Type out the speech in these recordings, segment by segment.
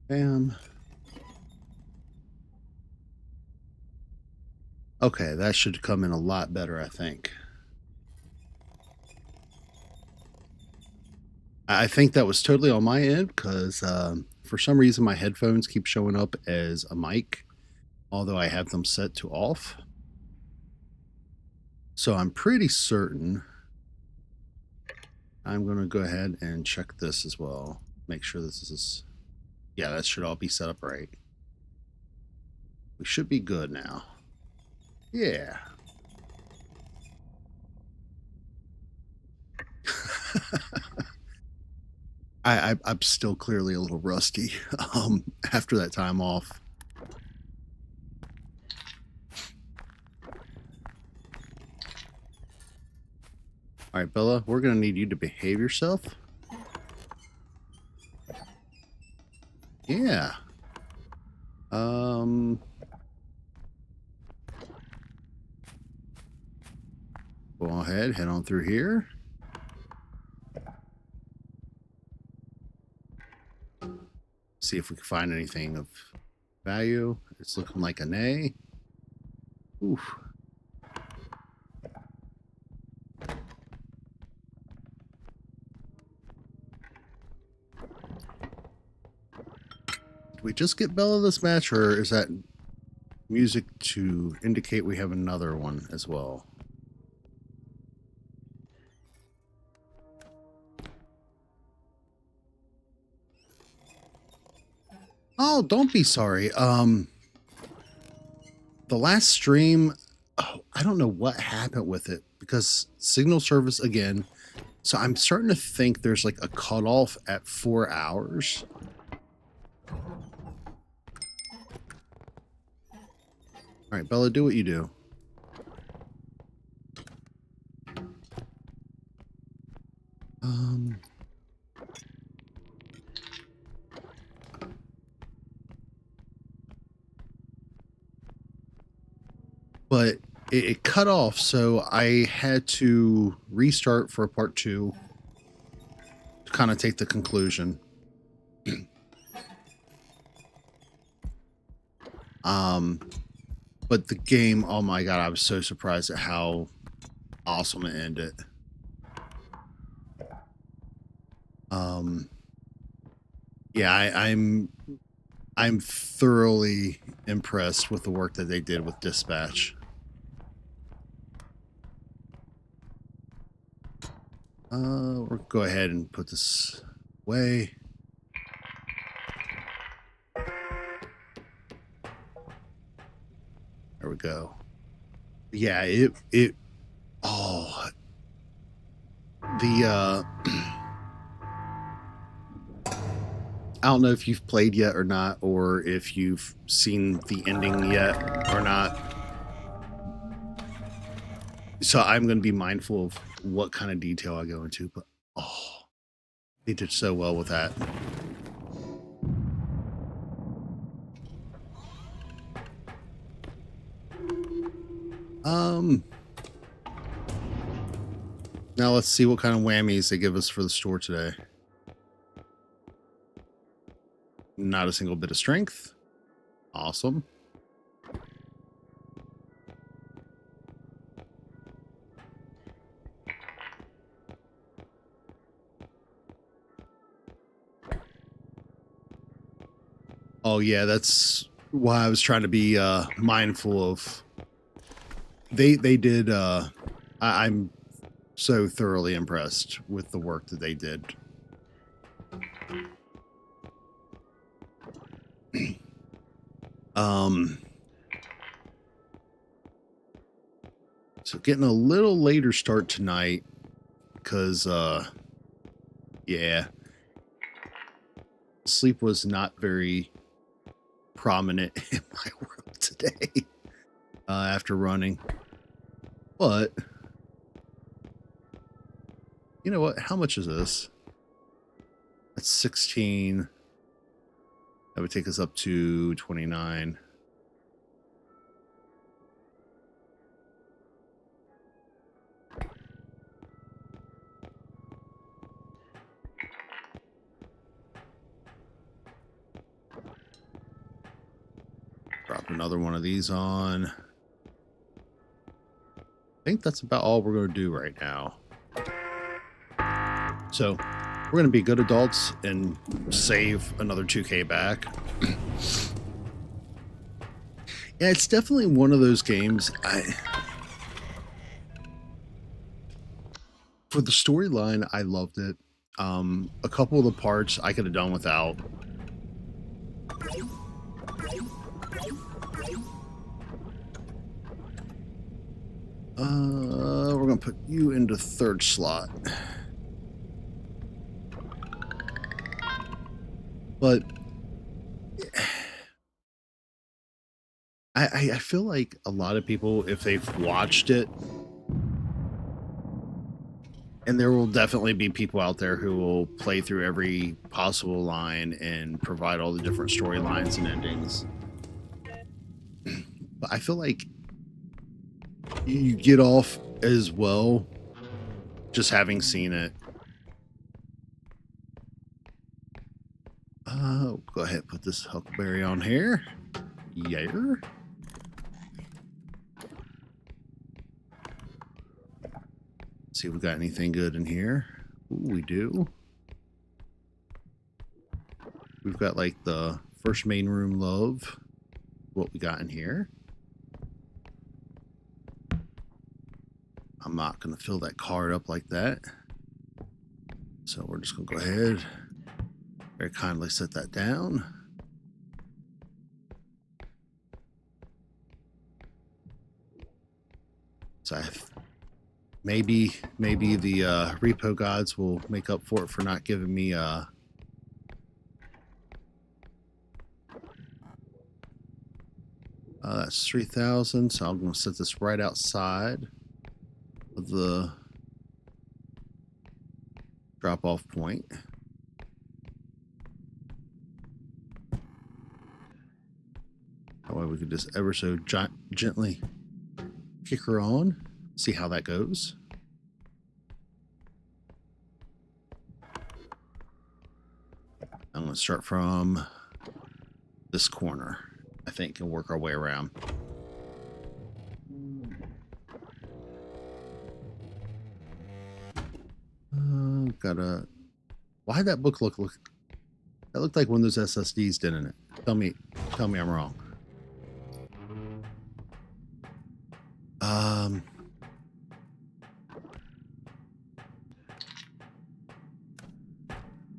Bam. Okay, that should come in a lot better, I think. I think that was totally on my end because for some reason my headphones keep showing up as a mic, although I have them set to off. So I'm pretty certain I'm going to go ahead and check this as well. Make sure this is, yeah, that should all be set up right. We should be good now. Yeah. I'm still clearly a little rusty after that time off. All right, Bella, we're going to need you to behave yourself. Yeah. Go ahead, head on through here. See if we can find anything of value. It's looking like an A. Oof. Did we just get Bella this match, or is that music to indicate we have another one as well? Oh, don't be sorry. The last stream, oh, I don't know what happened with it because signal service again. So I'm starting to think there's like a cutoff at 4 hours. All right, Bella, do what you do. But it cut off, so I had to restart for part 2 to kind of take the conclusion. But the game, oh my god, I was so surprised at how awesome it ended. Yeah, I'm thoroughly impressed with the work that they did with Dispatch. We'll go ahead and put this away. There we go. Yeah, oh, the I don't know if you've played yet or not, or if you've seen the ending yet or not. So I'm going to be mindful of what kind of detail I go into, but oh, they did so well with that. Now let's see what kind of whammies they give us for the store today. Not a single bit of strength. Awesome. Oh yeah, that's why I was trying to be mindful of. They did. I'm so thoroughly impressed with the work that they did. So getting a little later start tonight because yeah, sleep was not very prominent in my world today after running. But you know what? How much is this? That's 16. That would take us up to 29. Drop another one of these on. I think that's about all we're going to do right now. So we're going to be good adults and save another 2K back. Yeah, it's definitely one of those games. For the storyline, I loved it. A couple of the parts I could have done without. We're gonna put you into third slot. But I feel like a lot of people, if they've watched it, and there will definitely be people out there who will play through every possible line and provide all the different storylines and endings. But I feel like you get off as well just having seen it. Go ahead and put this huckleberry on here. Yeah. See if we got anything good in here. Ooh, we do. We've got like the first main room love. What we got in here. I'm not going to fill that card up like that. So we're just going to go ahead. Very kindly set that down. So maybe the R.E.P.O gods will make up for it for not giving me that's 3,000. So I'm going to set this right outside of the drop-off point. That way we could just ever so gently kick her on, see how that goes. I'm going to start from this corner, I think, and work our way around. Gotta. Why did that book look? That looked like one of those SSDs, didn't it? Tell me I'm wrong.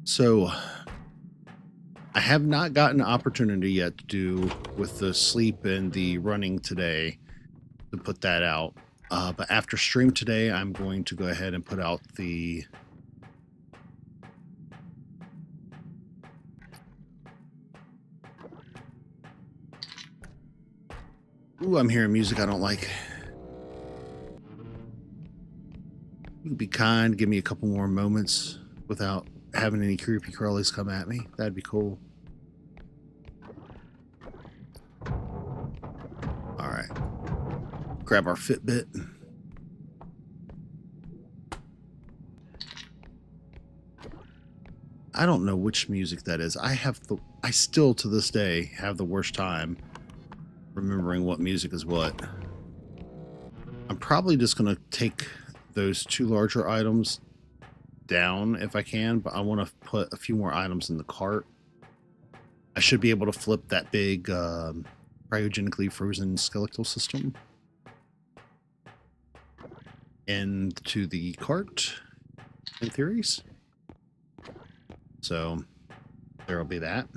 So I have not gotten an opportunity yet to do with the sleep and the running today to put that out. But after stream today, I'm going to go ahead and put out the Ooh, I'm hearing music I don't like. You be kind, give me a couple more moments without having any creepy crawlies come at me. That'd be cool. All right. Grab our Fitbit. I don't know which music that is. I still to this day have the worst time remembering what music is what. I'm probably just going to take those two larger items down if I can, but I want to put a few more items in the cart. I should be able to flip that big cryogenically frozen skeletal system into the cart in theories. So there will be that.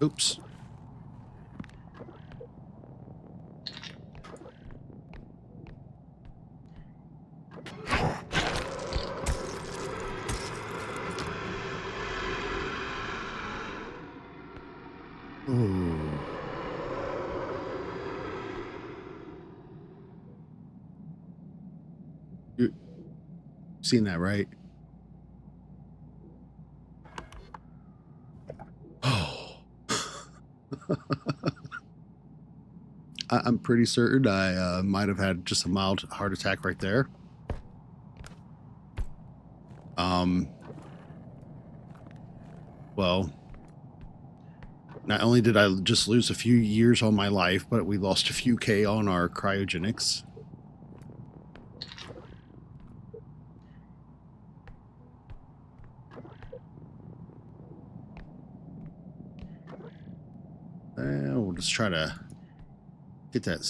Oops. Ooh. You seen that, right? Oh. I'm pretty certain I might have had just a mild heart attack right there. Well, not only did I just lose a few years on my life, but we lost a few K on our cryogenics. And we'll just try to get that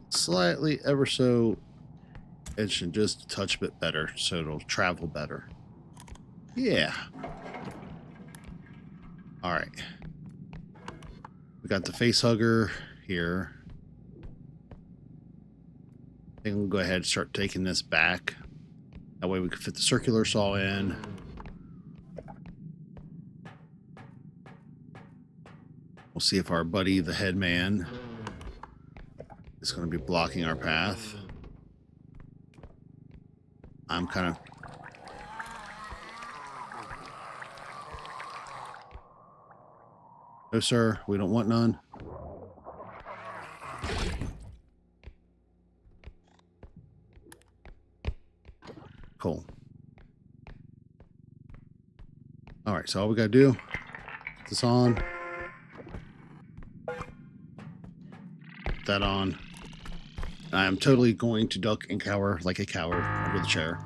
slightly ever so edged and just a touch bit better so it'll travel better. Yeah. All right. We got the face hugger here. I think we'll go ahead and start taking this back. That way we can fit the circular saw in. We'll see if our buddy, the headman, is going to be blocking our path. I'm kind of... No, sir, we don't want none. Cool. All right, so all we got to do, put this on. Put that on. I am totally going to duck and cower like a coward under the chair.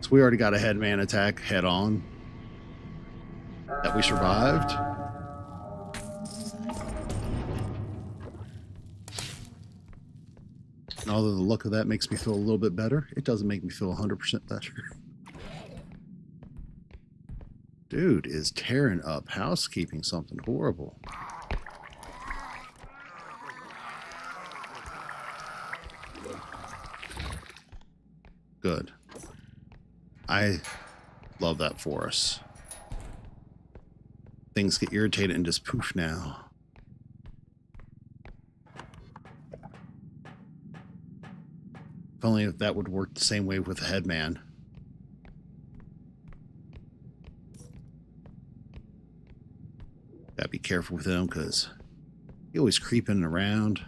So we already got a headman attack head on that we survived. And although the look of that makes me feel a little bit better, it doesn't make me feel 100% better. Dude is tearing up housekeeping something horrible. Good. I love that for us. Things get irritated and just poof now. If only if that would work the same way with the headman. Gotta be careful with him because he always creeping around.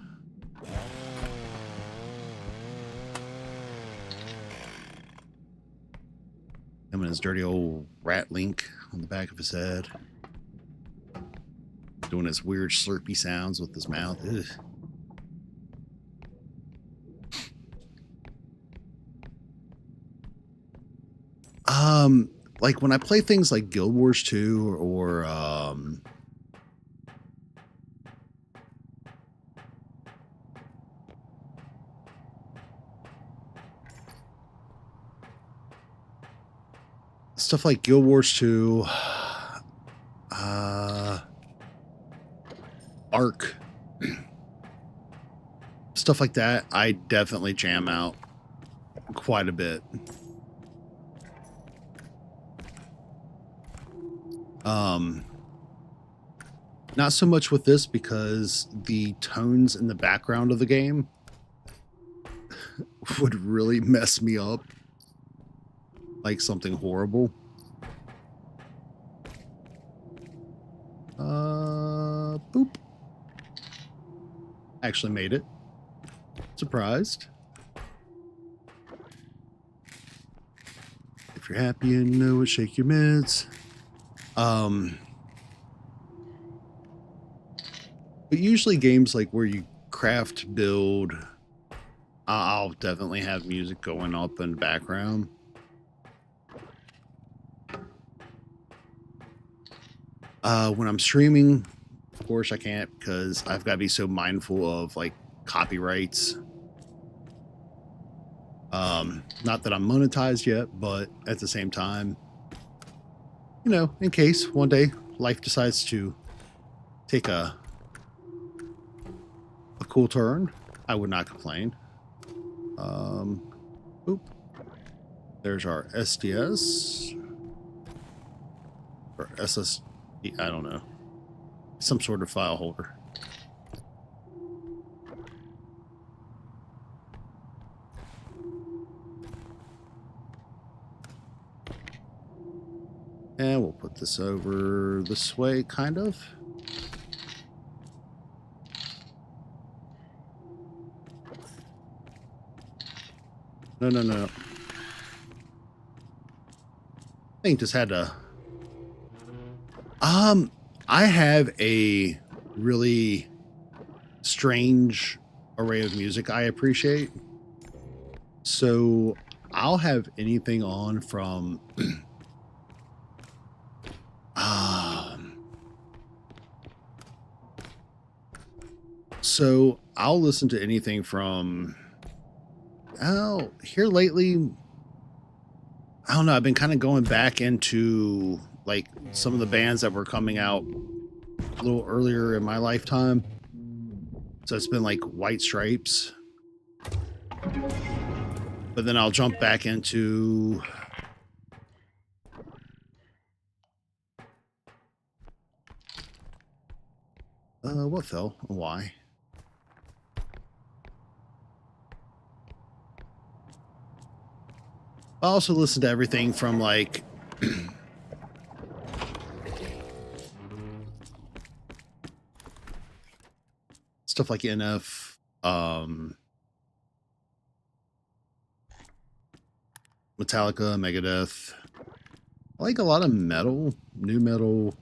Him and his dirty old rat link on the back of his head. Doing his weird slurpy sounds with his mouth. Ugh. Like when I play things like Guild Wars 2 or stuff like Guild Wars 2, Arc, stuff like that, I definitely jam out quite a bit. Not so much with this because the tones in the background of the game would really mess me up like something horrible. Boop. Actually made it. Surprised. If you're happy and you know it, shake your mids. But usually games like where you craft, build, I'll definitely have music going up in the background. When I'm streaming, of course I can't because I've got to be so mindful of like copyrights. Not that I'm monetized yet, but at the same time, you know, in case one day life decides to take a cool turn, I would not complain. Oop. There's our SDS or SSD, I don't know. Some sort of file holder. And we'll put this over this way, kind of. No, no, no. I think just had to. I have a really strange array of music I appreciate. So I'll have anything on from so I'll listen to anything from here lately. I don't know, I've been kind of going back into like some of the bands that were coming out a little earlier in my lifetime. So it's been like White Stripes. But then I'll jump back into what though? Why? I also listen to everything from like stuff like NF, Metallica, Megadeth. I like a lot of metal, new metal.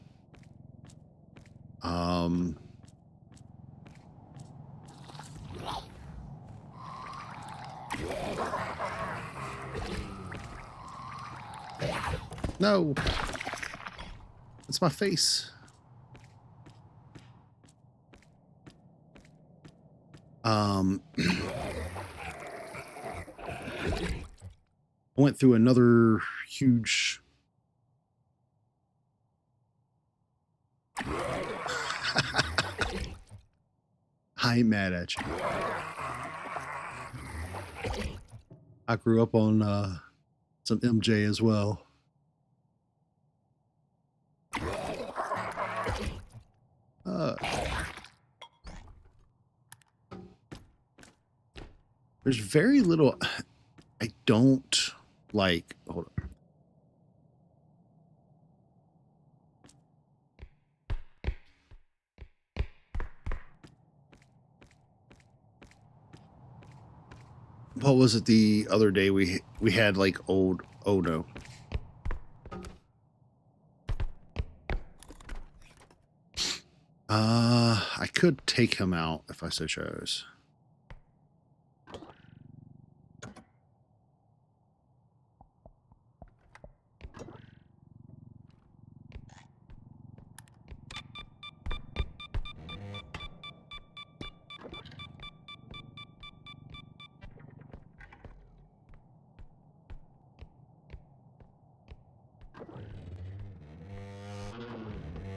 No, it's my face. I went through another huge I ain't mad at you. I grew up on some MJ as well. There's very little I don't like. Hold on. What was it the other day we had like old oh no. I could take him out if I so chose.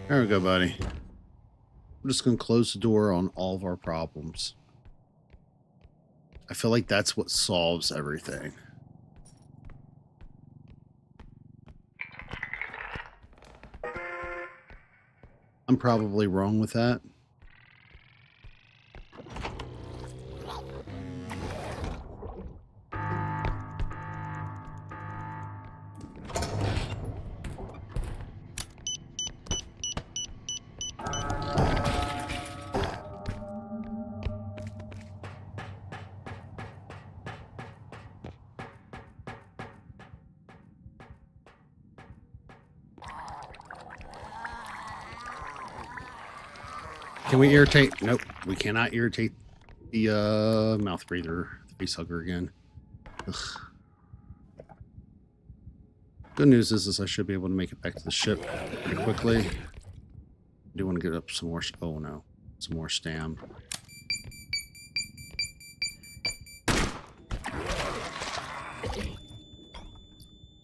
There we go, buddy. I'm just going to close the door on all of our problems. I feel like that's what solves everything. I'm probably wrong with that. Can we irritate? Nope, we cannot irritate the mouth breather, the face hugger again. Ugh. Good news is I should be able to make it back to the ship pretty quickly. I do want to get up some more. Oh no, some more stam.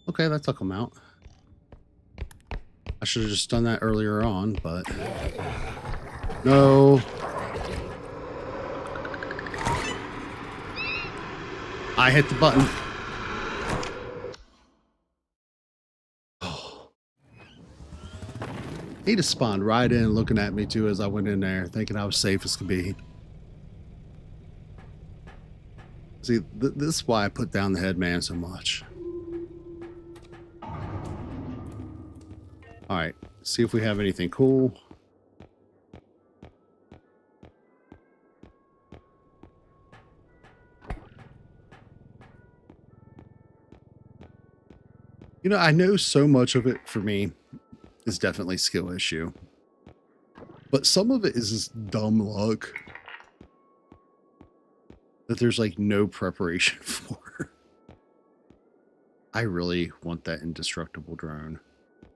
Okay, that took him out. I should have just done that earlier on, but no. I hit the button. Oh. He just spawned right in looking at me too as I went in there, thinking I was safe as could be. See, this is why I put down the headman so much. All right, see if we have anything cool. You know, I know so much of it for me is definitely skill issue, but some of it is just dumb luck that there's like no preparation for. I really want that indestructible drone,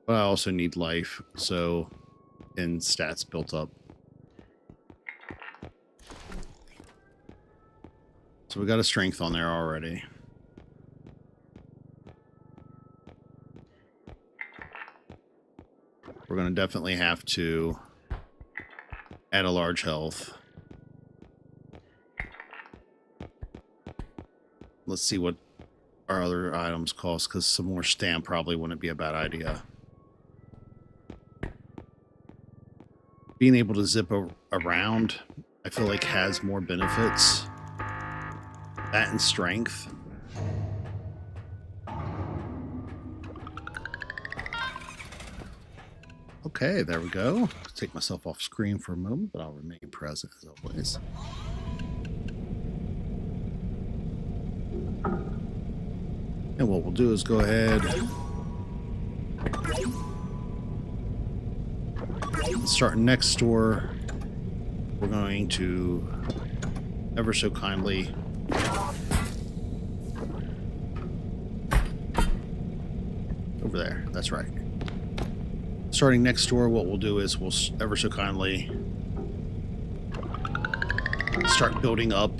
but I also need life, so and stats built up. So we got a strength on there already. We're going to definitely have to add a large health. Let's see what our other items cost, because some more stamp probably wouldn't be a bad idea. Being able to zip around, I feel like has more benefits. That and strength. Okay, there we go. Take myself off screen for a moment, but I'll remain present as always. And what we'll do is go ahead and start next store. We're going to ever so kindly over there. That's right. Starting next door, what we'll do is we'll ever so kindly start building up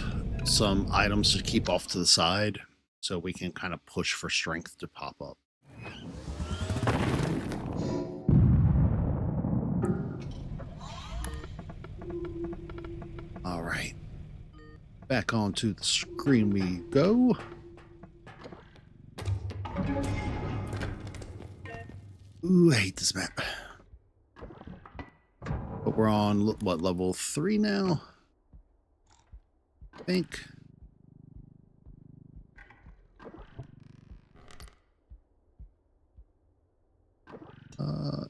some items to keep off to the side so we can kind of push for strength to pop up. All right. Back onto the screen we go. Ooh, I hate this map. But we're on, what, level 3 now? I think.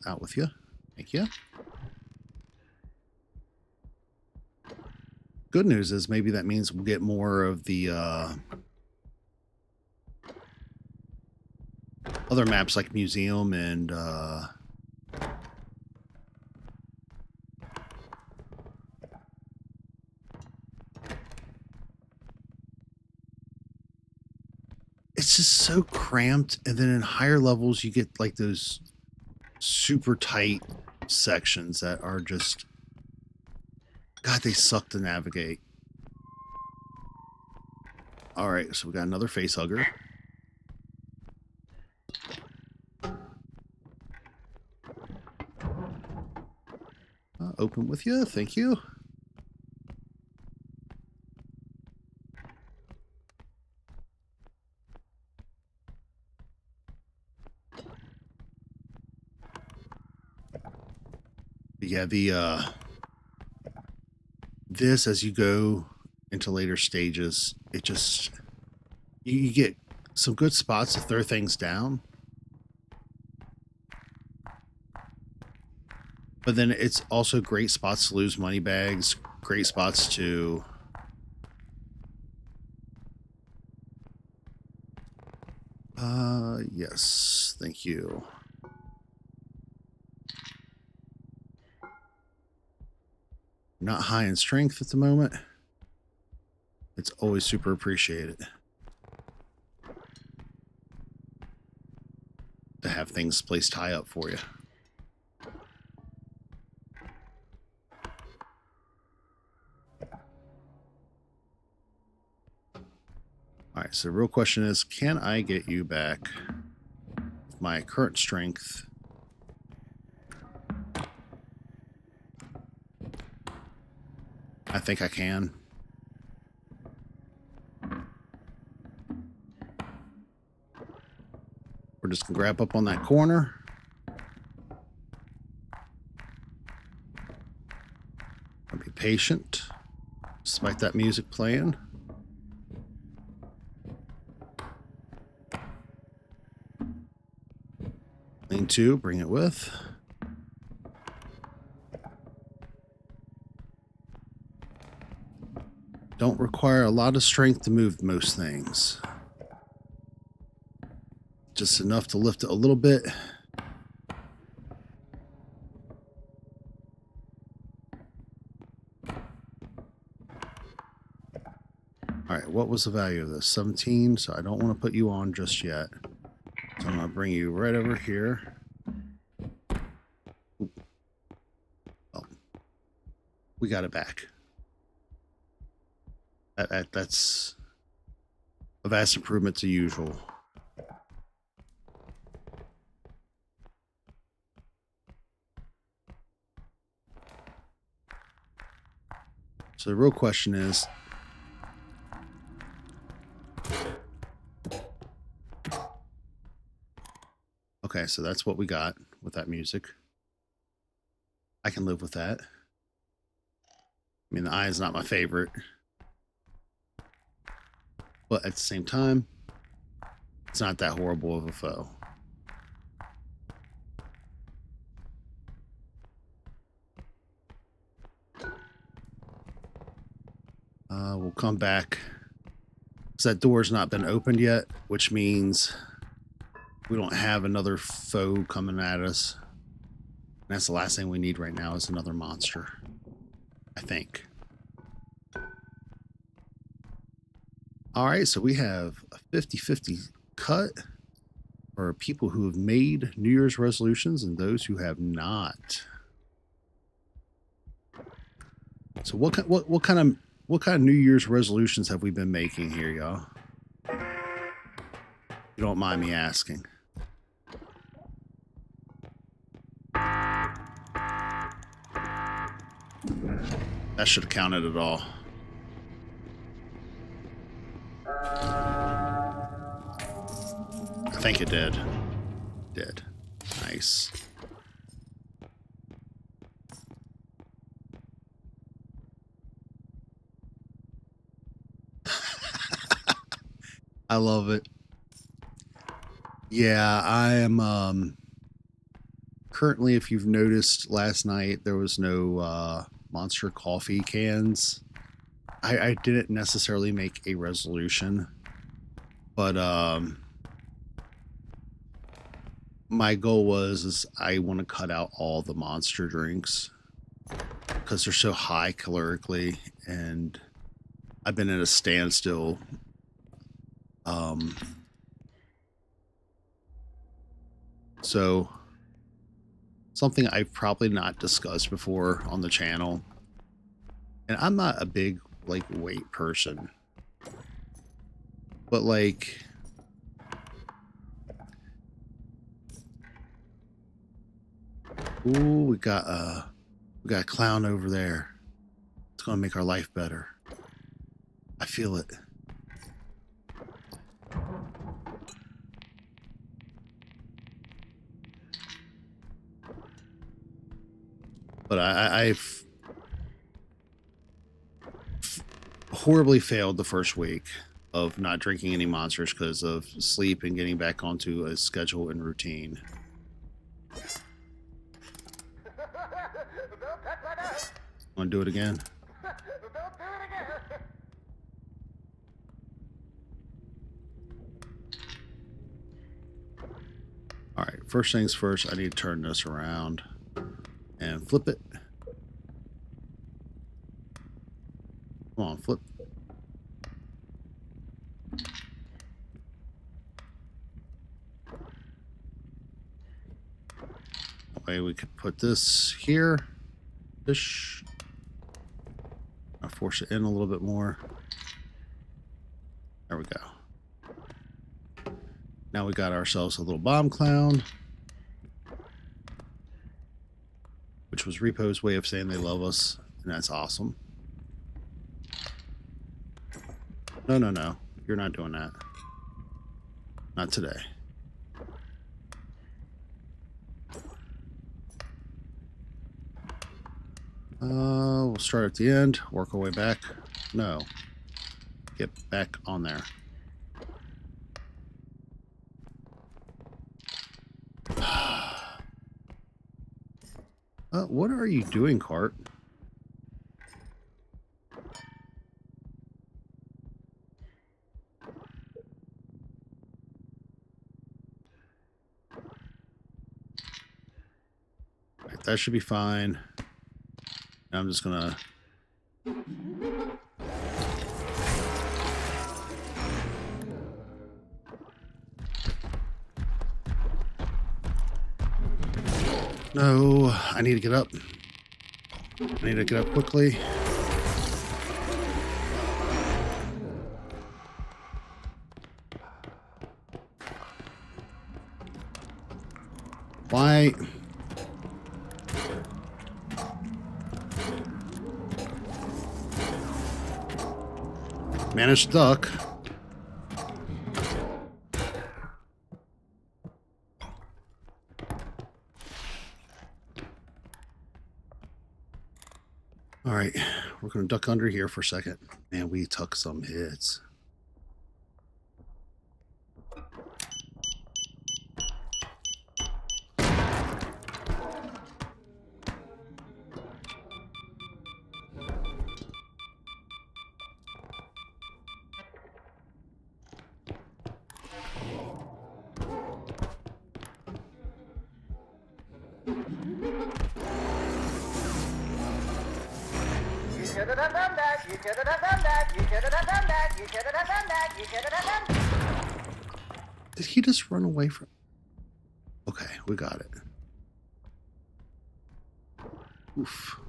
Out with you. Thank you. Good news is maybe that means we'll get more of the other maps like Museum and it's just so cramped, and then in higher levels you get like those super tight sections that are just, God, they suck to navigate. All right, so we got another face hugger. Open with you, thank you. But yeah, the this, as you go into later stages, it just you get some good spots to throw things down, but then it's also great spots to lose money bags, great spots to yes, thank you. Not high in strength at the moment. It's always super appreciated to have things placed high up for you. All right, so the real question is, can I get you back with my current strength? I think I can. We're just gonna grab up on that corner. I'll be patient, despite that music playing. Lean 2, bring it with. Don't require a lot of strength to move most things. just enough to lift it a little bit. All right, what was the value of this? 17, so I don't want to put you on just yet. So I'm going to bring you right over here. Ooh. Oh, we got it back. That's a vast improvement to usual. So the real question is, okay, so that's what we got with that music. I can live with that. I mean, the eye is not my favorite. But at the same time, it's not that horrible of a foe. We'll come back. So that door's not been opened yet, which means we don't have another foe coming at us. And that's the last thing we need right now is another monster, I think. All right, so we have a 50-50 cut for people who have made New Year's resolutions and those who have not. So what kind of New Year's resolutions have we been making here, y'all? You don't mind me asking. That should have counted at all. I think it did. It did. Nice. I love it. Yeah, I am currently, if you've noticed, last night there was no Monster coffee cans. I didn't necessarily make a resolution, but my goal is I want to cut out all the Monster drinks because they're so high calorically, and I've been at a standstill. So something I've probably not discussed before on the channel, and I'm not a big like weight person, but like ooh, we got a clown over there. It's gonna make our life better. I feel it. But I've horribly failed the first week of not drinking any monsters because of sleep and getting back onto a schedule and routine. Want to do it again? All right, first things first, I need to turn this around and flip it. Come on, flip. That way we could put this here. Fish. I'll force it in a little bit more. There we go. Now we got ourselves a little bomb clown, which was R.E.P.O's way of saying they love us, and that's awesome. No, no, no. You're not doing that. Not today. We'll start at the end, work our way back. No. Get back on there. What are you doing, Cart? that should be fine. I'm just gonna... No, I need to get up. I need to get up quickly. Why? Managed to duck. All right, we're going to duck under here for a second. Man, we took some hits. Did he just run away from... Okay, we got it. Oof.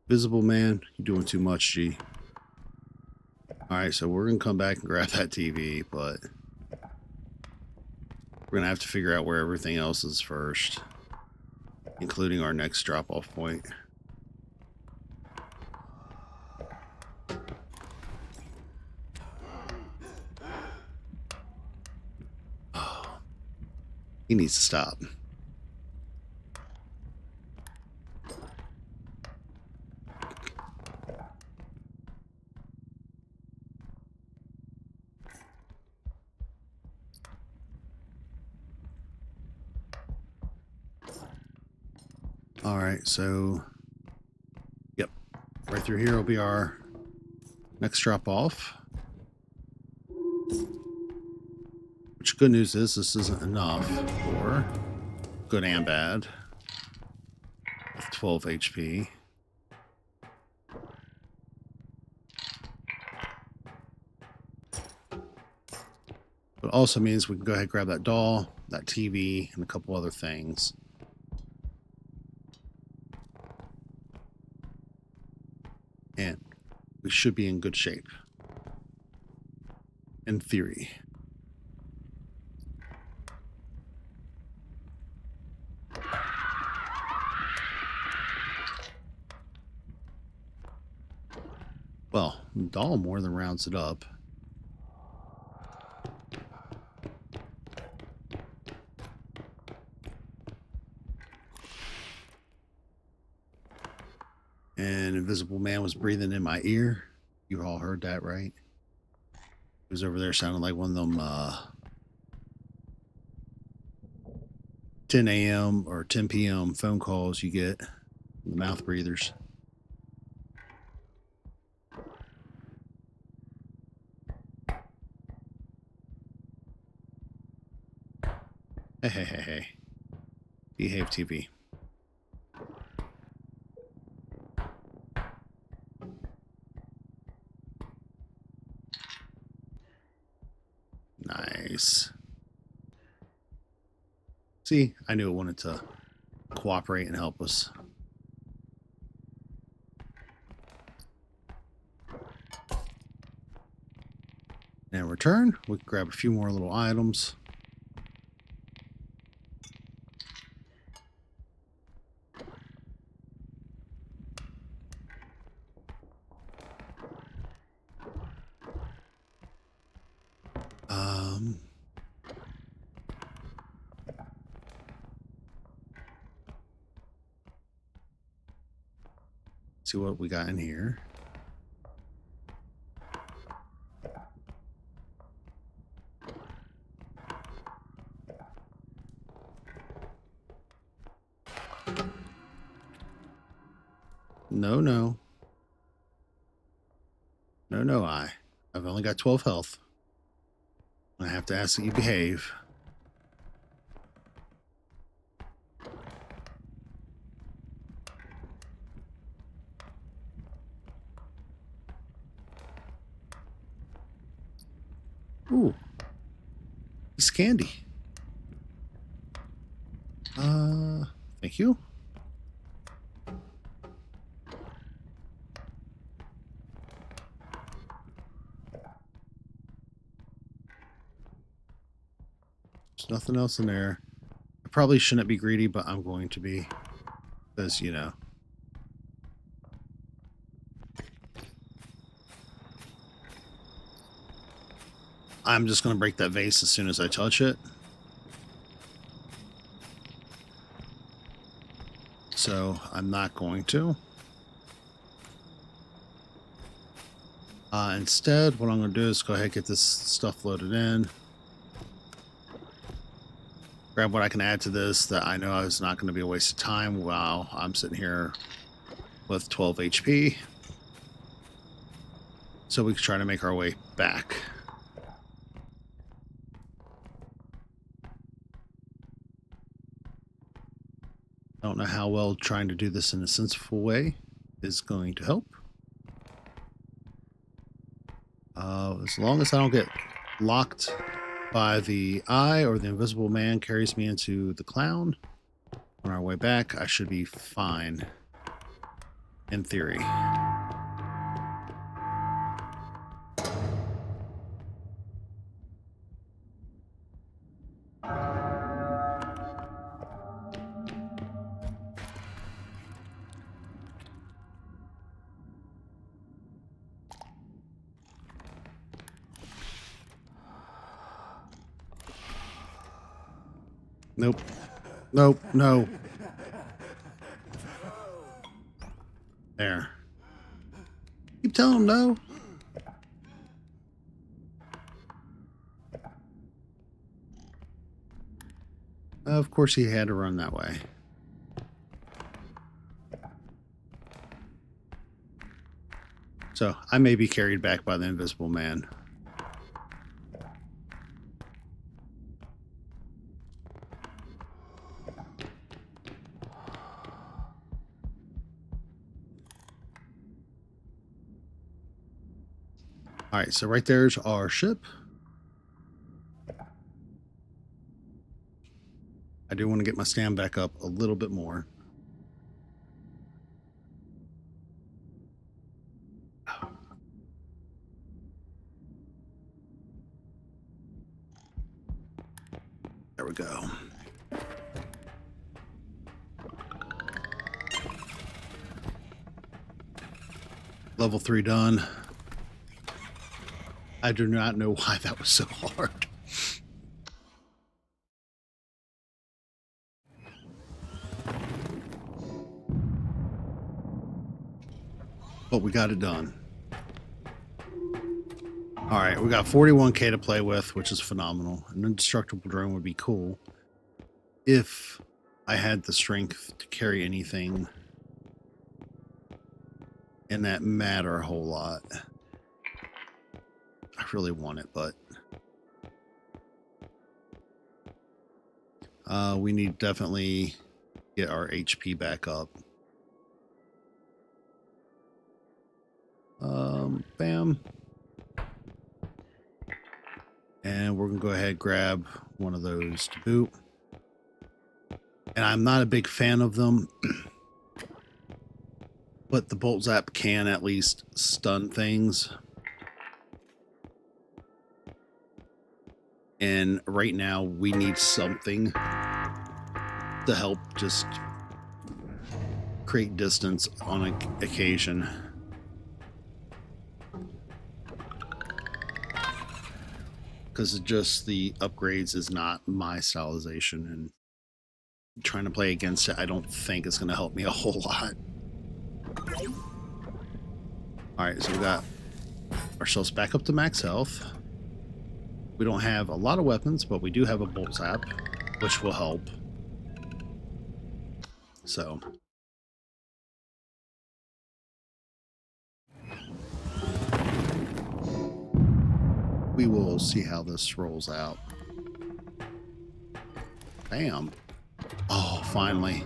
Visible man, you're doing too much, G. Alright, so we're going to come back and grab that TV, but we're going to have to figure out where everything else is first, including our next drop-off point. Oh, he needs to stop. All right, so, yep, right through here will be our next drop off. Which, good news is this isn't enough for good and bad with 12 HP. But it also means we can go ahead and grab that doll, that TV, and a couple other things. And we should be in good shape. In theory. Well, the doll more than rounds it up. And Invisible Man was breathing in my ear. You all heard that, right? He was over there sounding like one of them 10 a.m. or 10 p.m. phone calls you get, the mouth breathers. Hey, hey, hey, hey. Behave, TV. Nice. See, I knew it wanted to cooperate and help us. And in return, we can grab a few more little items. See what we got in here. No, no. No, no, I've only got 12 health. I have to ask that you behave. Ooh. It's candy. Thank you. There's nothing else in there. I probably shouldn't be greedy, but I'm going to be. Because, you know. I'm just going to break that vase as soon as I touch it. So I'm not going to. Instead, what I'm going to do is go ahead and get this stuff loaded in. Grab what I can add to this that I know is not going to be a waste of time while I'm sitting here with 12 HP. So we can try to make our way back. I don't know how well trying to do this in a sensible way is going to help. As long as I don't get locked by the eye or the invisible man carries me into the clown, on our way back, I should be fine. In theory. Nope. Nope. No. There. Keep telling him no. Of course he had to run that way. So I may be carried back by the invisible man. All right, so right there's our ship. I do want to get my stand back up a little bit more. There we go. Level 3 done. I do not know why that was so hard. But we got it done. All right, we got 41k to play with, which is phenomenal. An indestructible drone would be cool if I had the strength to carry anything in that matter a whole lot. I really want it, but we need to definitely get our HP back up. Bam. And we're going to go ahead and grab one of those to boot. And I'm not a big fan of them, but the bolt zap can at least stun things. And right now we need something to help just create distance on occasion. Because just the upgrades is not my stylization, and trying to play against it, I don't think it's going to help me a whole lot. Alright, so we got ourselves back up to max health. We don't have a lot of weapons, but we do have a bolt zap, which will help. So we will see how this rolls out. Bam. Oh, finally.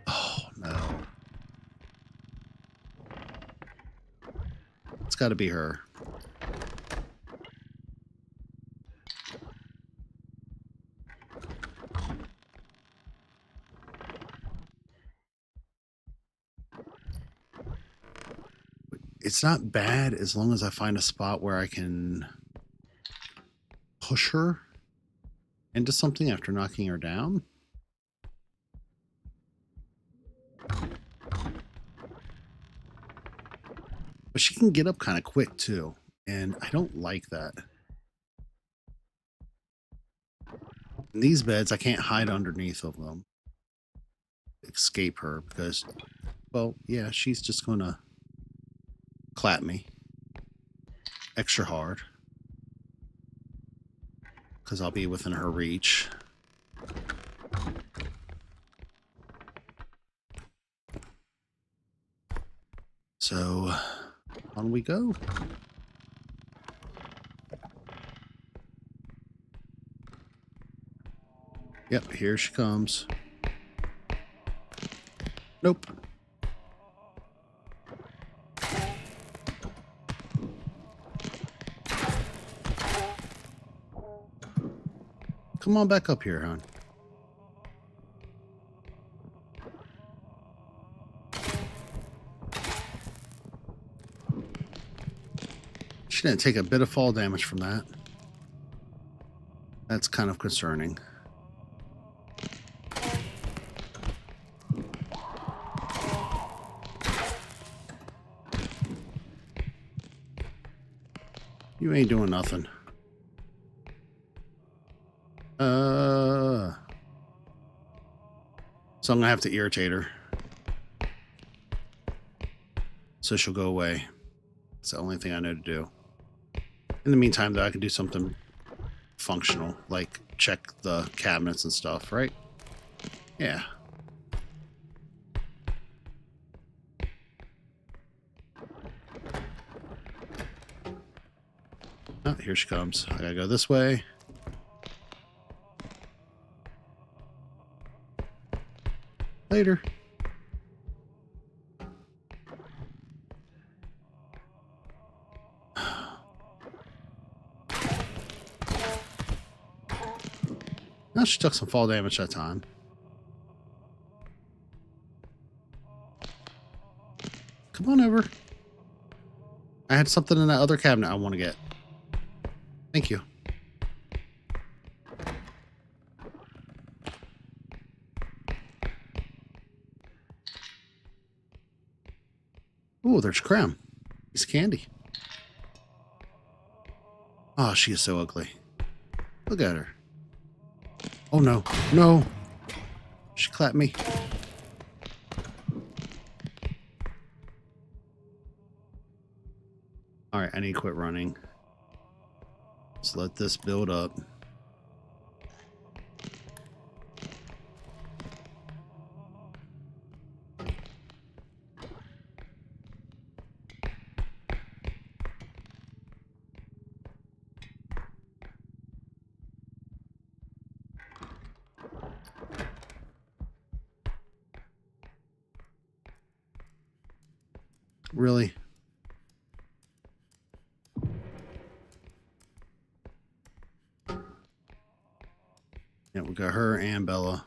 Oh, no. It's got to be her. It's not bad as long as I find a spot where I can push her into something after knocking her down. But she can get up kind of quick too, and I don't like that. In these beds, I can't hide underneath of them. Escape her because, well, yeah, she's just gonna clap me extra hard because I'll be within her reach. So, on we go. Yep, here she comes. Nope. Come on back up here, hon. She didn't take a bit of fall damage from that. That's kind of concerning. You ain't doing nothing. So I'm gonna have to irritate her. So she'll go away. It's the only thing I know to do. In the meantime, though, I can do something functional, like check the cabinets and stuff, right? Yeah. Oh, here she comes. I gotta go this way. Later. Now she took some fall damage that time. Come on over. I had something in that other cabinet I want to get. Thank you. Oh, there's Creme. He's candy. Oh, she is so ugly. Look at her. Oh, no. No. She clapped me. All right, I need to quit running. Let's let this build up. Really? Yeah, we got her and Bella.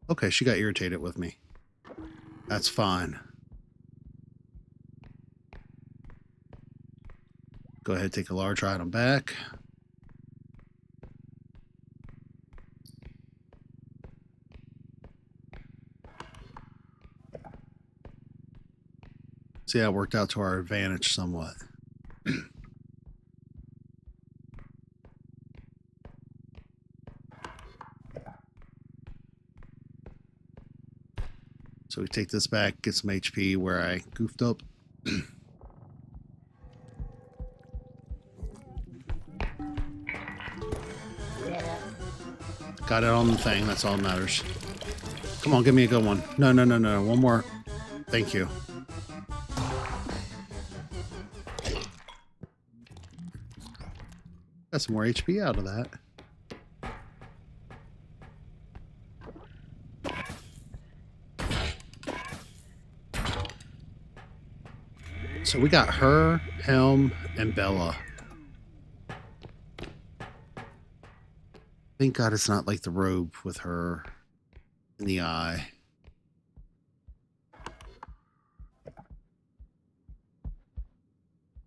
Okay, she got irritated with me. That's fine. Go ahead, take a large item back. See how it worked out to our advantage somewhat. So we take this back, get some HP where I goofed up. Got it on the thing. That's all that matters. Come on, give me a good one. No, no, no, no. One more. Thank you. Got some more HP out of that. So we got her, him, and Bella. Thank God it's not like the robe with her in the eye.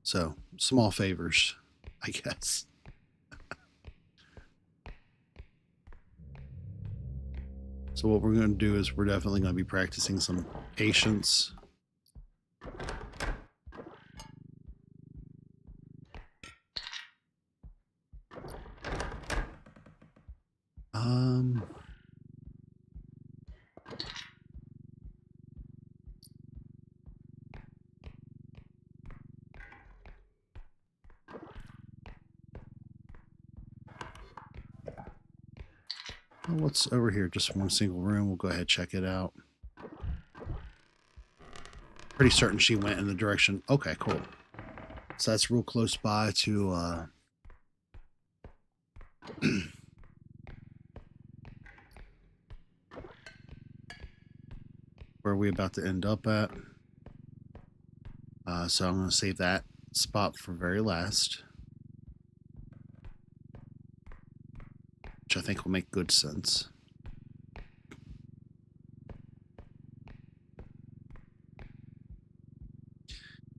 So, small favors, I guess. So what we're going to do is we're definitely going to be practicing some patience. What's over here? Just one single room. We'll go ahead and check it out. Pretty certain she went in the direction. Okay, cool. So that's real close by to where we about to end up at. So I'm going to save that spot for very last, which I think will make good sense.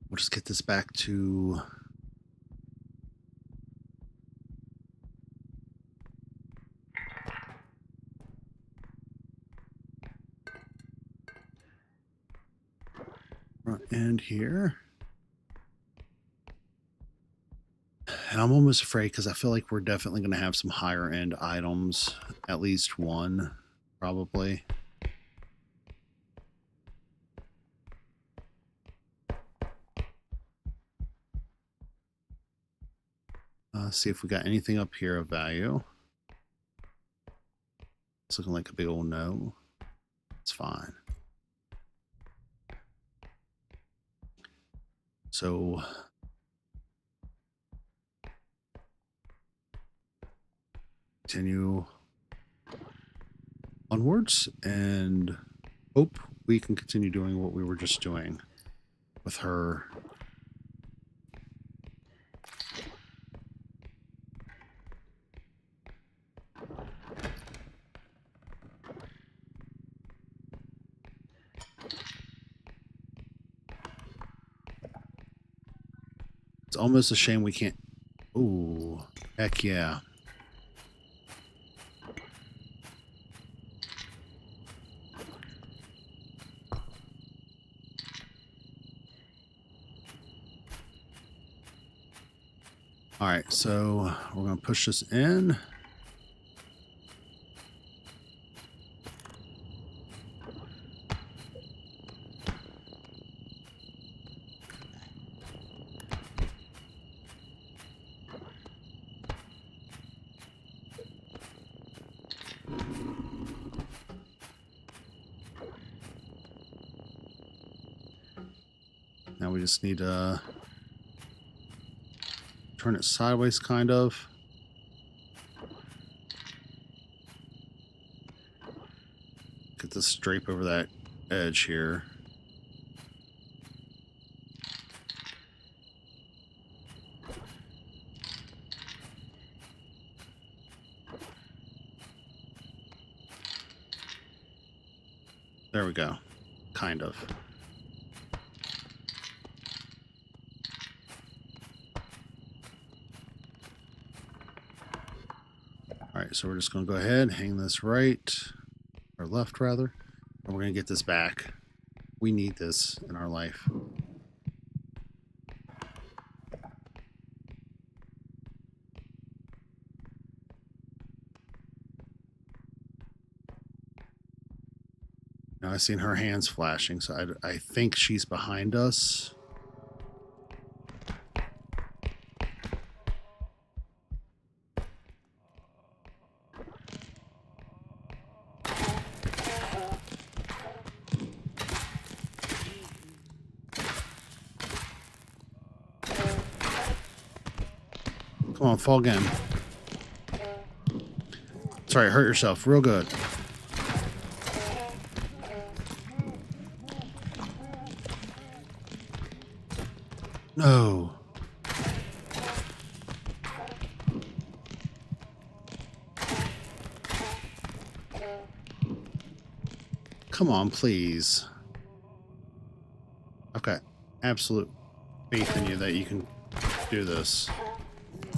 We'll just get this back to front end here. And I'm almost afraid because I feel like we're definitely going to have some higher end items, at least one, probably. See if we got anything up here of value. It's looking like a big old no. It's fine. So continue onwards and hope we can continue doing what we were just doing with her. It's almost a shame we can't. Ooh, heck yeah. All right, so we're going to push this in. Now we just need to turn it sideways, kind of. Get this drape over that edge here. There we go. Kind of. All right, so we're just going to go ahead, hang this right, or left rather, and we're going to get this back. We need this in our life. Now I've seen her hands flashing, so I think she's behind us. Come on, fall again. Sorry, hurt yourself real good. No. Come on, please. Okay. Absolute faith in you that you can do this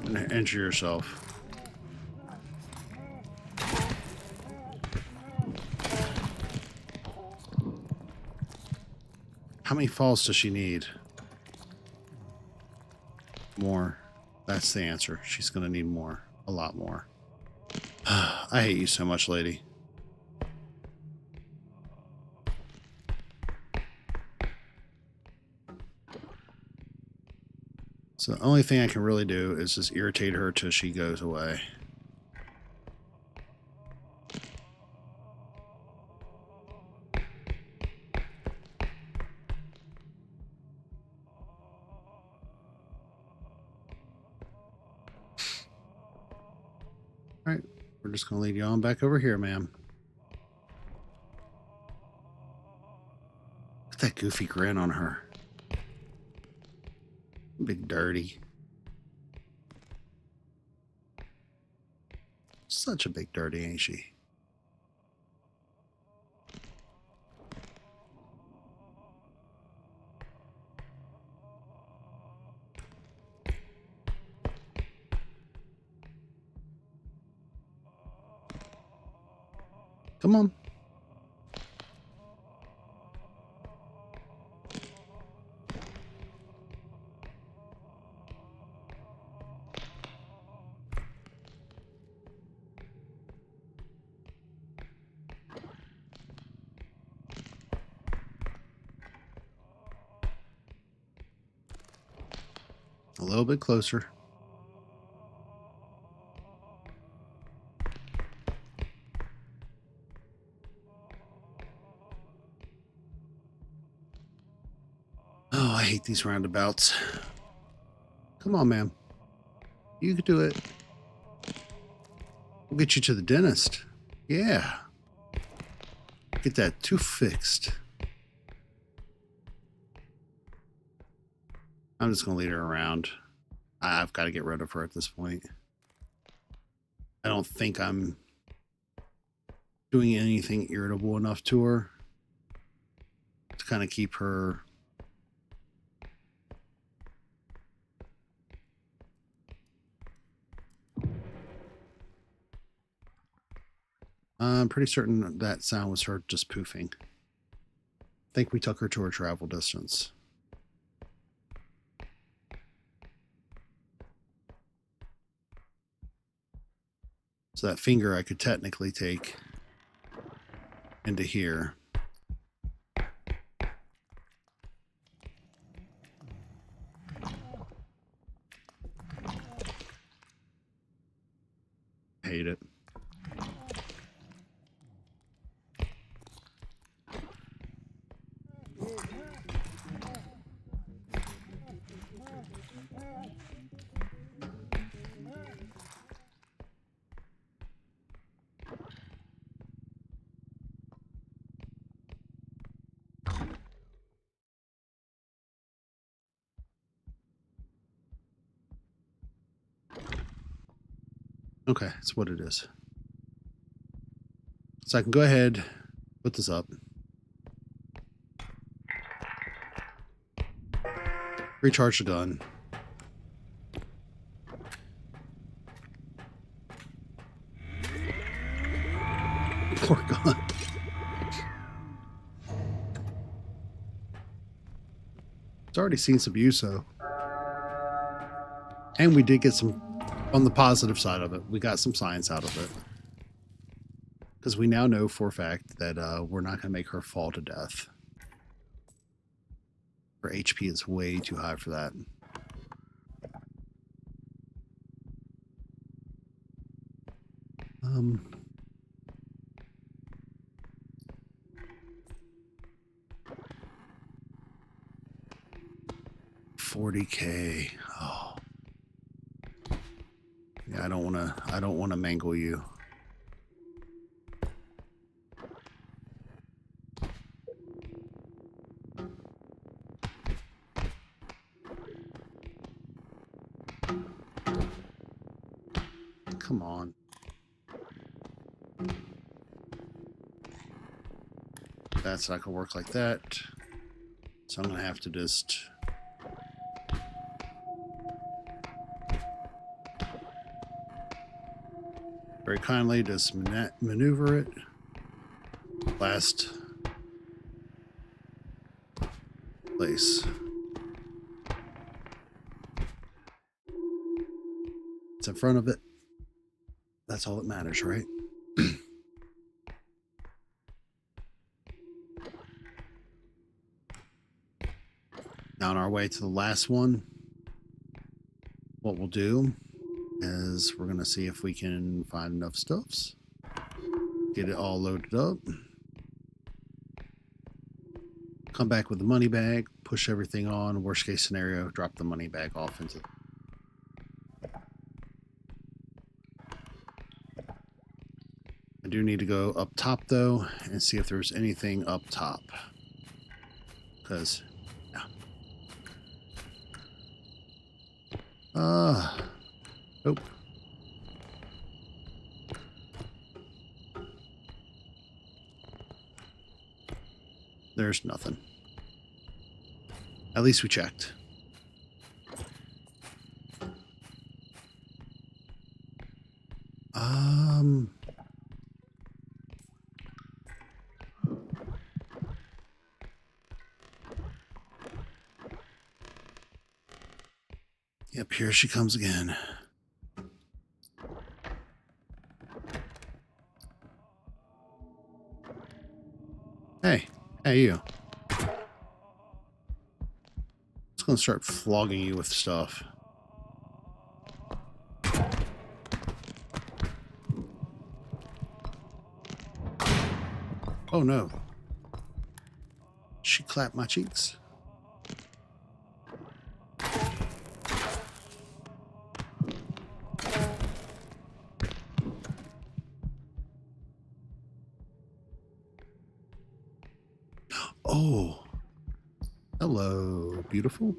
and injure yourself. How many falls does she need? More. That's the answer. She's going to need more. A lot more. I hate you so much, lady. So the only thing I can really do is just irritate her till she goes away. All right, we're just going to lead you on back over here, ma'am. Look at that goofy grin on her. Big dirty. Such a big dirty, ain't she? Come on. A little bit closer. Oh, I hate these roundabouts. Come on, ma'am. You can do it. We'll get you to the dentist. Yeah. Get that tooth fixed. I'm just going to lead her around. I've got to get rid of her at this point. I don't think I'm doing anything irritable enough to her to kind of keep her I'm pretty certain that sound was her just poofing. I think we took her to her travel distance. So that finger I could technically take into here. Hate it. Okay, that's what it is. So I can go ahead, put this up. Recharge the gun. Poor gun. It's already seen some use, though. And we did get some, on the positive side of it, we got some science out of it. Because we now know for a fact that we're not going to make her fall to death. Her HP is way too high for that. Um... 40K. Oh. Yeah, I don't want to mangle you. Come on. That's not gonna work like that. So I'm gonna have to just very kindly just maneuver it. Last place. It's in front of it. That's all that matters, right? Now on our way to the last one, what we'll do is we're going to see if we can find enough stuffs. Get it all loaded up. Come back with the money bag, push everything on. Worst case scenario, drop the money bag off into. I do need to go up top though and see if there's anything up top. Because, yeah. Nope. There's nothing. At least we checked. Yep, here she comes again. Hey, you. It's gonna start flogging you with stuff. Oh no. She clapped my cheeks. Oh. Hello, beautiful.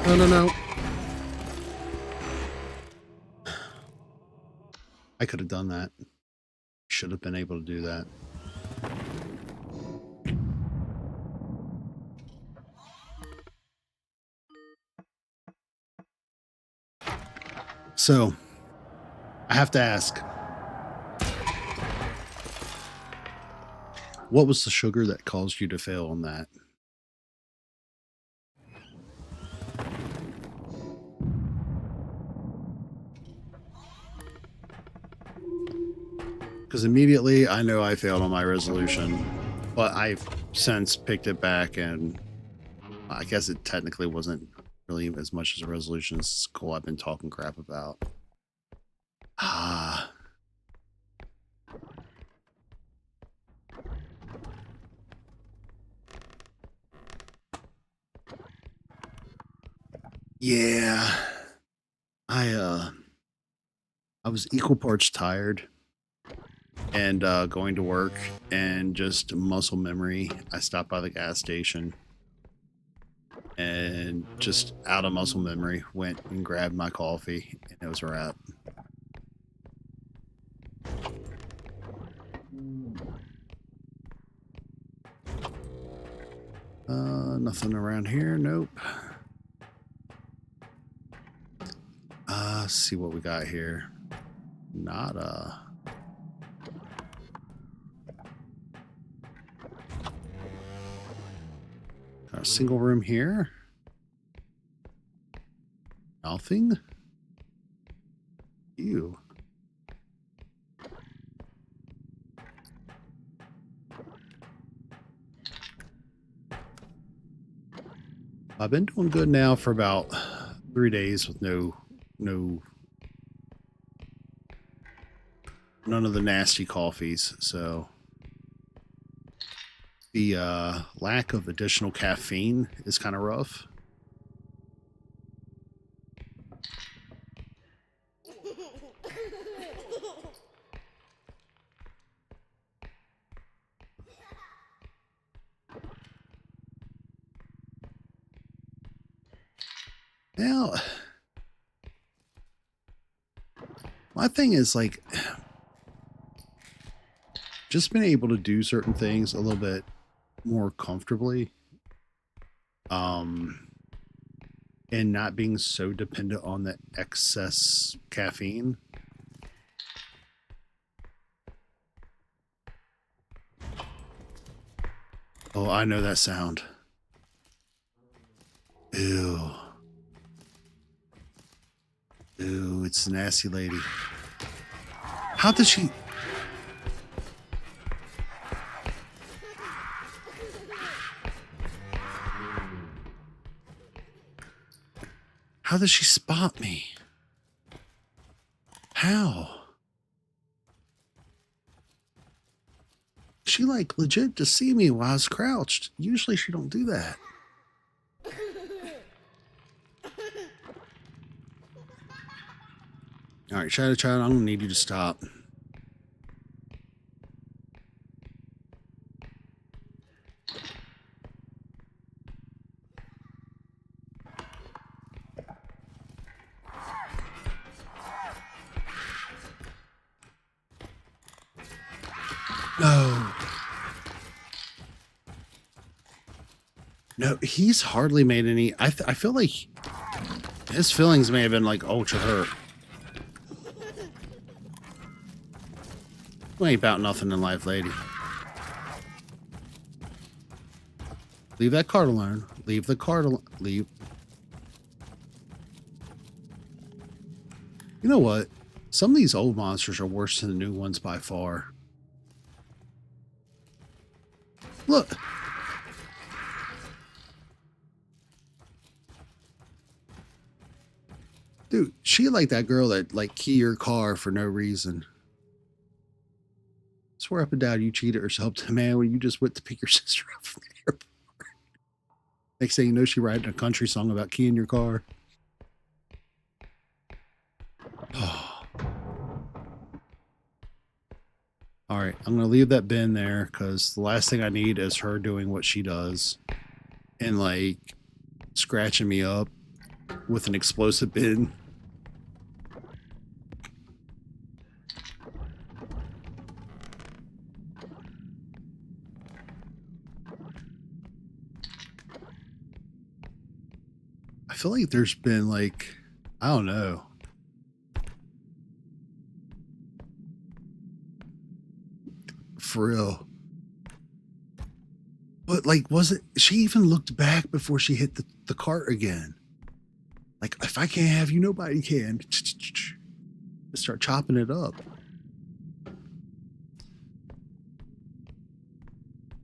No. I could have done that. Should have been able to do that. So, I have to ask, what was the sugar that caused you to fail on that? Because immediately I know I failed on my resolution, but I've since picked it back, and I guess it technically wasn't really as much as a resolution as goal I've been talking crap about. Yeah. I was equal parts tired and going to work, and just muscle memory. I stopped by the gas station and just out of muscle memory went and grabbed my coffee, and it was a wrap. Nothing around here. Nope. Let's see what we got here. Nada. Got a single room here. Nothing. Ew. I've been doing good now for about 3 days with none of the nasty coffees, so The lack of additional caffeine is kind of rough. Now, my thing is like just being able to do certain things a little bit more comfortably, um, and not being so dependent on the excess caffeine. Oh, I know that sound. Ew. Ew, it's a nasty lady. How did she... How does she spot me? How? She like legit to see me while I was crouched. Usually she don't do that. All right, child, I'm gonna need you to stop. No. No, he's hardly made any... I feel like his feelings may have been like ultra hurt. You ain't about nothing in life, lady. Leave that card alone. Leave the card alone. Leave. You know what? Some of these old monsters are worse than the new ones by far. Look. Dude, she like that girl that like key your car for no reason. Swear up and down you cheated or something, man, when you just went to pick your sister up from the airport. Next thing you know, she writing a country song about keying your car. Oh. All right, I'm going to leave that bin there because the last thing I need is her doing what she does and like scratching me up with an explosive bin. I feel like there's been like, I don't know. For real. But like, was it, she even looked back before she hit the cart again? Like, if I can't have you, nobody can. Just start chopping it up.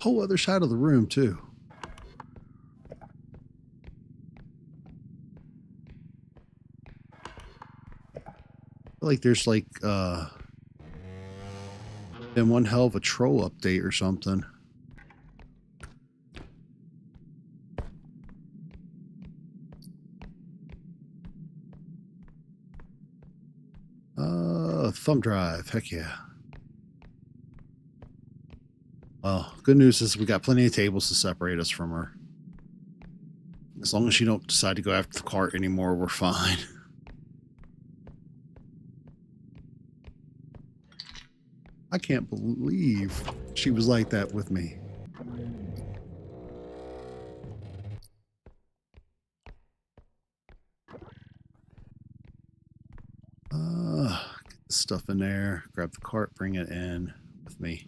Whole other side of the room, too. I feel like there's like, been one hell of a troll update or something. Thumb drive, heck yeah. Well, good news is we got plenty of tables to separate us from her. As long as she don't decide to go after the cart anymore, we're fine. I can't believe she was like that with me. Get the stuff in there, grab the cart, bring it in with me.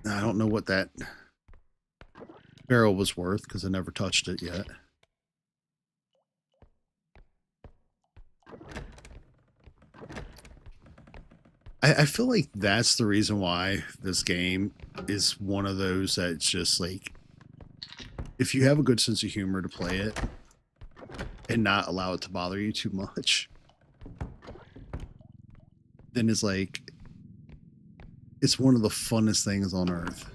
I don't know what that barrel was worth because I never touched it yet. I feel like that's the reason why this game is one of those that's just like, if you have a good sense of humor to play it and not allow it to bother you too much, then it's like, It's one of the funnest things on earth.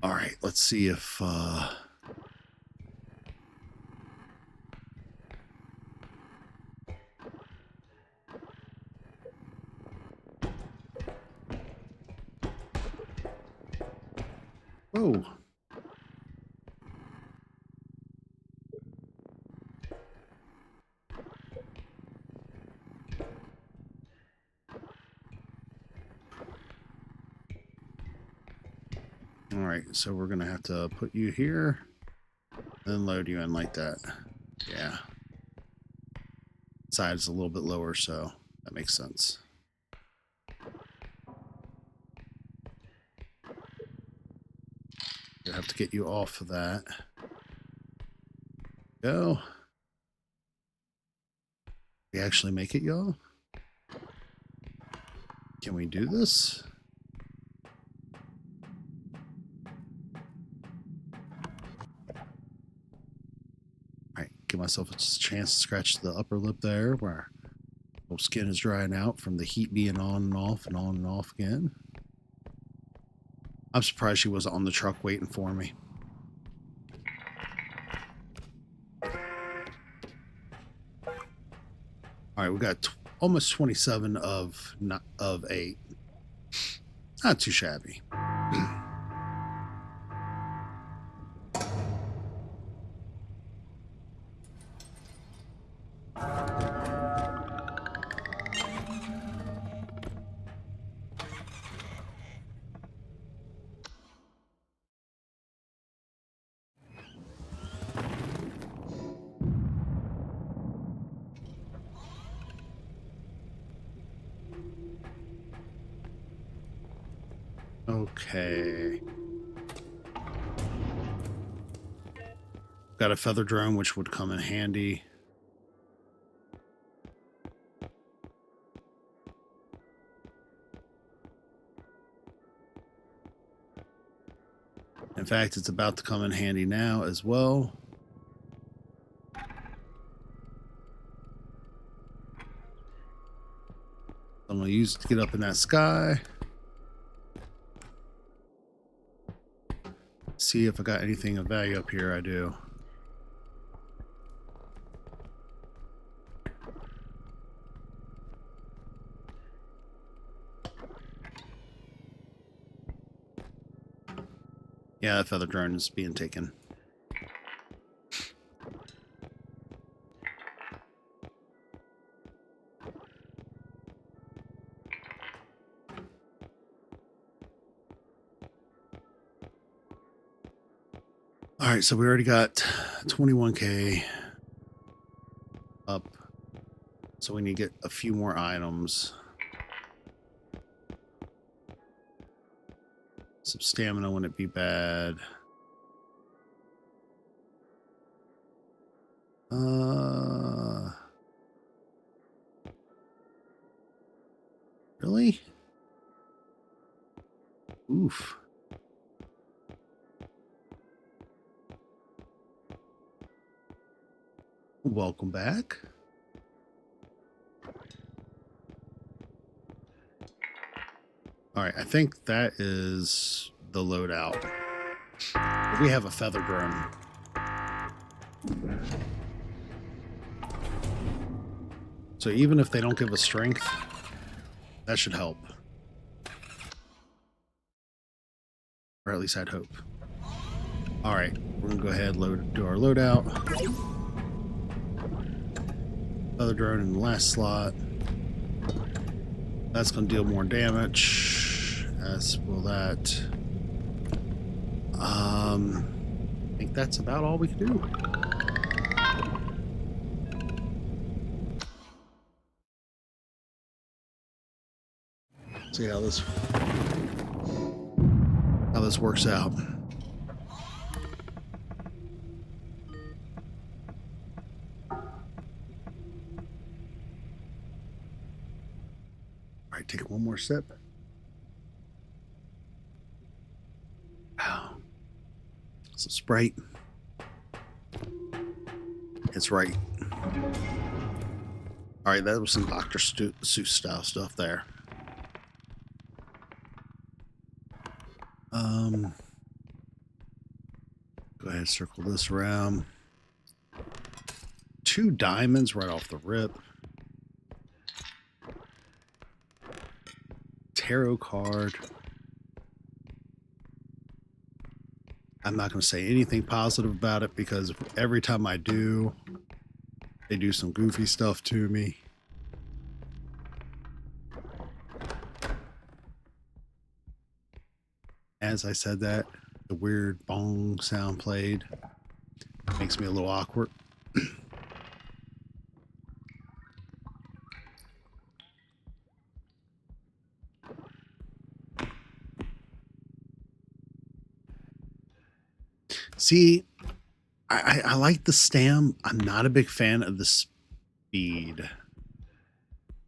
All right, let's see if oh. All right, so we're gonna have to put you here, then load you in like that. Yeah. Side is a little bit lower, so that makes sense. I have to get you off of that. Go. We actually make it, y'all? Can we do this? Alright, give myself a chance to scratch the upper lip there where little skin is drying out from the heat being on and off and on and off again. I'm surprised she wasn't on the truck waiting for me. All right, we got almost 27 of 8. Not too shabby. Okay. Got a feather drone, which would come in handy. In fact, it's about to come in handy now as well. I'm going to use it to get up in that sky. See if I got anything of value up here. I do. Yeah, that feather drone is being taken. All right, so we already got 21K up. So we need to get a few more items. Some stamina wouldn't be bad. Really? Oof. Welcome back. All right, I think that is the loadout. We have a feather drone. So even if they don't give us strength, that should help. Or at least I'd hope. All right, we're gonna go ahead and do our loadout. Feather drone in the last slot. That's gonna deal more damage, as will that. I think that's about all we can do. See how this works out. All right, take one more sip. Wow. Some Sprite. It's right. All right, that was some Dr. Seuss style stuff there. Go ahead and circle this around. 2 diamonds right off the rip. Tarot card. I'm not going to say anything positive about it because every time I do, they do some goofy stuff to me. As I said that, the weird bong sound played. Makes me a little awkward. See, I like the stam. I'm not a big fan of the speed.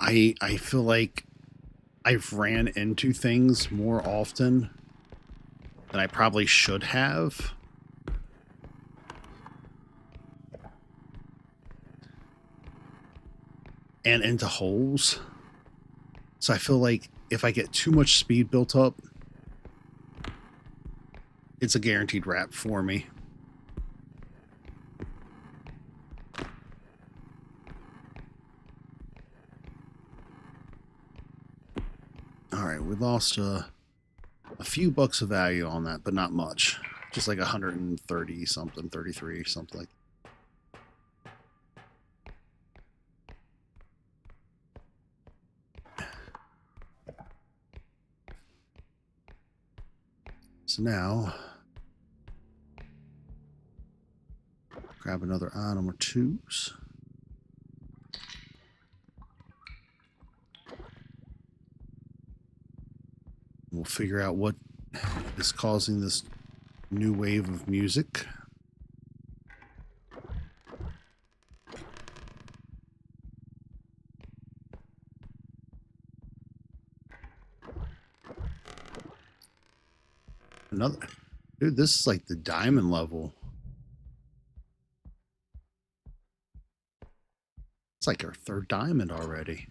I feel like I've ran into things more often than I probably should have. And into holes. So I feel like if I get too much speed built up, it's a guaranteed wrap for me. All right, we lost a few bucks of value on that, but not much. Just like 130 something, 33 something. So now, grab another item or twos. We'll figure out what is causing this new wave of music. Another, dude, this is like the diamond level. It's like our 3rd diamond already.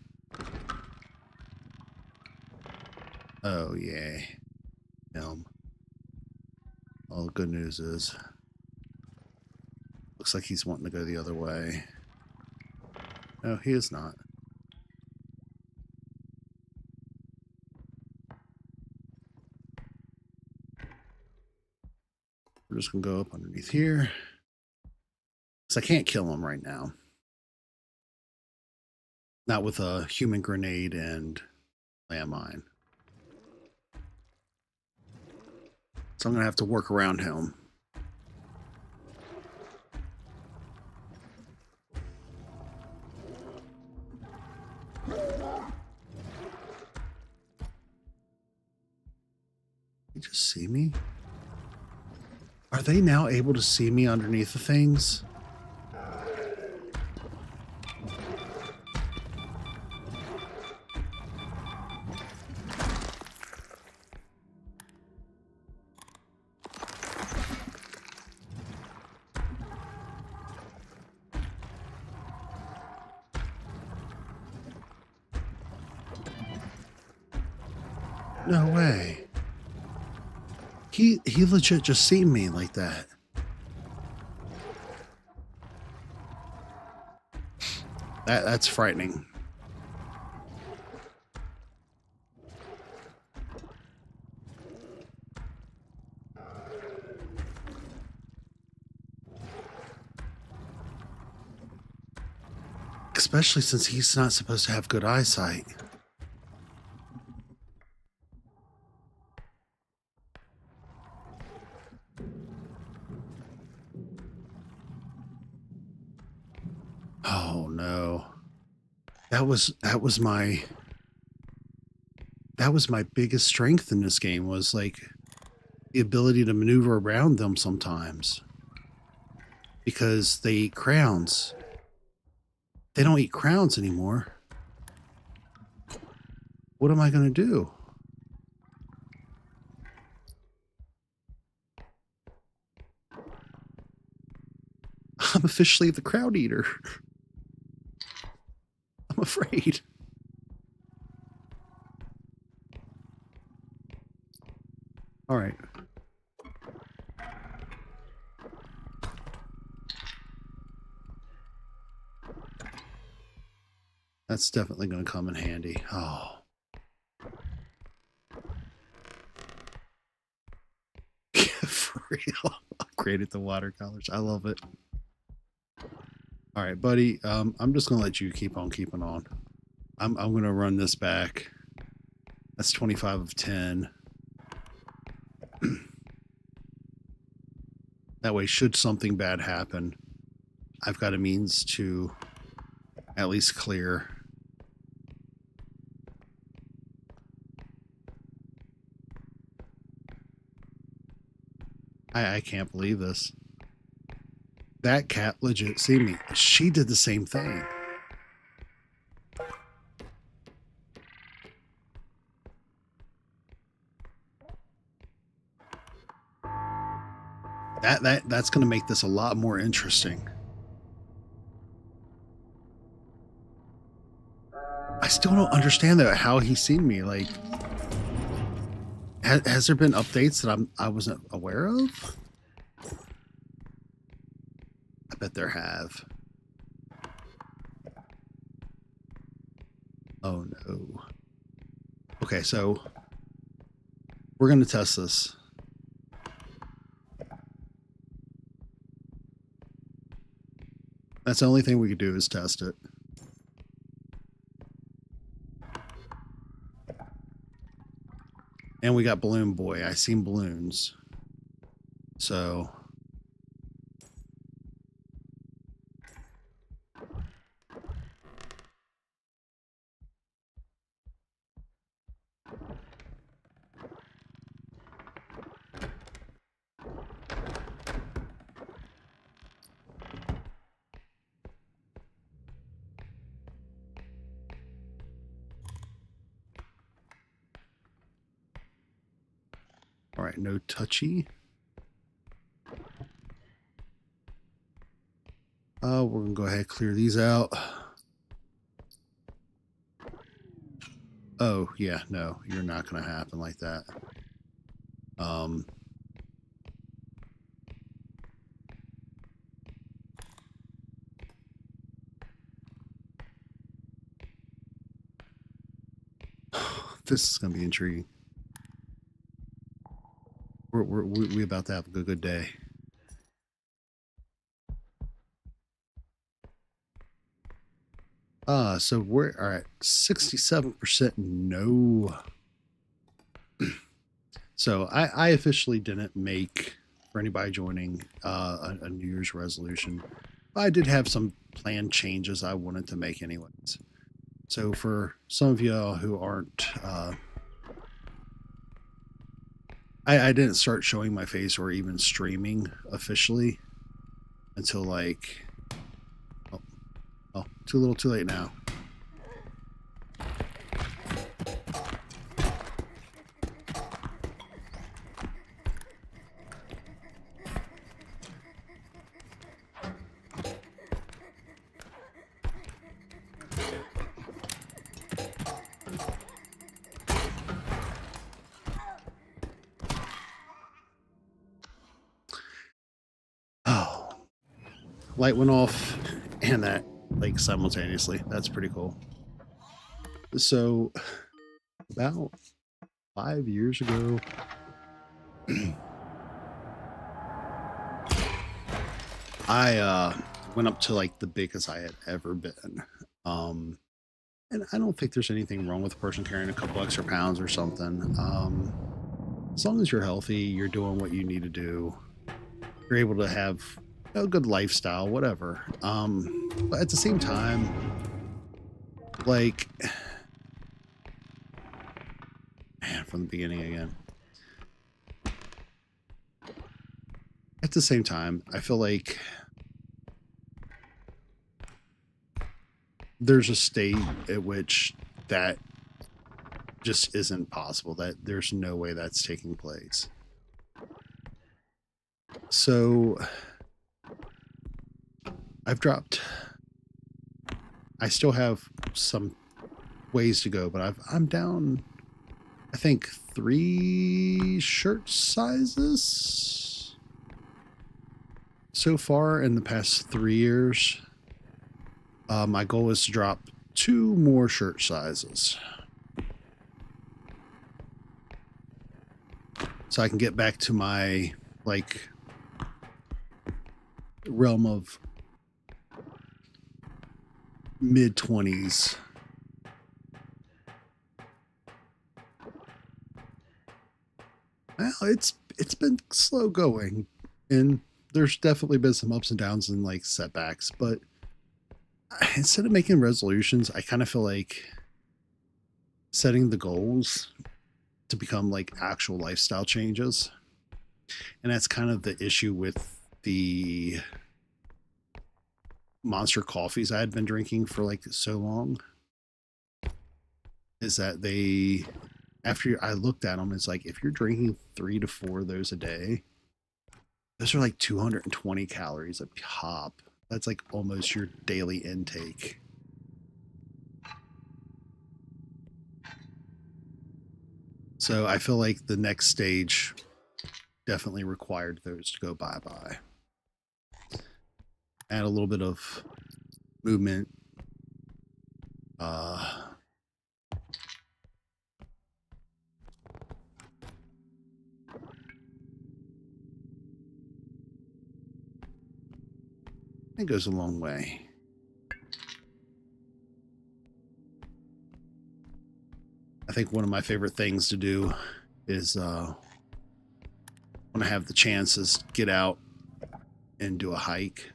Oh, yay. All the good news is, looks like he's wanting to go the other way. No, he is not. We're just going to go up underneath here. Because I can't kill him right now. Not with a human grenade and landmine. So I'm going to have to work around him. You just see me? Are they now able to see me underneath the things? No way. He legit just seen me like that. That's frightening. Especially since he's not supposed to have good eyesight. Oh no. That was my biggest strength in this game, was like the ability to maneuver around them sometimes. Because they eat crowns. They don't eat crowns anymore. What am I going to do? I'm officially the crowd eater. I'm afraid. All right. That's definitely going to come in handy. Oh. For real. Upgraded the watercolors. I love it. All right, buddy. I'm just going to let you keep on keeping on. I'm going to run this back. That's 25 of 10. That way, should something bad happen, I've got a means to at least clear. I can't believe this. That cat legit see me. She did the same thing. That's going to make this a lot more interesting. I still don't understand that, how he's seen me. Like, has there been updates that I wasn't aware of? I bet there have. Oh no. Okay, so we're going to test this. That's the only thing we could do is test it. And we got Balloon Boy. I seen balloons. So all right, no touchy. We're gonna go ahead and clear these out. Oh yeah, no, you're not gonna happen like that. This is gonna be intriguing. We about to have a good day. So we're all right. 67% no. So I officially didn't make, for anybody joining, a New Year's resolution. I did have some planned changes I wanted to make anyways. So for some of y'all who aren't, I didn't start showing my face or even streaming officially until like, oh, too little too late now. Light went off and that, like, simultaneously. That's pretty cool. So about 5 years ago, I went up to like the biggest I had ever been. And I don't think there's anything wrong with a person carrying a couple extra pounds or something. As long as you're healthy, you're doing what you need to do, you're able to have a good lifestyle, whatever. But at the same time, like, man, from the beginning again. At the same time, I feel like there's a state at which that just isn't possible, that there's no way that's taking place. So I've dropped, I still have some ways to go, but I'm down, I think, 3 shirt sizes so far in the past 3 years. My goal is to drop 2 more shirt sizes so I can get back to my like realm of mid-20s. Well, it's been slow going, and there's definitely been some ups and downs and like setbacks, but instead of making resolutions, I kind of feel like setting the goals to become like actual lifestyle changes. And that's kind of the issue with the monster coffees I had been drinking for like so long, is that they, after I looked at them, it's like if you're drinking 3 to 4 of those a day, those are like 220 calories a pop. That's like almost your daily intake. So I feel like the next stage definitely required those to go bye-bye. Add a little bit of movement. It goes a long way. I think one of my favorite things to do is when I have the chances, get out and do a hike.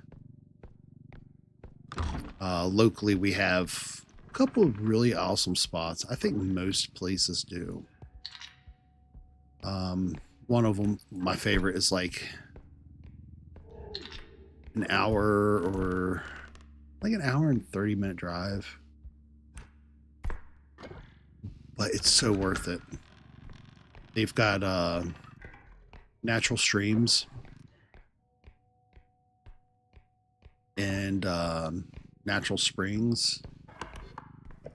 Locally, we have a couple of really awesome spots. I think most places do. One of them, my favorite, is like an hour or like an hour and 30-minute drive. But it's so worth it. They've got natural streams and natural springs.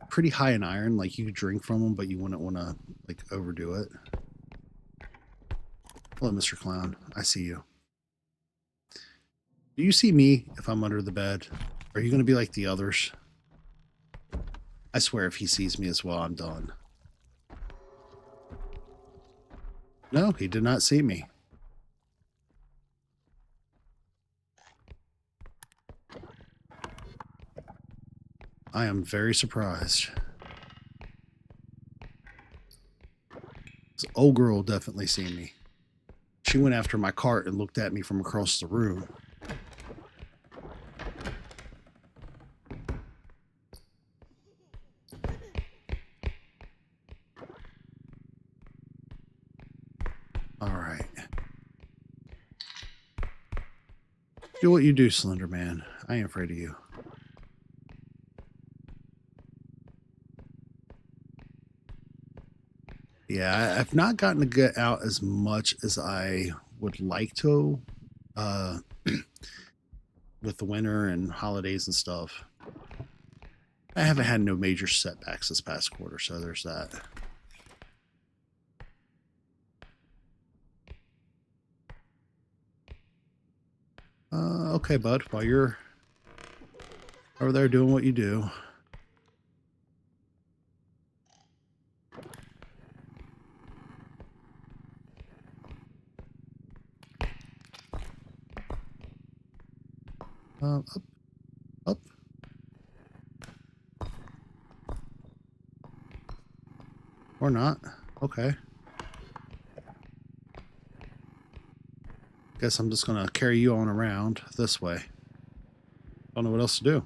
Pretty high in iron, like you drink from them, but you wouldn't want to like overdo it. Hello, Mr. Clown. I see you. Do you see me if I'm under the bed? Are you going to be like the others? I swear if he sees me as well, I'm done. No, he did not see me. I am very surprised. This old girl definitely seen me. She went after my cart and looked at me from across the room. All right. Do what you do, Slender Man. I ain't afraid of you. Yeah, I've not gotten to get out as much as I would like to with the winter and holidays and stuff. I haven't had no major setbacks this past quarter, so there's that. Okay, bud, while you're over there doing what you do. Up, up. Or not. Okay. Guess I'm just gonna carry you on around this way. Don't know what else to do.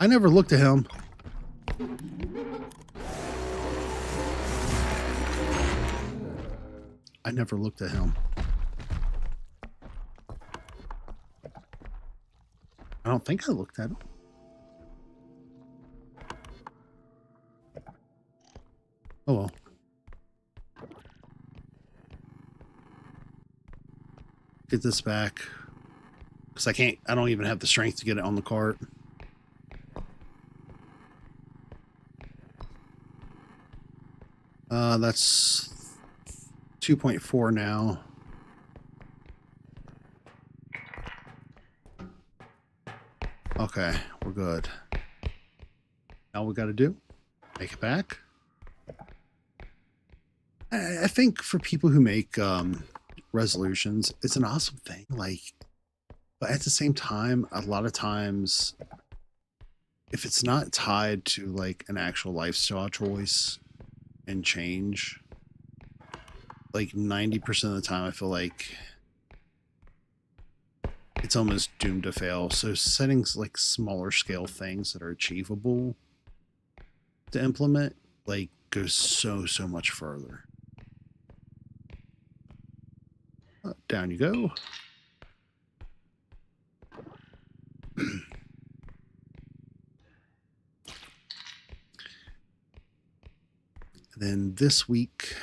I never looked at him. I never looked at him. don't think I looked at it. Oh well. Get this back. Because I don't even have the strength to get it on the cart. That's 2.4 now. Okay, we're good. All we got to do, make it back. I think for people who make resolutions, it's an awesome thing. Like, but at the same time, a lot of times, if it's not tied to like an actual lifestyle choice and change, like 90% of the time, I feel like it's almost doomed to fail. So settings like smaller scale things that are achievable to implement, like, goes so much further. Down you go. Then this week,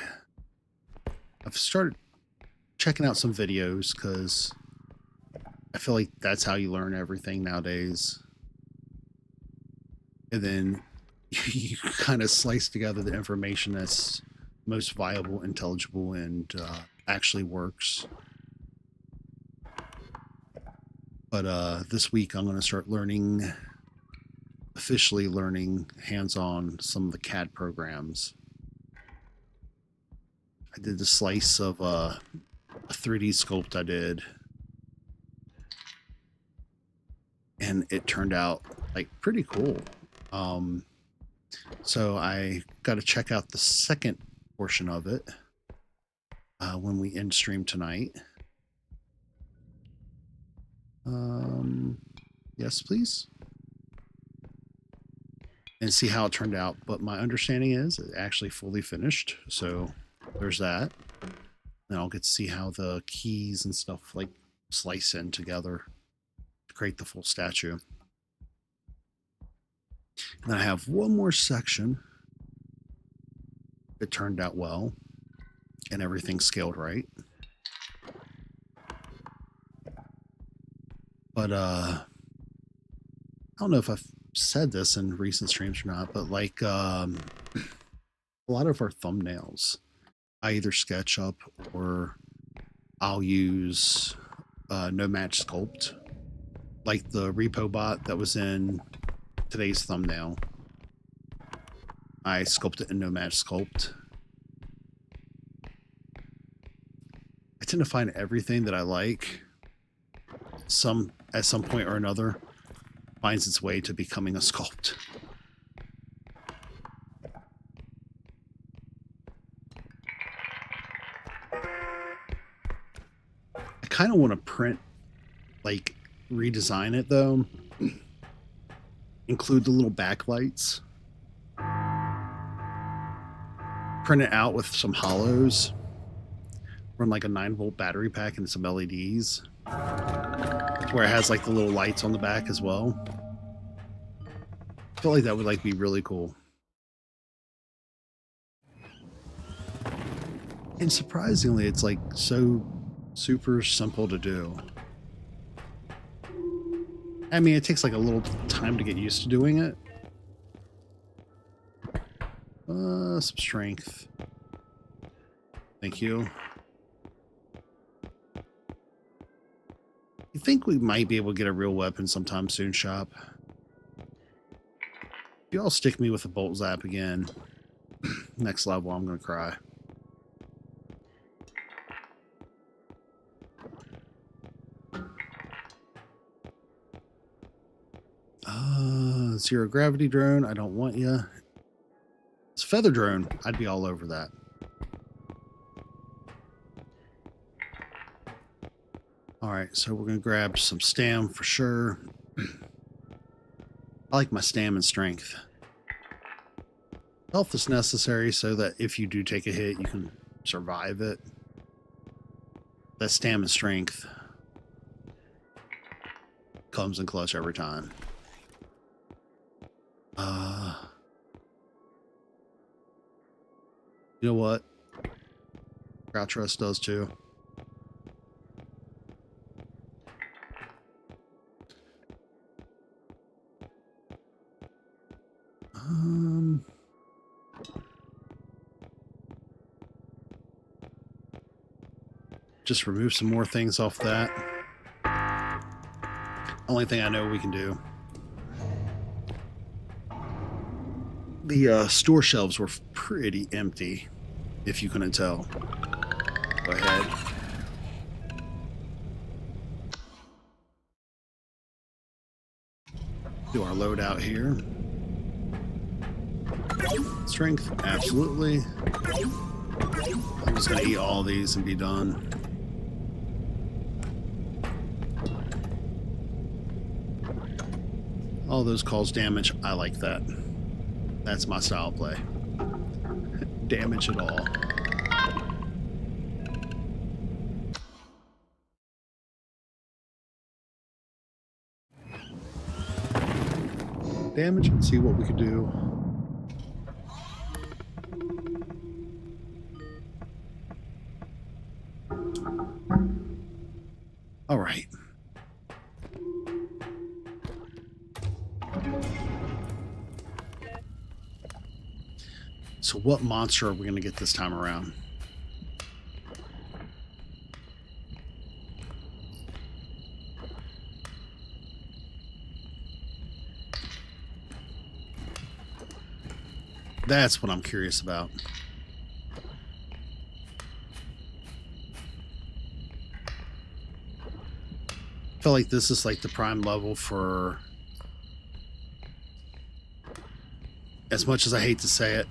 I've started checking out some videos because I feel like that's how you learn everything nowadays. And then you kind of slice together the information that's most viable, intelligible, and actually works. But this week I'm going to start officially learning hands-on some of the CAD programs. I did the slice of a 3D sculpt I did, and it turned out like pretty cool. So I got to check out the second portion of it when we end stream tonight. Yes, please. And see how it turned out. But my understanding is it actually fully finished. So there's that. And I'll get to see how the keys and stuff like slice in together to create the full statue. And I have one more section. It turned out well and everything scaled right. But I don't know if I've said this in recent streams or not, but like a lot of our thumbnails, I either sketch up or I'll use Nomad Sculpt, like the R.E.P.O bot that was in today's thumbnail. I sculpt it in Nomad Sculpt. I tend to find everything that I like, at some point or another, finds its way to becoming a sculpt. I kind of want to redesign it though. Include the little backlights. Print it out with some hollows. Run like a 9-volt battery pack and some LEDs. Where it has like the little lights on the back as well. I feel like that would like be really cool. And surprisingly, it's like so super simple to do. I mean, it takes like a little time to get used to doing it. Some strength. Thank you. You think we might be able to get a real weapon sometime soon, shop? If you all stick me with a bolt zap again, next level, I'm gonna cry. Zero gravity drone, I don't want you. It's feather drone, I'd be all over that. Alright, so we're gonna grab some stam for sure. I like my stam and strength. Health is necessary so that if you do take a hit, you can survive it. That's stam and strength. comes in clutch every time. You know what? Grout Trust does too. Just remove some more things off that. Only thing I know we can do. The store shelves were pretty empty, if you couldn't tell. Go ahead. Do our loadout here. Strength, absolutely. I'm just gonna eat all these and be done. All those cause damage. I like that. That's my style of play. Damage it all. Damage and see what we can do. All right. So what monster are we going to get this time around? That's what I'm curious about. I feel like this is like the prime level for, as much as I hate to say it,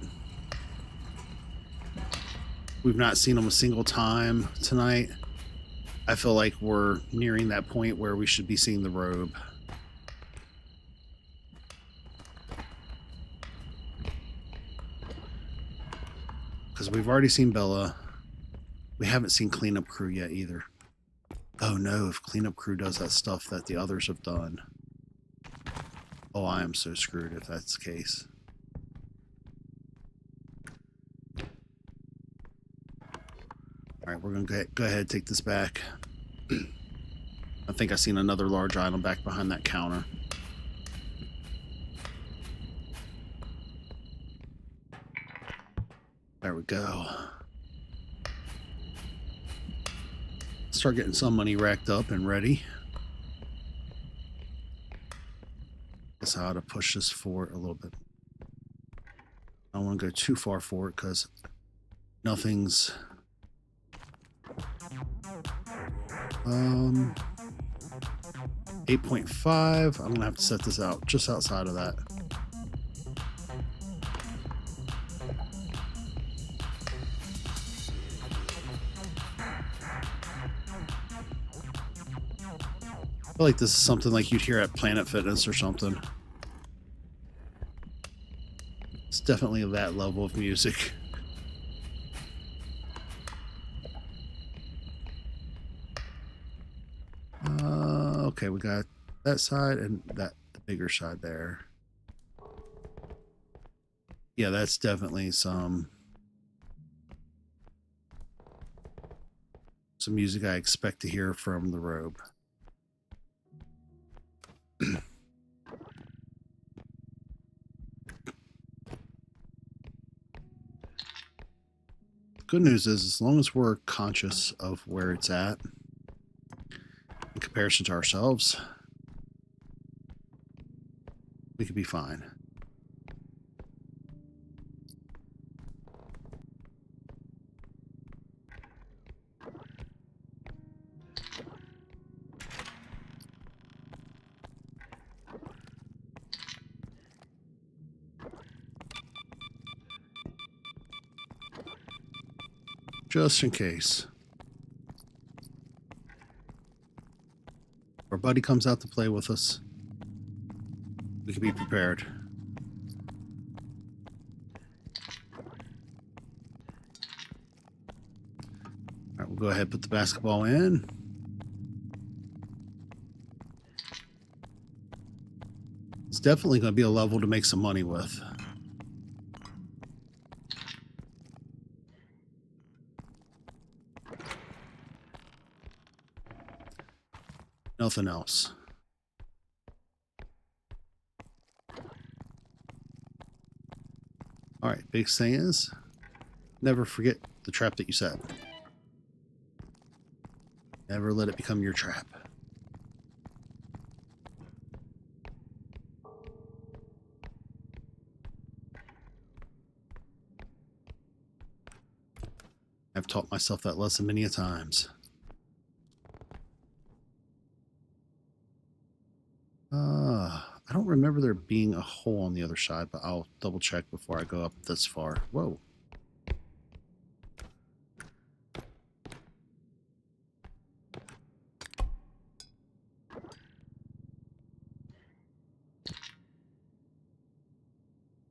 we've not seen them a single time tonight. I feel like we're nearing that point where we should be seeing the robe. Because we've already seen Bella. We haven't seen Cleanup Crew yet either. Oh no, if Cleanup Crew does that stuff that the others have done. Oh, I am so screwed if that's the case. Alright, we're going to go ahead and take this back. I think I've seen another large item back behind that counter. There we go. Start getting some money racked up and ready. Guess how to push this forward a little bit. I don't want to go too far forward because nothing's 8.5. I'm gonna have to set this out just outside of that. I feel like this is something like you'd hear at Planet Fitness or something. It's definitely that level of music. Okay, we got that side and the bigger side there. Yeah, that's definitely some music I expect to hear from the robe. Good news is, as long as we're conscious of where it's at in comparison to ourselves, we could be fine. Just in case our buddy comes out to play with us, we can be prepared. All right, we'll go ahead and put the basketball in. definitely going to be a level to make some money with. Nothing else. All right, big thing is, never forget the trap that you set. Never let it become your trap. I've taught myself that lesson many a times. I don't remember there being a hole on the other side, but I'll double check before I go up this far. Whoa.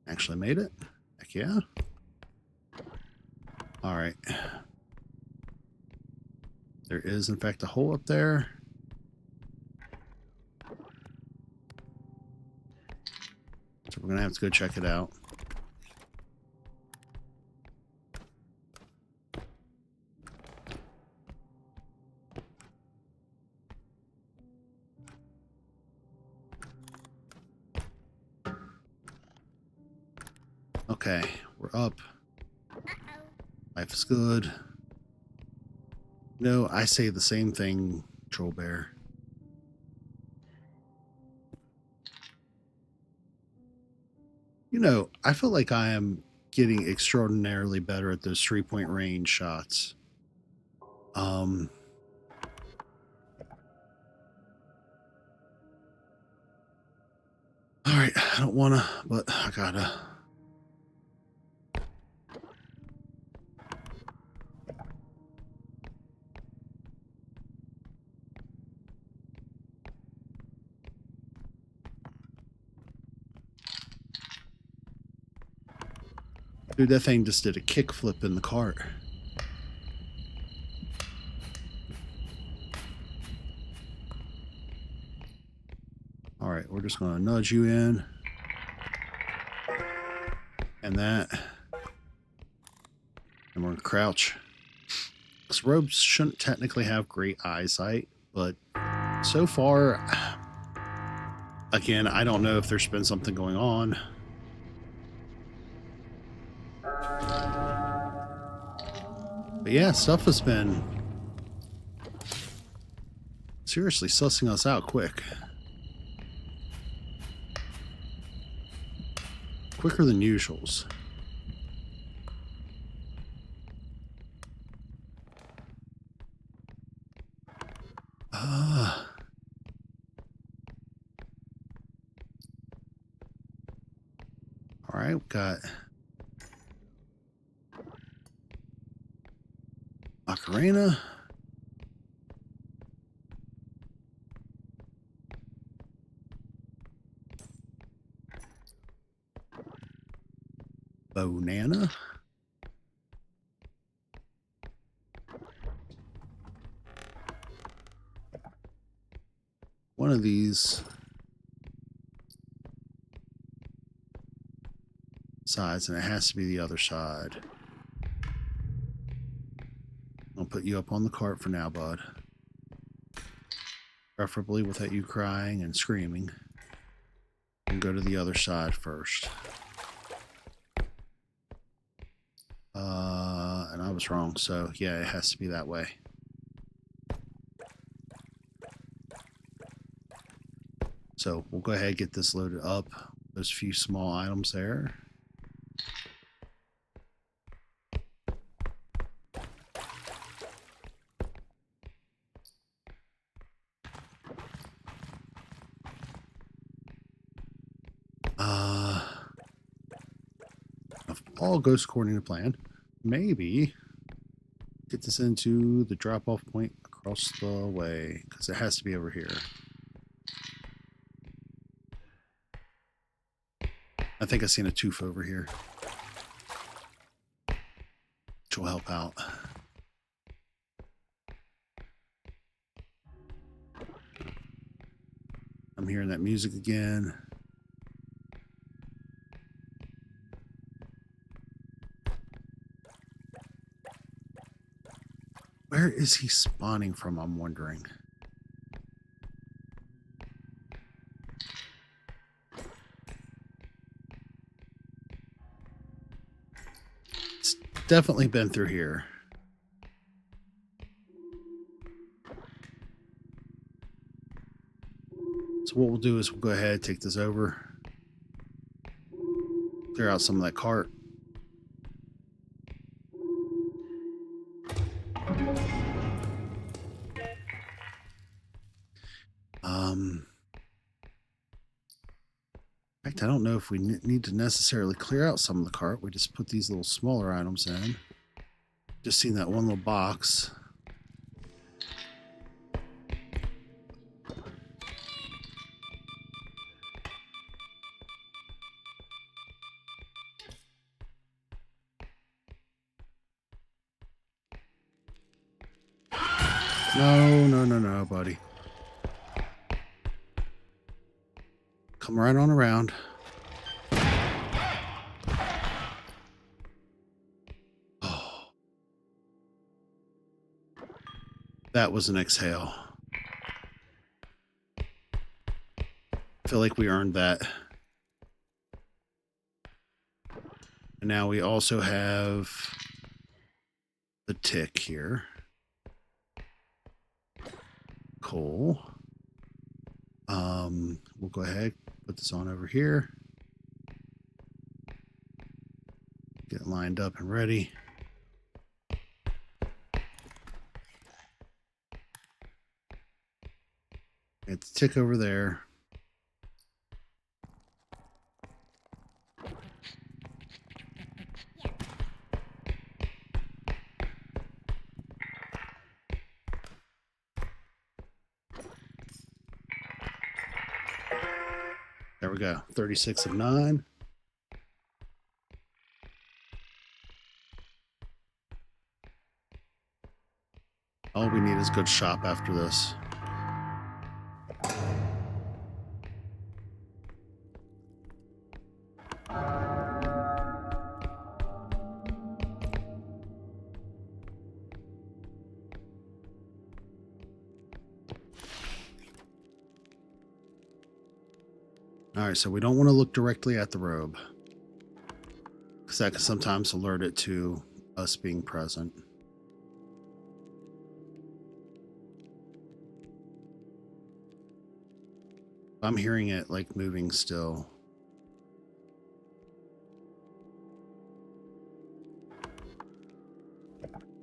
Actually made it. Heck yeah. All right. There is, in fact, a hole up there. So we're going to have to go check it out. Okay, we're up. Life is good. No, I say the same thing, Troll Bear. You know, I feel like I am getting extraordinarily better at those 3-point range shots. All right, I don't want to, but I gotta. Dude, that thing just did a kickflip in the cart. All right, we're just going to nudge you in. And that. And we're going to crouch. Because robes shouldn't technically have great eyesight, but so far, again, I don't know if there's been something going on. But yeah, stuff has been seriously sussing us out quick. Quicker than usuals. All right, we've got Macarena. Banana. One of these sides, and it has to be the other side. I'll put you up on the cart for now, bud. Preferably without you crying and screaming. And go to the other side first. And I was wrong, so yeah, it has to be that way. So we'll go ahead and get this loaded up. Those few small items there. If all goes according to plan, maybe get this into the drop-off point across the way, because it has to be over here. I think I've seen a tooth over here, which will help out. I'm hearing that music again. Where is he spawning from, I'm wondering. It's definitely been through here. So what we'll do is we'll go ahead, take this over, clear out some of that cart. In fact, I don't know if we need to necessarily clear out some of the cart. We just put these little smaller items in. Just seen that one little box. No, buddy. Come right on around. Oh. That was an exhale. I feel like we earned that. And now we also have the tick here. Cool. We'll go ahead, put this on over here. Get lined up and ready. It's tick over there. There we go. 36 of 9. All we need is good shop after this. All right, so we don't want to look directly at the robe, because that can sometimes alert it to us being present. I'm hearing it like moving still.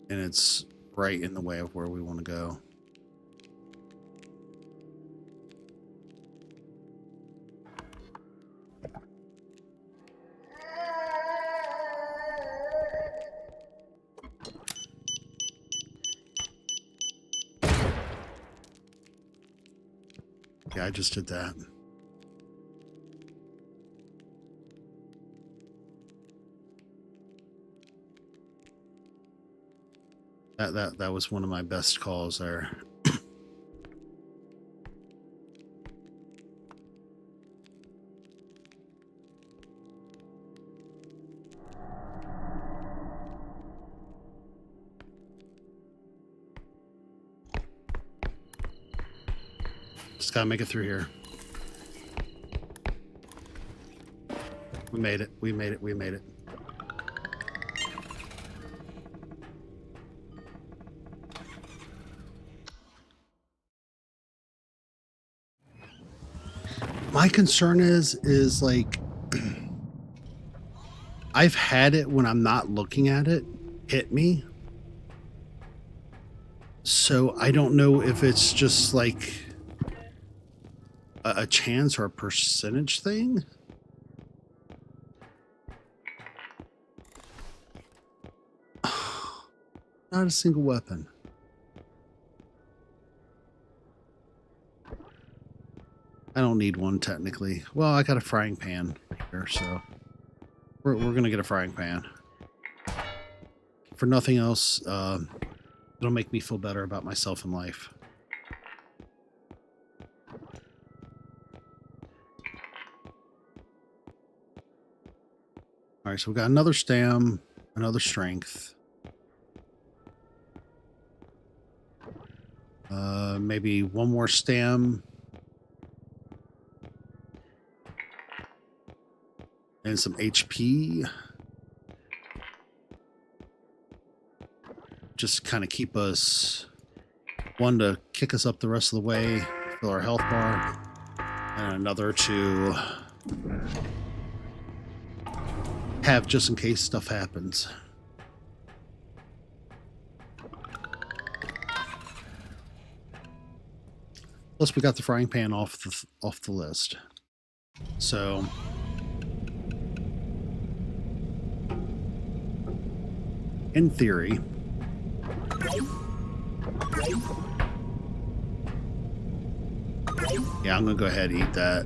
And it's right in the way of where we want to go. Yeah, I just did that. That was one of my best calls there. Just gotta make it through here. We made it. We made it. We made it. My concern is like I've had it when I'm not looking at it hit me. So I don't know if it's just like a chance or a percentage thing. Not a single weapon. I don't need one technically. Well, I got a frying pan here, so we're gonna get a frying pan. For nothing else, it'll make me feel better about myself in life. All right, so we got another stam, another strength. Maybe one more stem and some HP. Just kind of keep us, one to kick us up the rest of the way, fill our health bar, and another to have just in case stuff happens. Plus, we got the frying pan off the list. So, in theory, yeah, I'm gonna go ahead and eat that.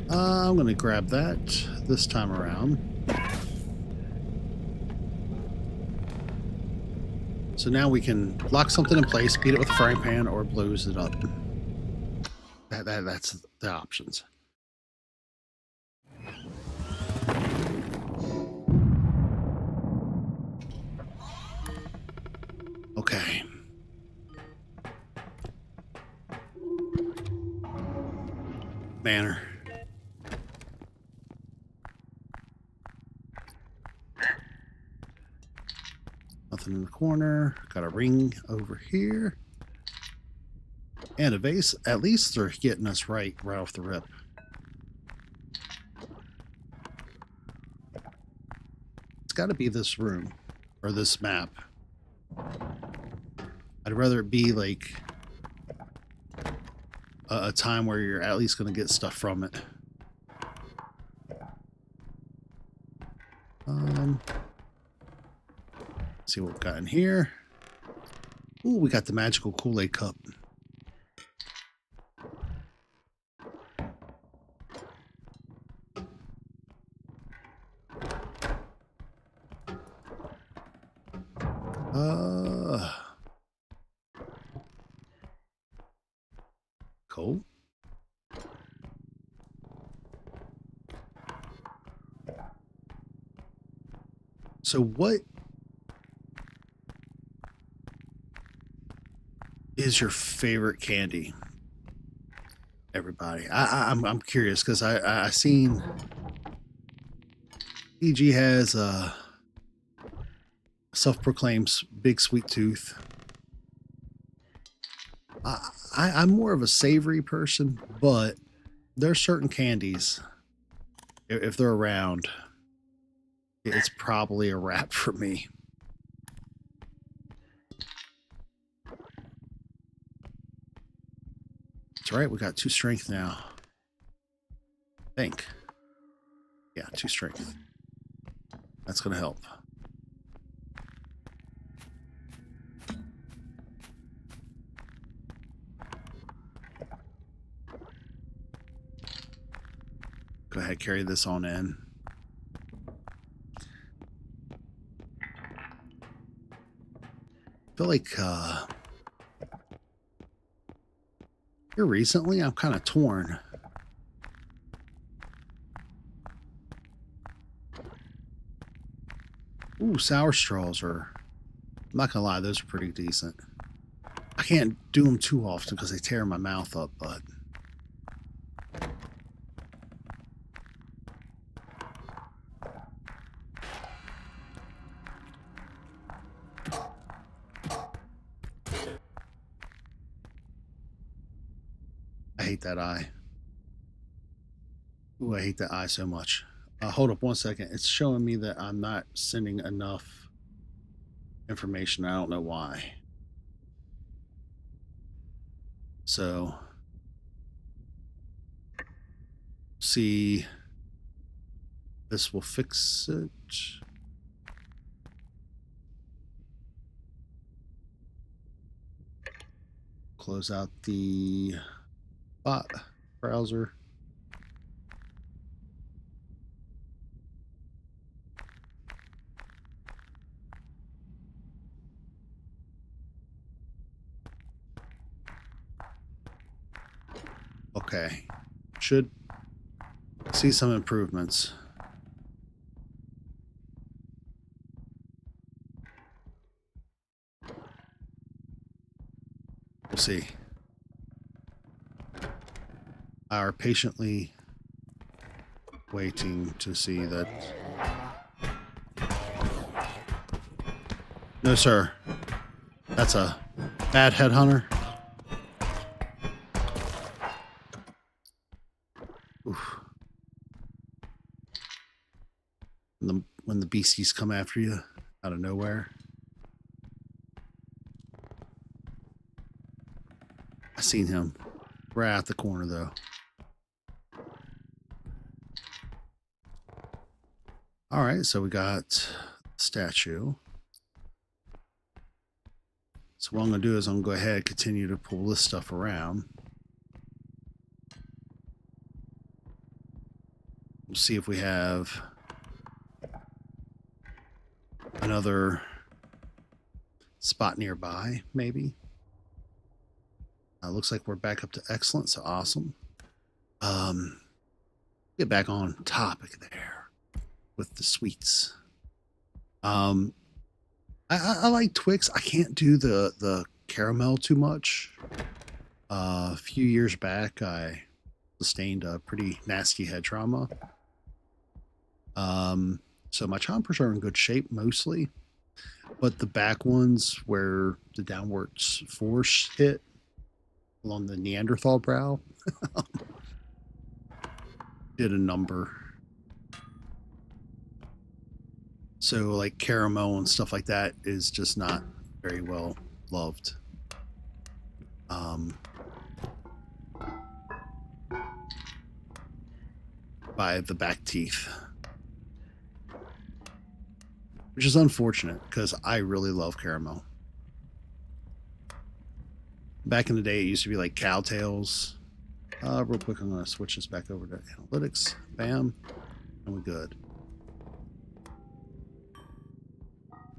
I'm gonna grab that this time around. So now we can lock something in place, beat it with a frying pan, or blows it up. That's the options. Okay. Banner. Nothing in the corner. Got a ring over here. And a vase. At least they're getting us right off the rip. It's got to be this room. Or this map. I'd rather it be like a time where you're at least going to get stuff from it. See what we've got in here. Ooh, we got the magical Kool-Aid cup. Cool. So what is your favorite candy, everybody? I'm curious because I seen EG has a self-proclaimed big sweet tooth. I'm more of a savory person, but there's certain candies, if they're around, it's probably a wrap for me. That's right, we got 2 strength now. I think. Yeah, 2 strength. That's going to help. Go ahead, carry this on in. I feel like here recently I'm kind of torn. Ooh, sour straws are, I'm not gonna lie, those are pretty decent. I can't do them too often because they tear my mouth up, but I hate that eye. Ooh, I hate that eye so much. Hold up 1 second. It's showing me that I'm not sending enough information. I don't know why. So, see, this will fix it. Close out the bot browser. Okay, should see some improvements. We'll see. Are patiently waiting to see that. No, sir. That's a bad headhunter. Oof. When the beasties come after you out of nowhere. I seen him right at the corner though. All right, so we got statue. So what I'm going to do is I'm going to go ahead and continue to pull this stuff around. We'll see if we have another spot nearby, maybe. Looks like we're back up to excellent, so awesome. Get back on topic there with the sweets. I like Twix. I can't do the caramel too much. A few years back, I sustained a pretty nasty head trauma. So my chompers are in good shape mostly, but the back ones where the downwards force hit along the Neanderthal brow did a number. So like caramel and stuff like that is just not very well loved. By the back teeth, which is unfortunate because I really love caramel. Back in the day, it used to be like cowtails. Real quick, I'm going to switch this back over to analytics. Bam, and we're good.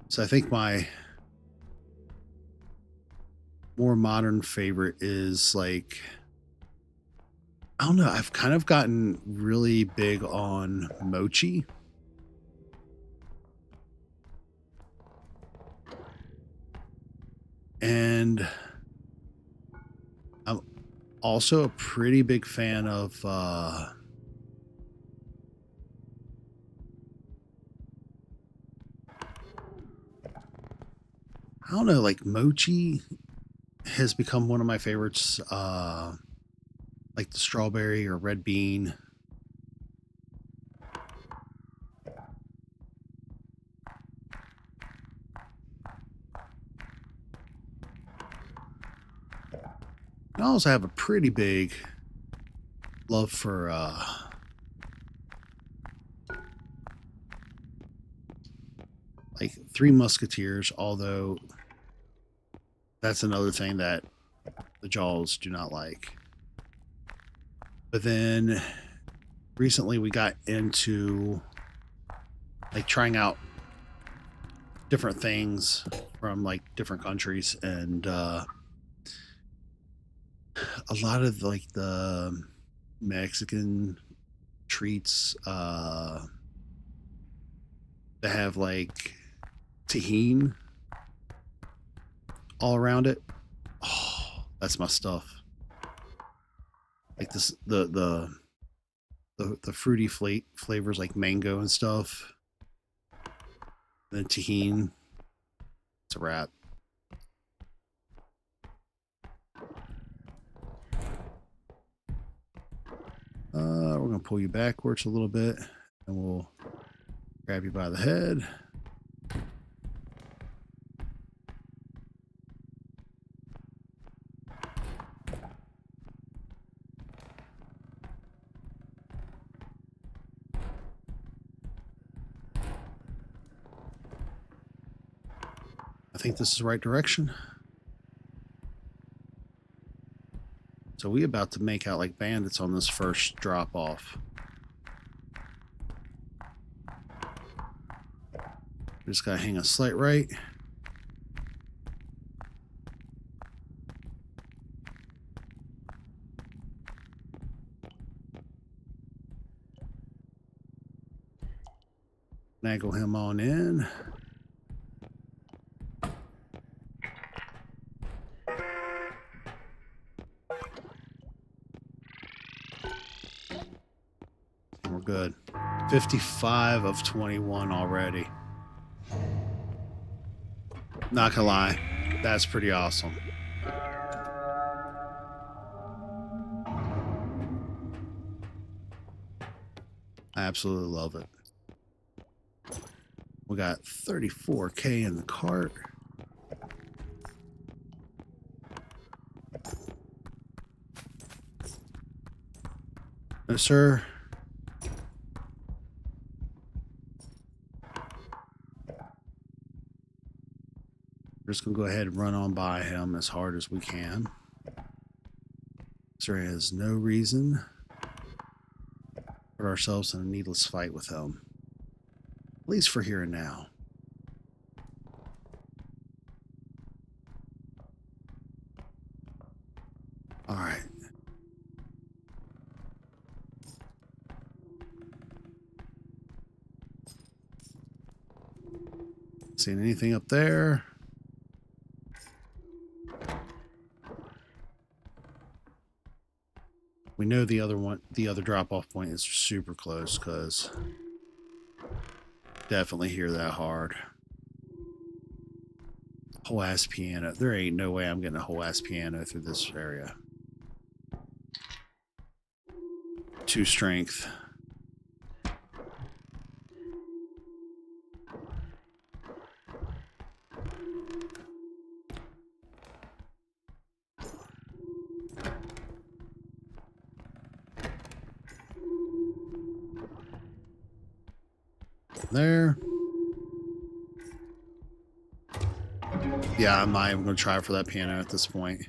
So I think my more modern favorite is like, I don't know, I've kind of gotten really big on mochi. And I'm also a pretty big fan of I don't know, like mochi has become one of my favorites, like the strawberry or red bean. I also have a pretty big love for like Three Musketeers, although that's another thing that the Jaws do not like. But then recently we got into like trying out different things from like different countries, and a lot of like the Mexican treats that have like tahini all around it. Oh, that's my stuff. Like this, the fruity flavors like mango and stuff. And then tahini, it's a wrap. We're gonna pull you backwards a little bit, and we'll grab you by the head. I think this is the right direction. So we about to make out like bandits on this first drop off. Just gotta hang a slight right. Snaggle him on in. good. 55 of 21 already. Not gonna lie, that's pretty awesome. I absolutely love it. We got 34K in the cart. No, sir. We're just gonna go ahead and run on by him as hard as we can. There is no reason to put ourselves in a needless fight with him. At least for here and now. All right. Seeing anything up there? We know the other drop-off point is super close because definitely hear that hard. Whole ass piano. There ain't no way I'm getting a whole ass piano through this area. 2 strength. There. Yeah, I'm not even going to try for that piano at this point.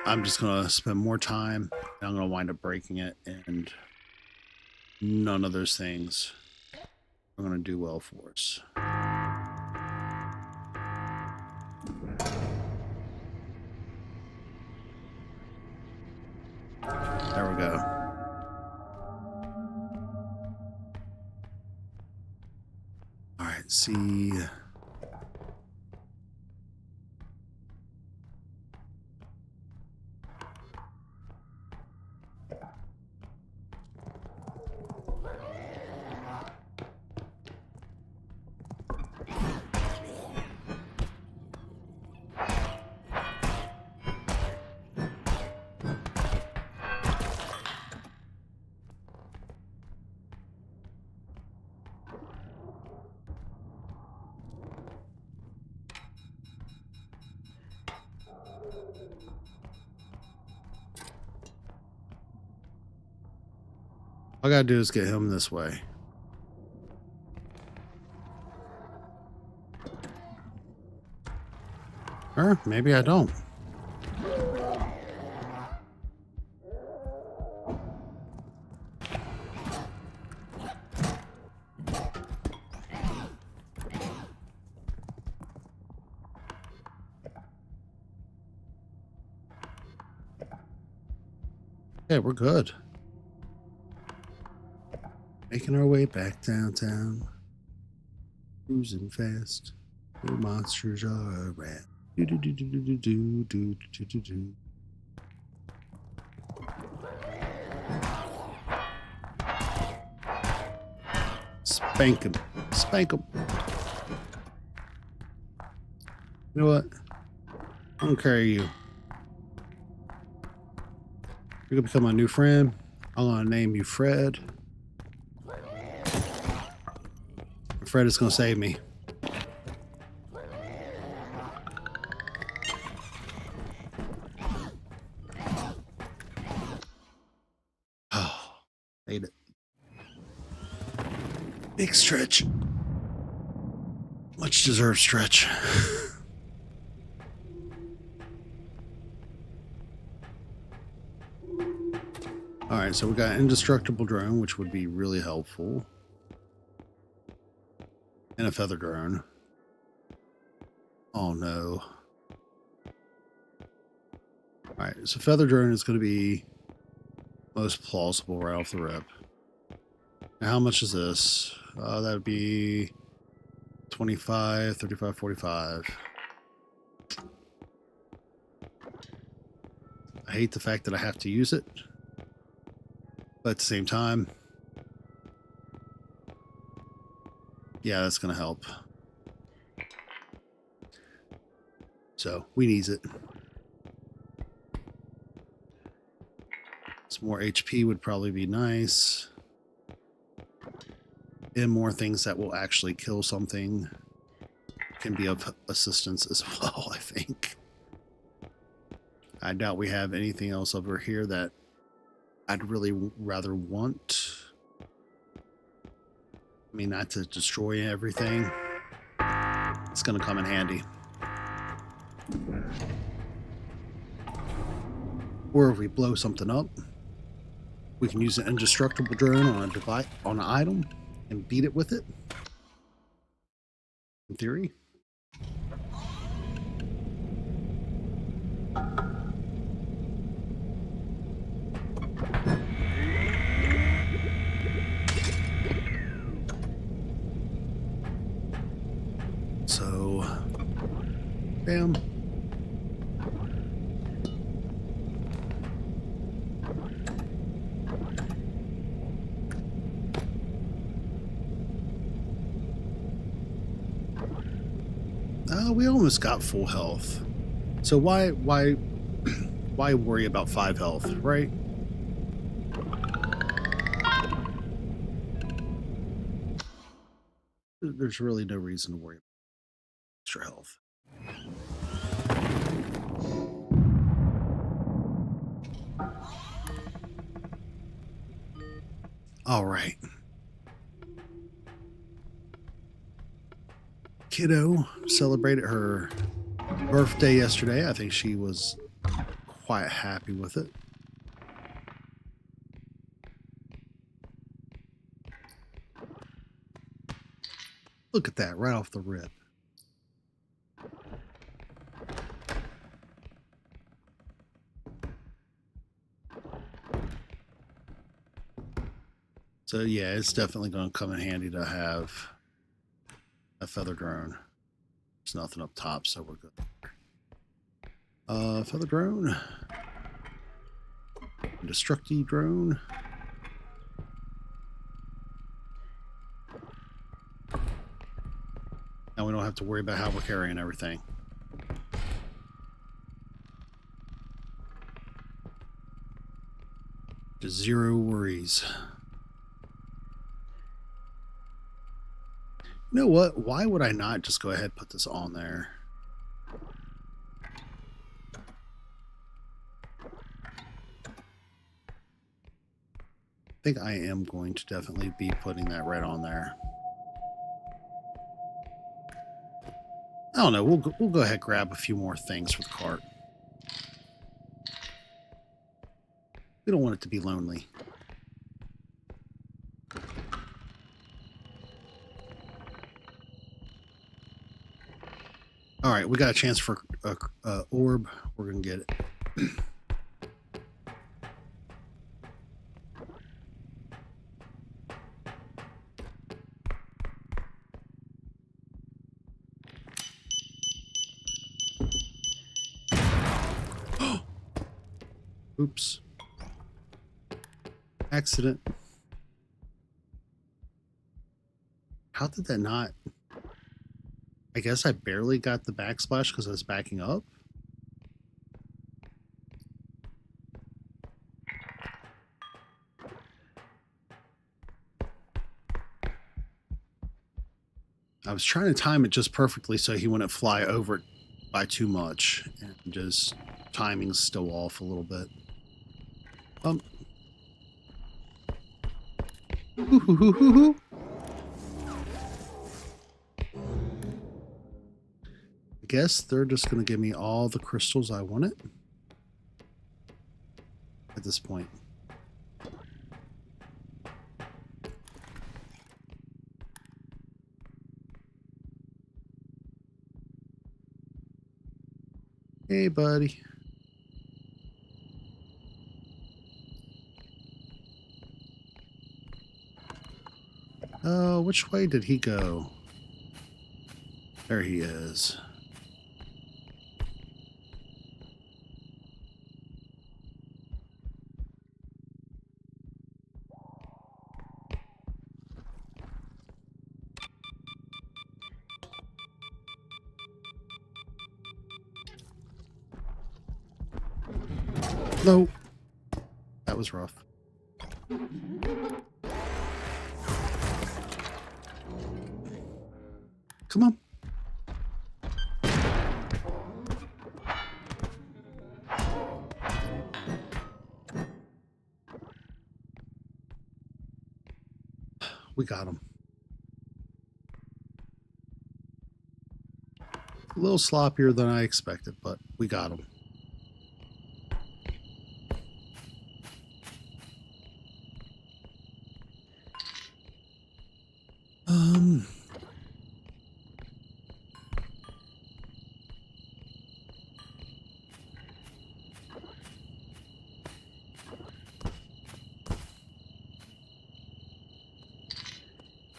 I'm just going to spend more time, and I'm going to wind up breaking it, and none of those things are going to do well for us. There we go. All right, see. All I gotta do is get him this way. Or maybe I don't. Okay, we're good. Making our way back downtown. Cruising fast. The monsters are around. Do do do do do do do do do do. Spank him. Spank him. You know what? I don't carry you. You're gonna become my new friend. I'm gonna name you Fred. Fred is gonna save me. Oh, made it. Big stretch. Much deserved stretch. Alright, so we got indestructible drone, which would be really helpful. And a feather drone. Oh no. Alright, so feather drone is going to be most plausible right off the rip. Now how much is this? That would be 25, 35, 45. I hate the fact that I have to use it. But at the same time, yeah, that's going to help. So we need it. Some more HP would probably be nice. And more things that will actually kill something can be of assistance as well, I think. I doubt we have anything else over here that I'd really rather want. I mean, not to destroy everything. It's going to come in handy. Or if we blow something up, we can use an indestructible drone on an item and beat it with it. In theory. So, bam. We almost got full health. So why worry about 5 health, right? There's really no reason to worry about extra health. All right. Kiddo celebrated her birthday yesterday. I think she was quite happy with it. Look at that, right off the rip. So yeah, it's definitely going to come in handy to have a feather drone. There's nothing up top, so we're good. Feather drone. Destructive drone. Now we don't have to worry about how we're carrying everything. Just zero worries. You know what? Why would I not just go ahead and put this on there? I think I am going to definitely be putting that right on there. I don't know. We'll go ahead and grab a few more things for the cart. We don't want it to be lonely. All right, we got a chance for a orb. We're gonna get it. Oops. Accident. How did that not? I guess I barely got the backsplash because I was backing up. I was trying to time it just perfectly so he wouldn't fly over it by too much, and just timing's still off a little bit. I guess they're just going to give me all the crystals I wanted at this point. Hey, buddy. Oh, which way did he go? There he is. Oh, that was rough. Come on. We got him. A little sloppier than I expected, but we got him.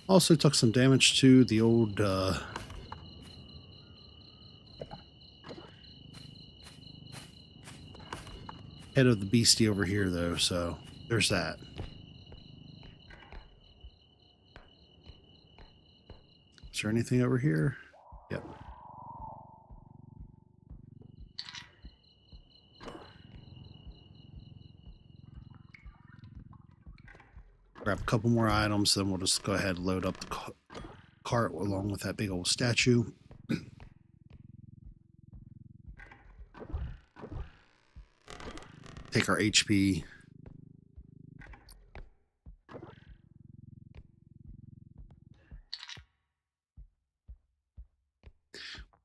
Also took some damage to the old head of the beastie over here, though, so there's that. Is there anything over here? Yep. Grab a couple more items, then we'll just go ahead and load up the cart along with that big old statue. Take our HP.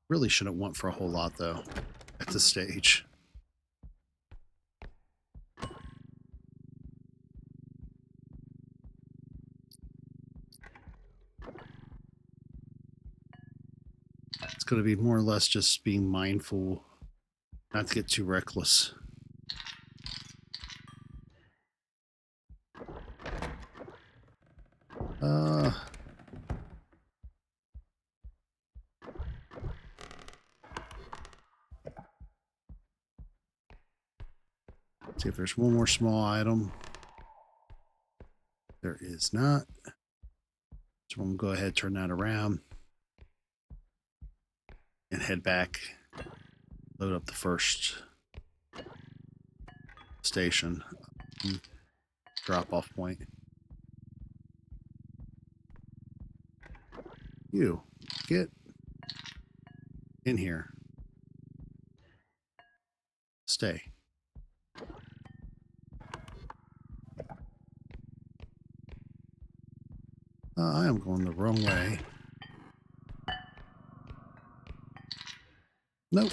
Really shouldn't want for a whole lot, though, at this stage. It's going to be more or less just being mindful not to get too reckless. See if there's one more small item. There is not. So I'm going to go ahead and turn that around and head back. Load up the first station. Drop off point. You get in here. Stay. I am going the wrong way. Nope.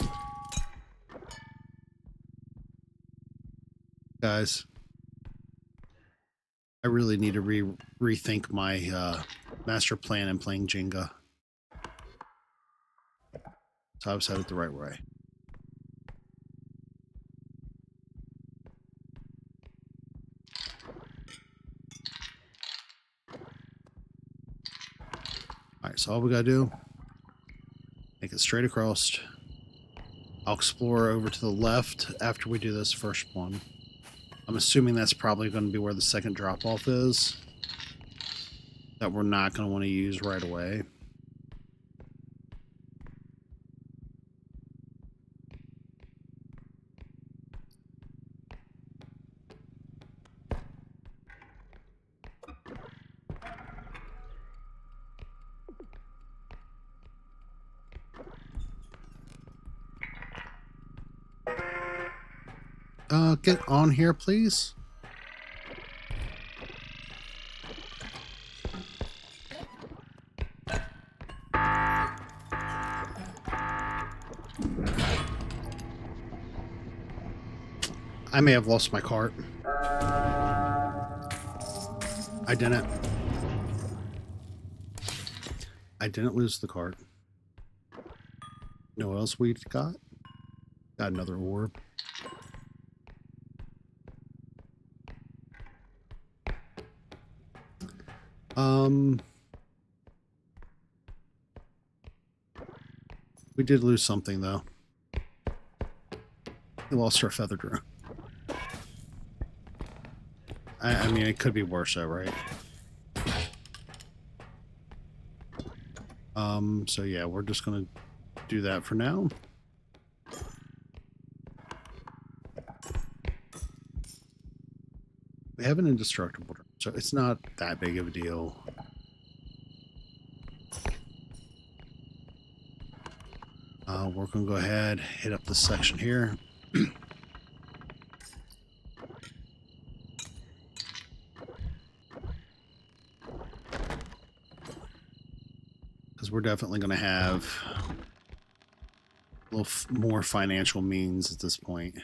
Guys, I really need to rethink my master plan in playing Jenga. So I was headed the right way. Alright, so all we gotta do, make it straight across. I'll explore over to the left after we do this first one. I'm assuming that's probably going to be where the second drop-off is. That we're not going to want to use right away. Get on here, please. I may have lost my cart. I didn't. I didn't lose the cart. Know what else we got? Got another orb. We did lose something, though. We lost our feather drone. I mean, it could be worse, though, right? So yeah, we're just gonna do that for now. We have an indestructible, so it's not that big of a deal. We're going to go ahead, hit up this section here. Because we're definitely going to have a little more financial means at this point.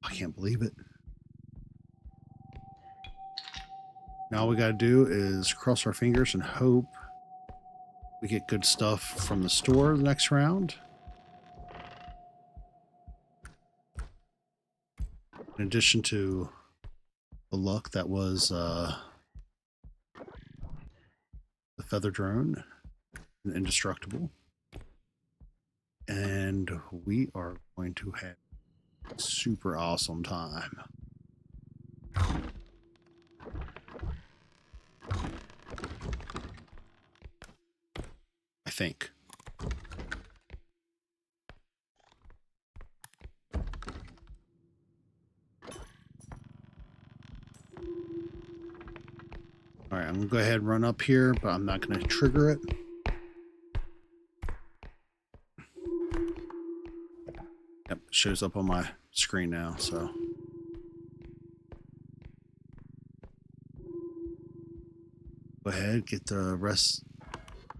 I can't believe it. Now all we got to do is cross our fingers and hope we get good stuff from the store the next round. In addition to the luck that was the feather drone and indestructible. And we are going to have a super awesome time. I think. All right, I'm going to go ahead and run up here, but I'm not going to trigger it. Yep, it shows up on my screen now, so. Go ahead, get the rest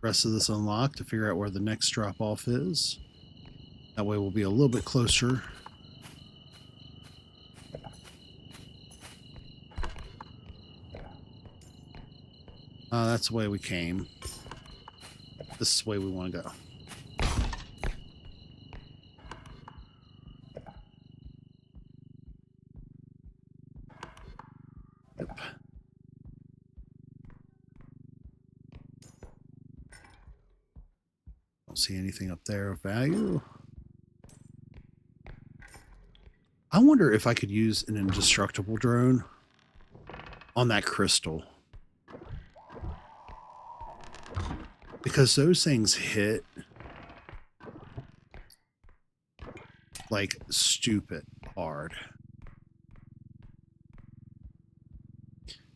of this unlocked to figure out where the next drop-off is. That way we'll be a little bit closer. That's the way we came. This is the way we want to go. Yep. Don't see anything up there of value. I wonder if I could use an indestructible drone on that crystal. Because those things hit like stupid hard.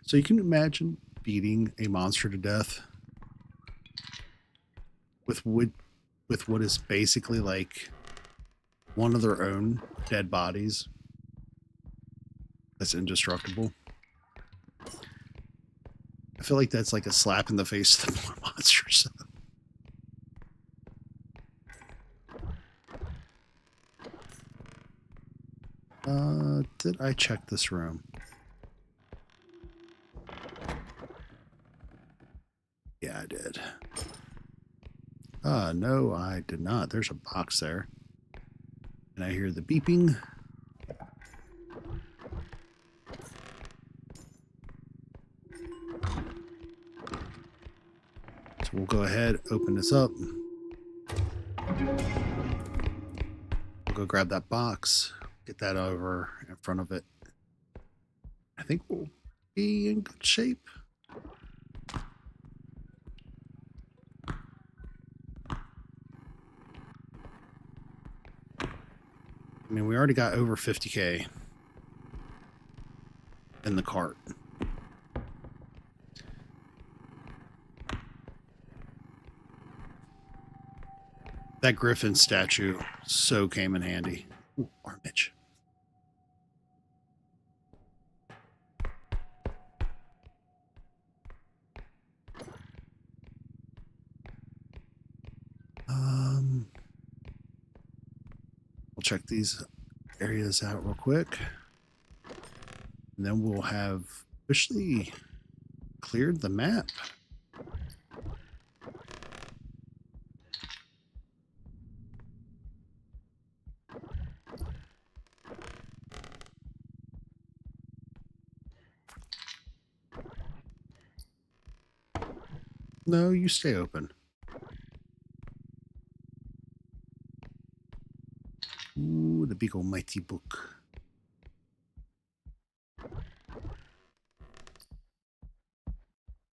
So you can imagine beating a monster to death with what is basically like one of their own dead bodies that's indestructible. I feel like that's like a slap in the face to the more monsters. Did I check this room? Yeah, I did. No, I did not. There's a box there. And I hear the beeping. So we'll go ahead, open this up. We'll go grab that box, get that over in front of it. I think we'll be in good shape. I mean, we already got over 50K in the cart. That griffin statue so came in handy. Ooh, Armage. We'll check these areas out real quick. And then we'll have officially cleared the map. No, you stay open. Ooh, the big almighty book.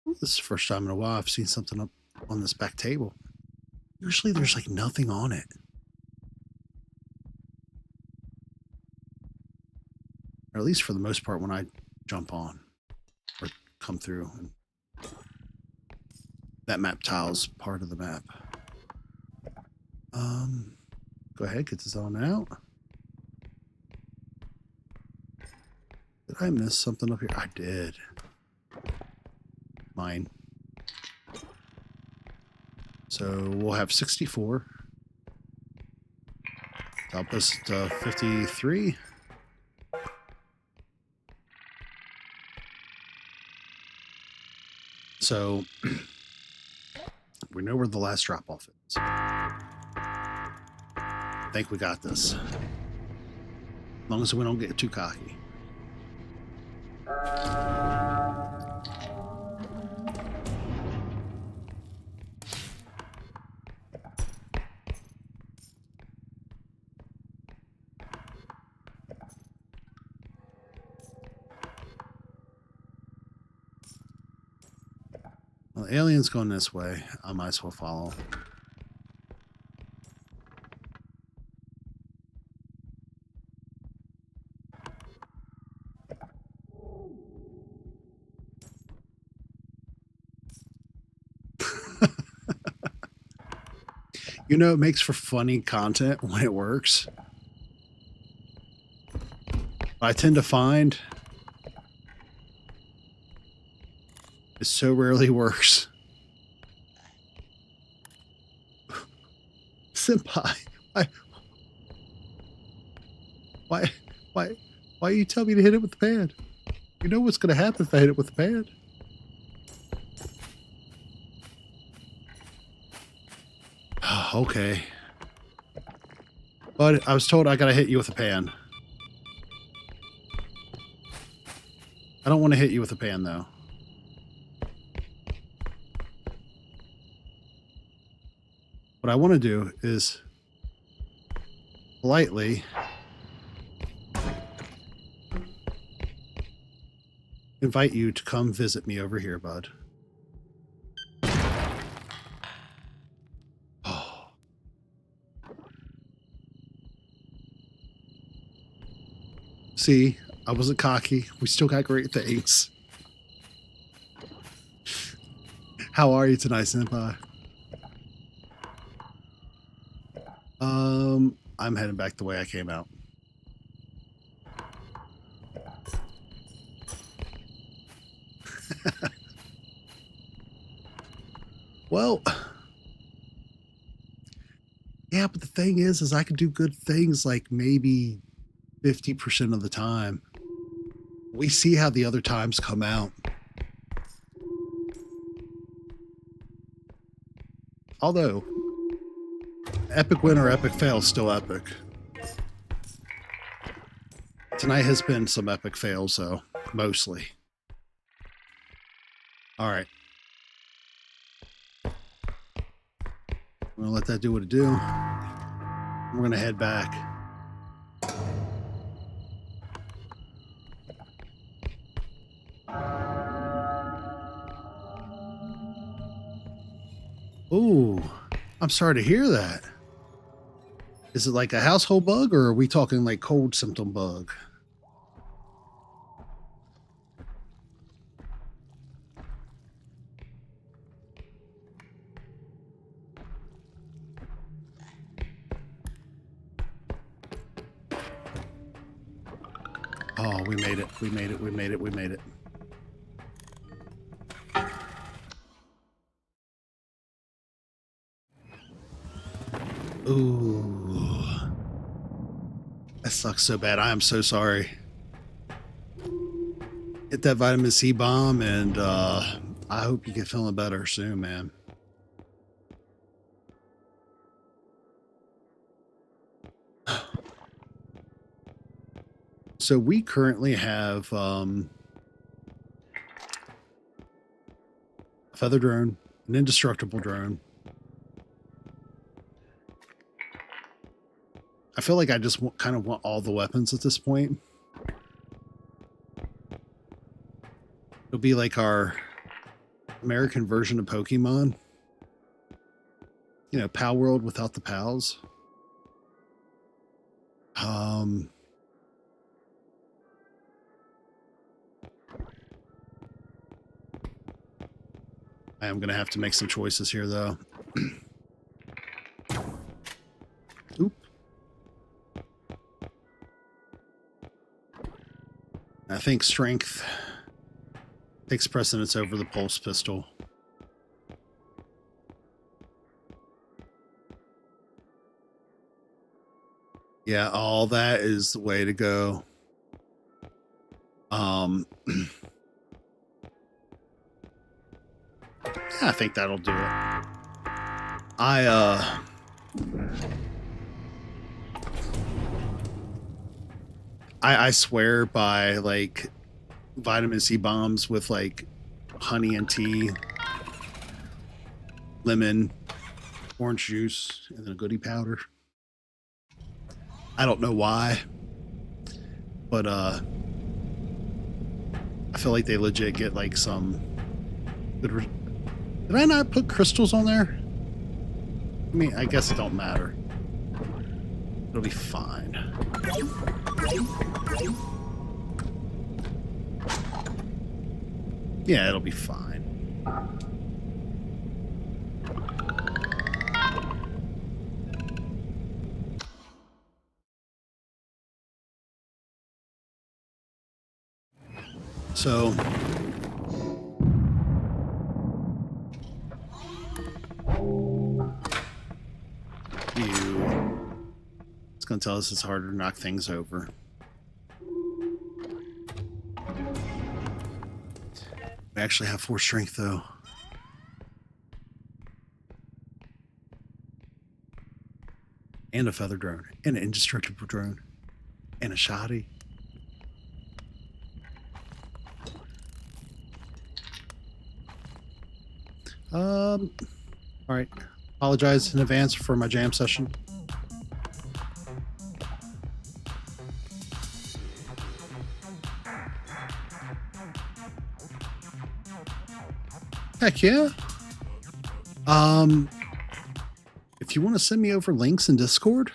This is the first time in a while I've seen something up on this back table. Usually there's like nothing on it. Or at least for the most part when I jump on or come through. And that map tile's part of the map. Go ahead, get this on out. Did I miss something up here? I did. Mine. So we'll have 64. I'll post 53. So we know where the last drop off is. I think we got this. As long as we don't get too cocky. Well, the alien's going this way. I might as well follow. You know, it makes for funny content when it works. I tend to find it so rarely works. Senpai, why you tell me to hit it with the pad? You know what's going to happen if I hit it with the pad. Okay. But I was told I got to hit you with a pan. I don't want to hit you with a pan, though. What I want to do is politely invite you to come visit me over here, bud. Oh. See, I wasn't cocky. We still got great things. How are you tonight, Senpai? I'm heading back the way I came out. Well, yeah, but the thing is I could do good things like maybe 50% of the time. We see how the other times come out. Although, epic win or epic fail, still epic. Tonight has been some epic fails, though, mostly. All right. I'm going to let that do what it do. We're going to head back. Ooh, I'm sorry to hear that. Is it like a household bug, or are we talking like cold symptom bug? Oh, we made it. We made it. We made it. We made it. Ooh. That sucks so bad. I am so sorry. Hit that vitamin C bomb, and I hope you get feeling better soon, man. So we currently have a feather drone, an indestructible drone. I feel like I just kind of want all the weapons at this point. It'll be like our American version of Pokemon. You know, Pal World without the pals. I am going to have to make some choices here, though. Oop. I think strength takes precedence over the pulse pistol. Yeah, all that is the way to go. I think that'll do it. I swear by like vitamin C bombs with like honey and tea, lemon, orange juice, and then a goody powder. I don't know why, but I feel like they legit get like some good. Did I not put crystals on there? I mean, I guess it don't matter. It'll be fine. Yeah, it'll be fine. So it's going to tell us it's harder to knock things over. We actually have 4 strength, though. And a feather drone. And an indestructible drone. And a shoddy. All right. Apologize in advance for my jam session. Heck yeah. If you want to send me over links in Discord,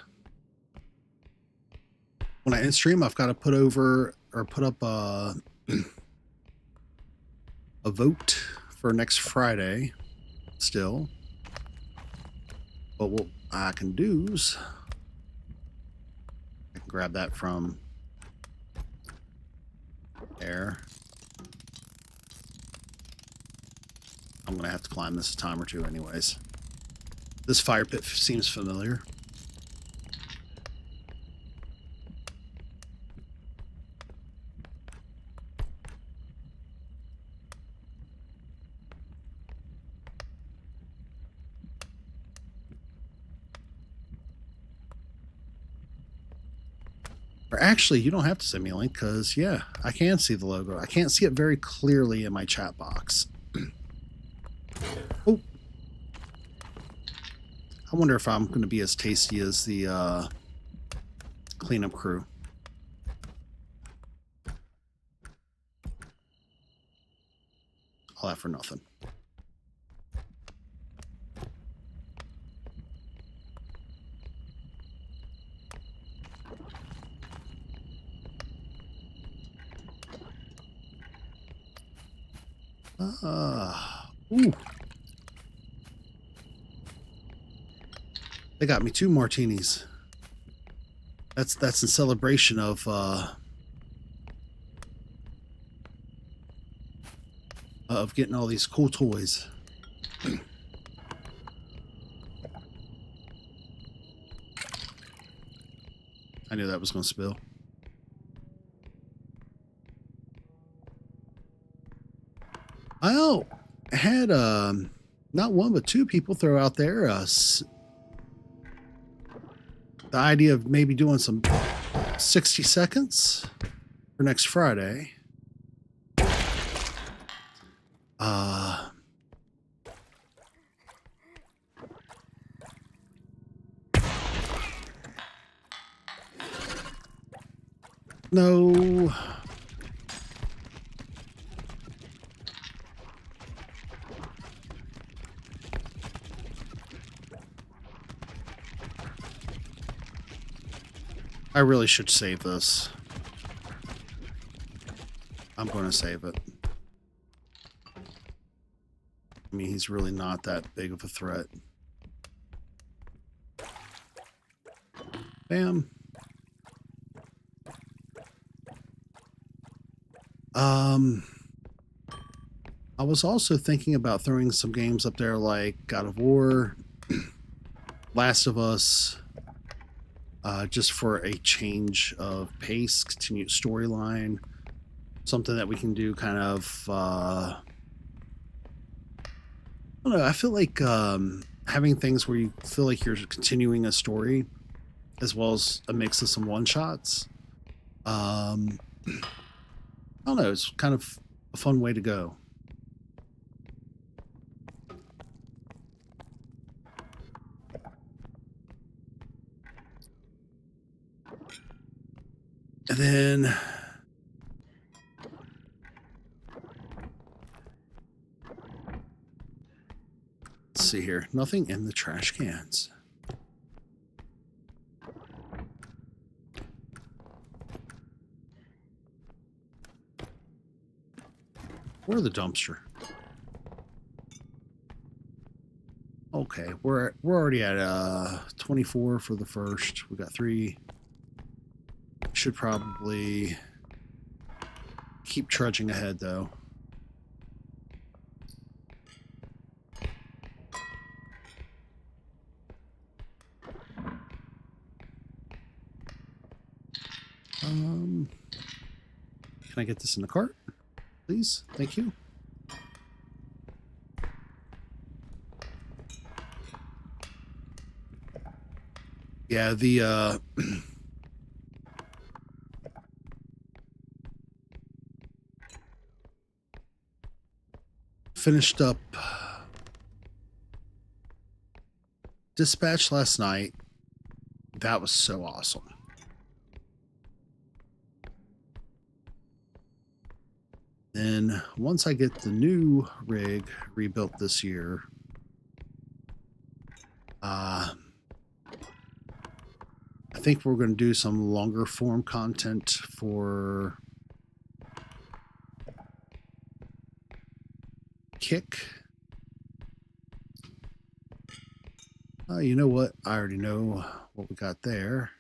when I end stream, I've got to put up a vote for next Friday still. But what I can do is I can grab that from there. I'm going to have to climb this a time or two anyways. This fire pit seems familiar. Or actually, you don't have to send me a link because, yeah, I can see the logo. I can't see it very clearly in my chat box. Oh. I wonder if I'm going to be as tasty as the cleanup crew. All that for nothing. Ooh. They got me 2 martinis. That's in celebration of getting all these cool toys. I knew that was going to spill. I had not 1 but 2 people throw out there the idea of maybe doing some 60 seconds for next Friday. No. I really should save this. I'm going to save it. I mean, he's really not that big of a threat. Bam. I was also thinking about throwing some games up there like God of War, Last of Us, just for a change of pace, continued storyline, something that we can do kind of, I don't know, I feel like having things where you feel like you're continuing a story as well as a mix of some one-shots. I don't know, it's kind of a fun way to go. And then let's see here. Nothing in the trash cans. Or the dumpster. Okay, we're already at 24 for the first. We got 3. Should probably keep trudging ahead though. Can I get this in the cart, please? Thank you. Yeah, the finished up dispatch last night. That was so awesome. Then once I get the new rig rebuilt this year, I think we're going to do some longer form content for Kick. You know what? I already know what we got there.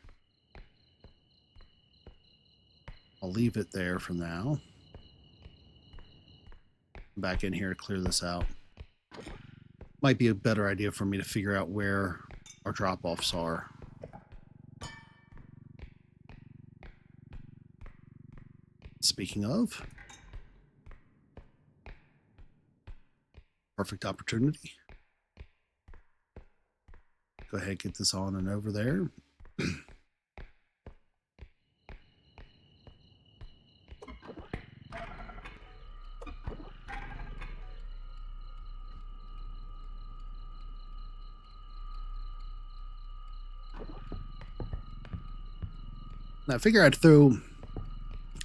I'll leave it there for now. Back in here to clear this out. Might be a better idea for me to figure out where our drop-offs are. Speaking of, perfect opportunity. Go ahead, get this on and over there. I figure I'd throw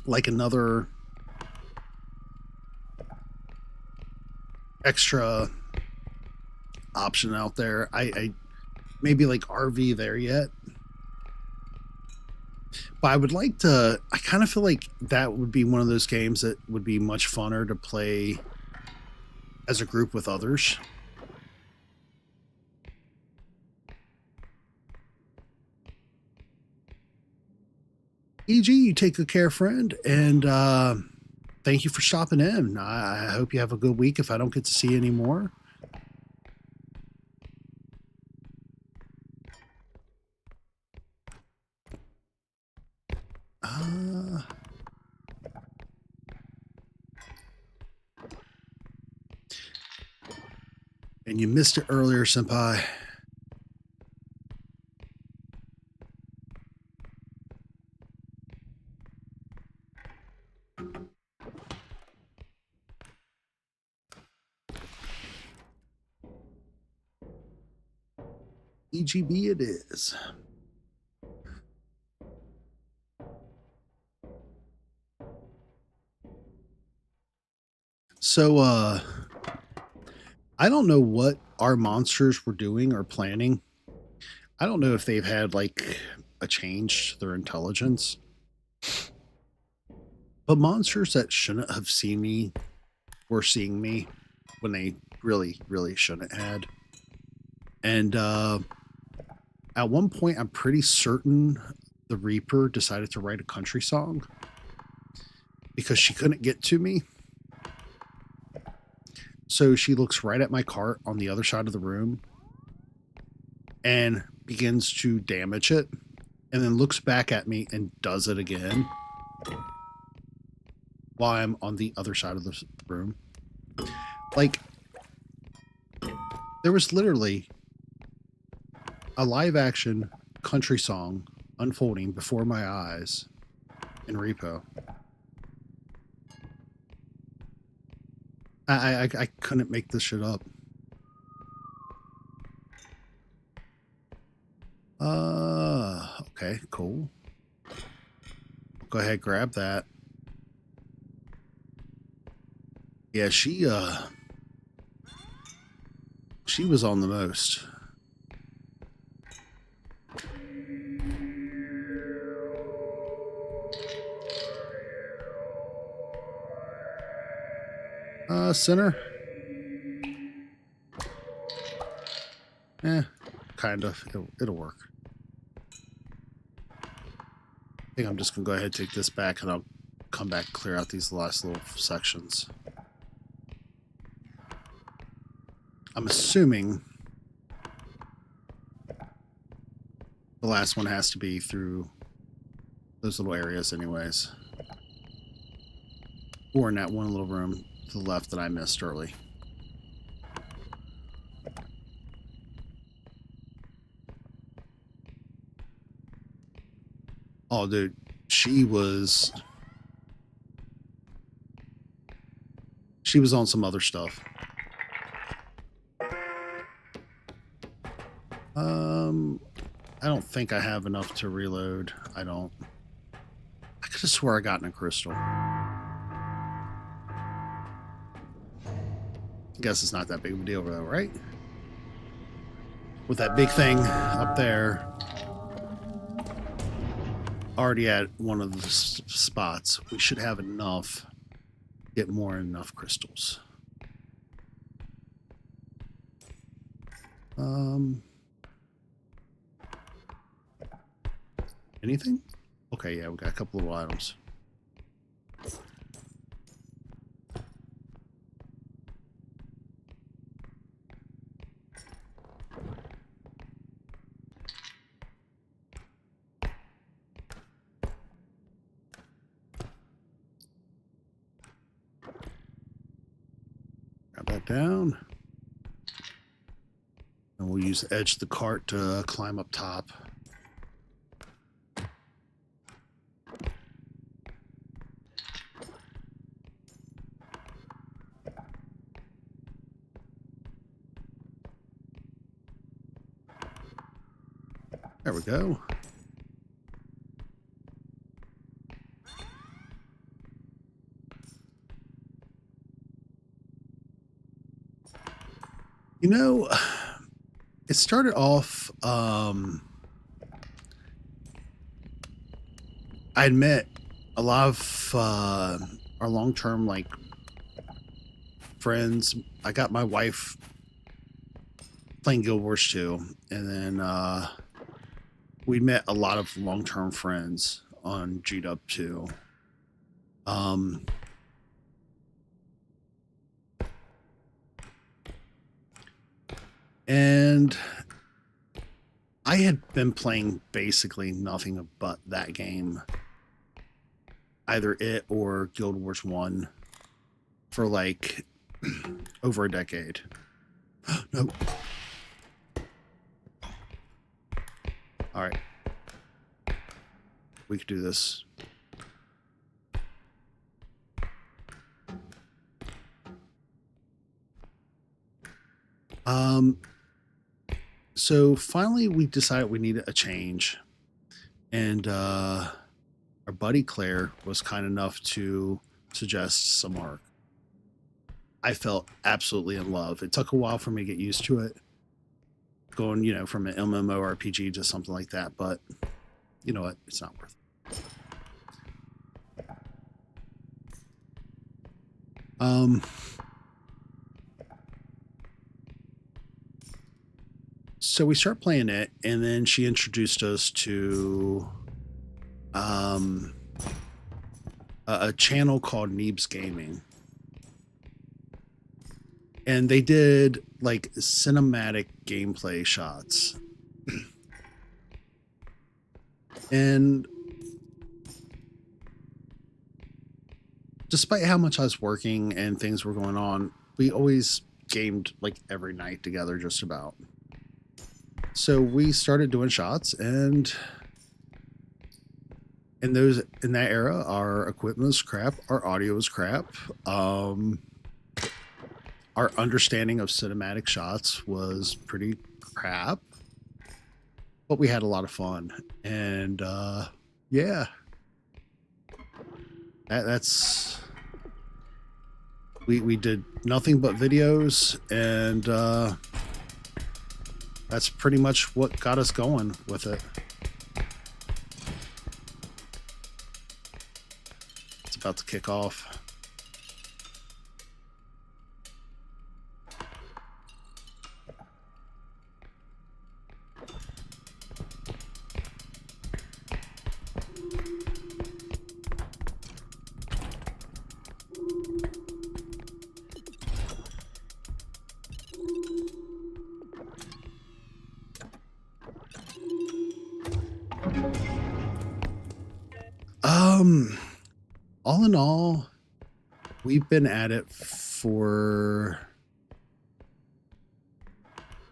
like another extra option out there. I maybe like RV there yet, but I would like to. I kind of feel like that would be one of those games that would be much funner to play as a group with others. EG, you take good care, friend, and thank you for stopping in. I hope you have a good week if I don't get to see you anymore. And you missed it earlier, senpai. EGB it is. So, I don't know what our monsters were doing or planning. I don't know if they've had like a change to their intelligence. But monsters that shouldn't have seen me were seeing me when they really, really shouldn't had. And at one point, I'm pretty certain the Reaper decided to write a country song because she couldn't get to me. So she looks right at my cart on the other side of the room and begins to damage it, and then looks back at me and does it again while I'm on the other side of the room. Like, there was literally a live action country song unfolding before my eyes in R.E.P.O. I couldn't make this shit up. Okay, cool. Go ahead, grab that. Yeah, she was on the most. Center. Kind of. It'll work. I think I'm just gonna go ahead and take this back, and I'll come back and clear out these last little sections. I'm assuming the last one has to be through those little areas anyways. Or in that one little room to the left that I missed early. Oh, dude, she was on some other stuff. I don't think I have enough to reload. I don't. I could have swore I got in a crystal. I guess it's not that big of a deal though, right? With that big thing up there already at one of the spots, we should have enough. Get more than enough crystals. Anything? Okay, yeah, we got a couple little items. Grab that down. And we'll use the edge of the cart to climb up top. There we go. You know, it started off, I admit a lot of our long-term, like, friends, I got my wife playing Guild Wars 2, and then we met a lot of long-term friends on GUD 2. And I had been playing basically nothing but that game, either it or Guild Wars 1, for like over a decade. No. All right. We could do this. So finally we decided we needed a change, and our buddy Claire was kind enough to suggest some art. I felt absolutely in love. It took a while for me to get used to it, going, you know, from an MMORPG to something like that, but you know what? It's not worth it. so we start playing it, and then she introduced us to a channel called Neebs Gaming. And they did like cinematic gameplay shots. And despite how much I was working and things were going on, we always gamed like every night together, just about. So we started doing shots, and in that era, our equipment was crap, our audio was crap. Our understanding of cinematic shots was pretty crap, but we had a lot of fun. And yeah, that's we did nothing but videos, and that's pretty much what got us going with it. It's about to kick off. All in all, we've been at it for,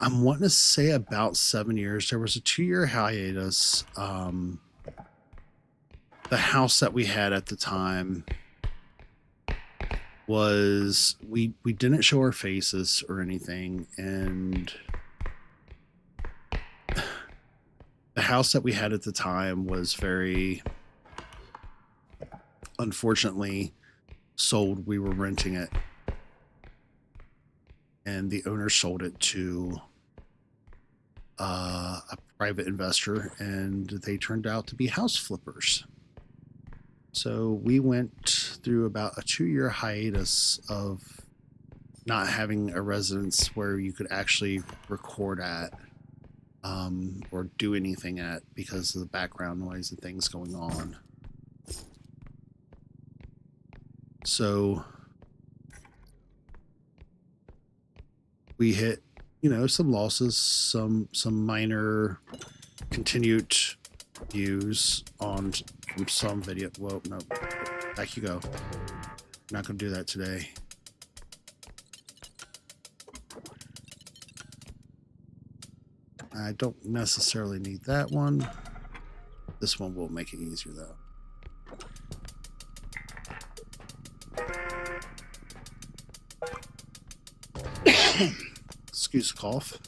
I'm wanting to say about 7 years. There was a 2-year hiatus. The house that we had at the time was, we didn't show our faces or anything, and the house that we had at the time was very, unfortunately, sold. We were renting it, and the owner sold it to a private investor, and they turned out to be house flippers. So we went through about a 2-year hiatus of not having a residence where you could actually record at or do anything at, because of the background noise and things going on. So we hit, some losses, some minor continued views on from some video. Well, no, back you go. Not going to do that today. I don't necessarily need that one. This one will make it easier, though. Excuse the cough.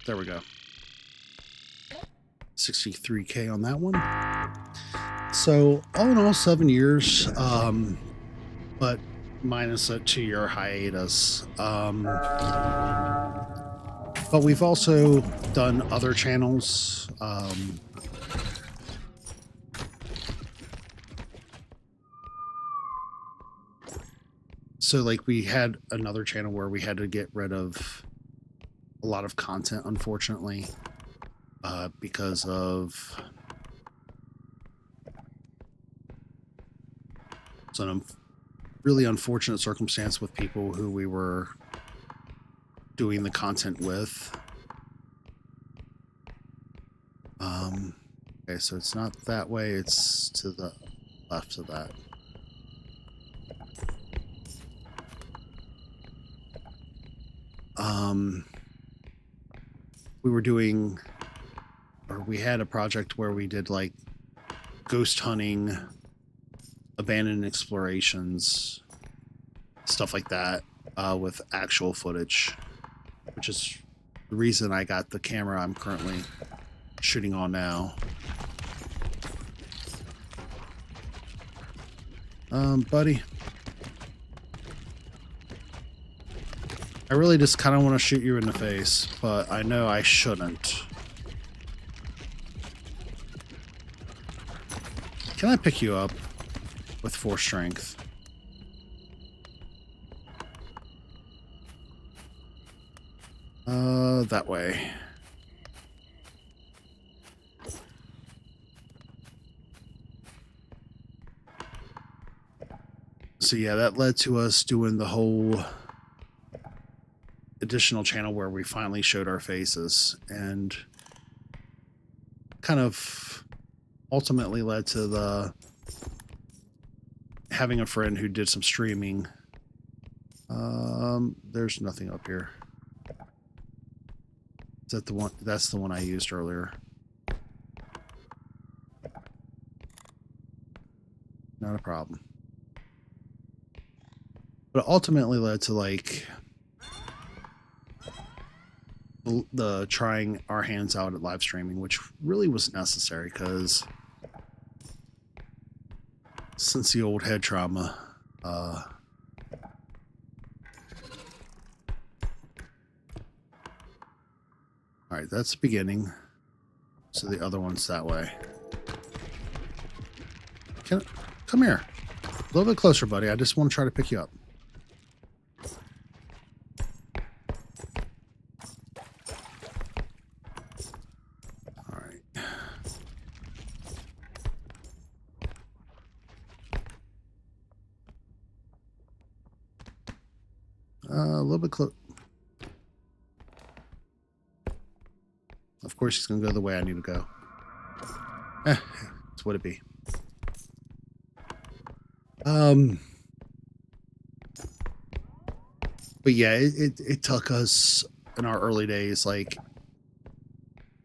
There we go. 63K on that one. So all in all, 7 years, but minus a 2-year hiatus. But we've also done other channels. So like we had another channel where we had to get rid of a lot of content, unfortunately, because of some really unfortunate circumstance with people who we were doing the content with. Okay, so it's not that way, it's to the left of that. We were doing, or we had a project where we did like ghost hunting, abandoned explorations, stuff like that, with actual footage, which is the reason I got the camera I'm currently shooting on now. Buddy, I really just kind of want to shoot you in the face, but I know I shouldn't. Can I pick you up? with 4 strength. That way. So yeah, that led to us doing the whole additional channel where we finally showed our faces, and kind of ultimately led to the having a friend who did some streaming. There's nothing up here. Is that the one? That's the one I used earlier. Not a problem. But it ultimately led to like the trying our hands out at live streaming, which really was necessary because since the old head trauma, all right, that's the beginning. So the other one's that way. Come here. A little bit closer, buddy. I just want to try to pick you up. All right. A little bit close. Of course, he's going to go the way I need to go. That's what it be. But yeah, it took us in our early days, like,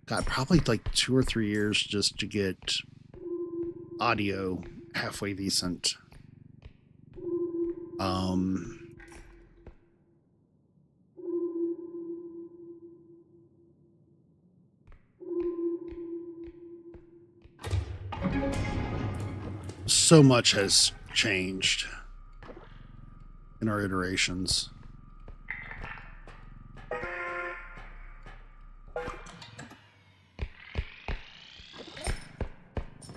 God, probably like 2 or 3 years just to get audio halfway decent. So much has changed in our iterations.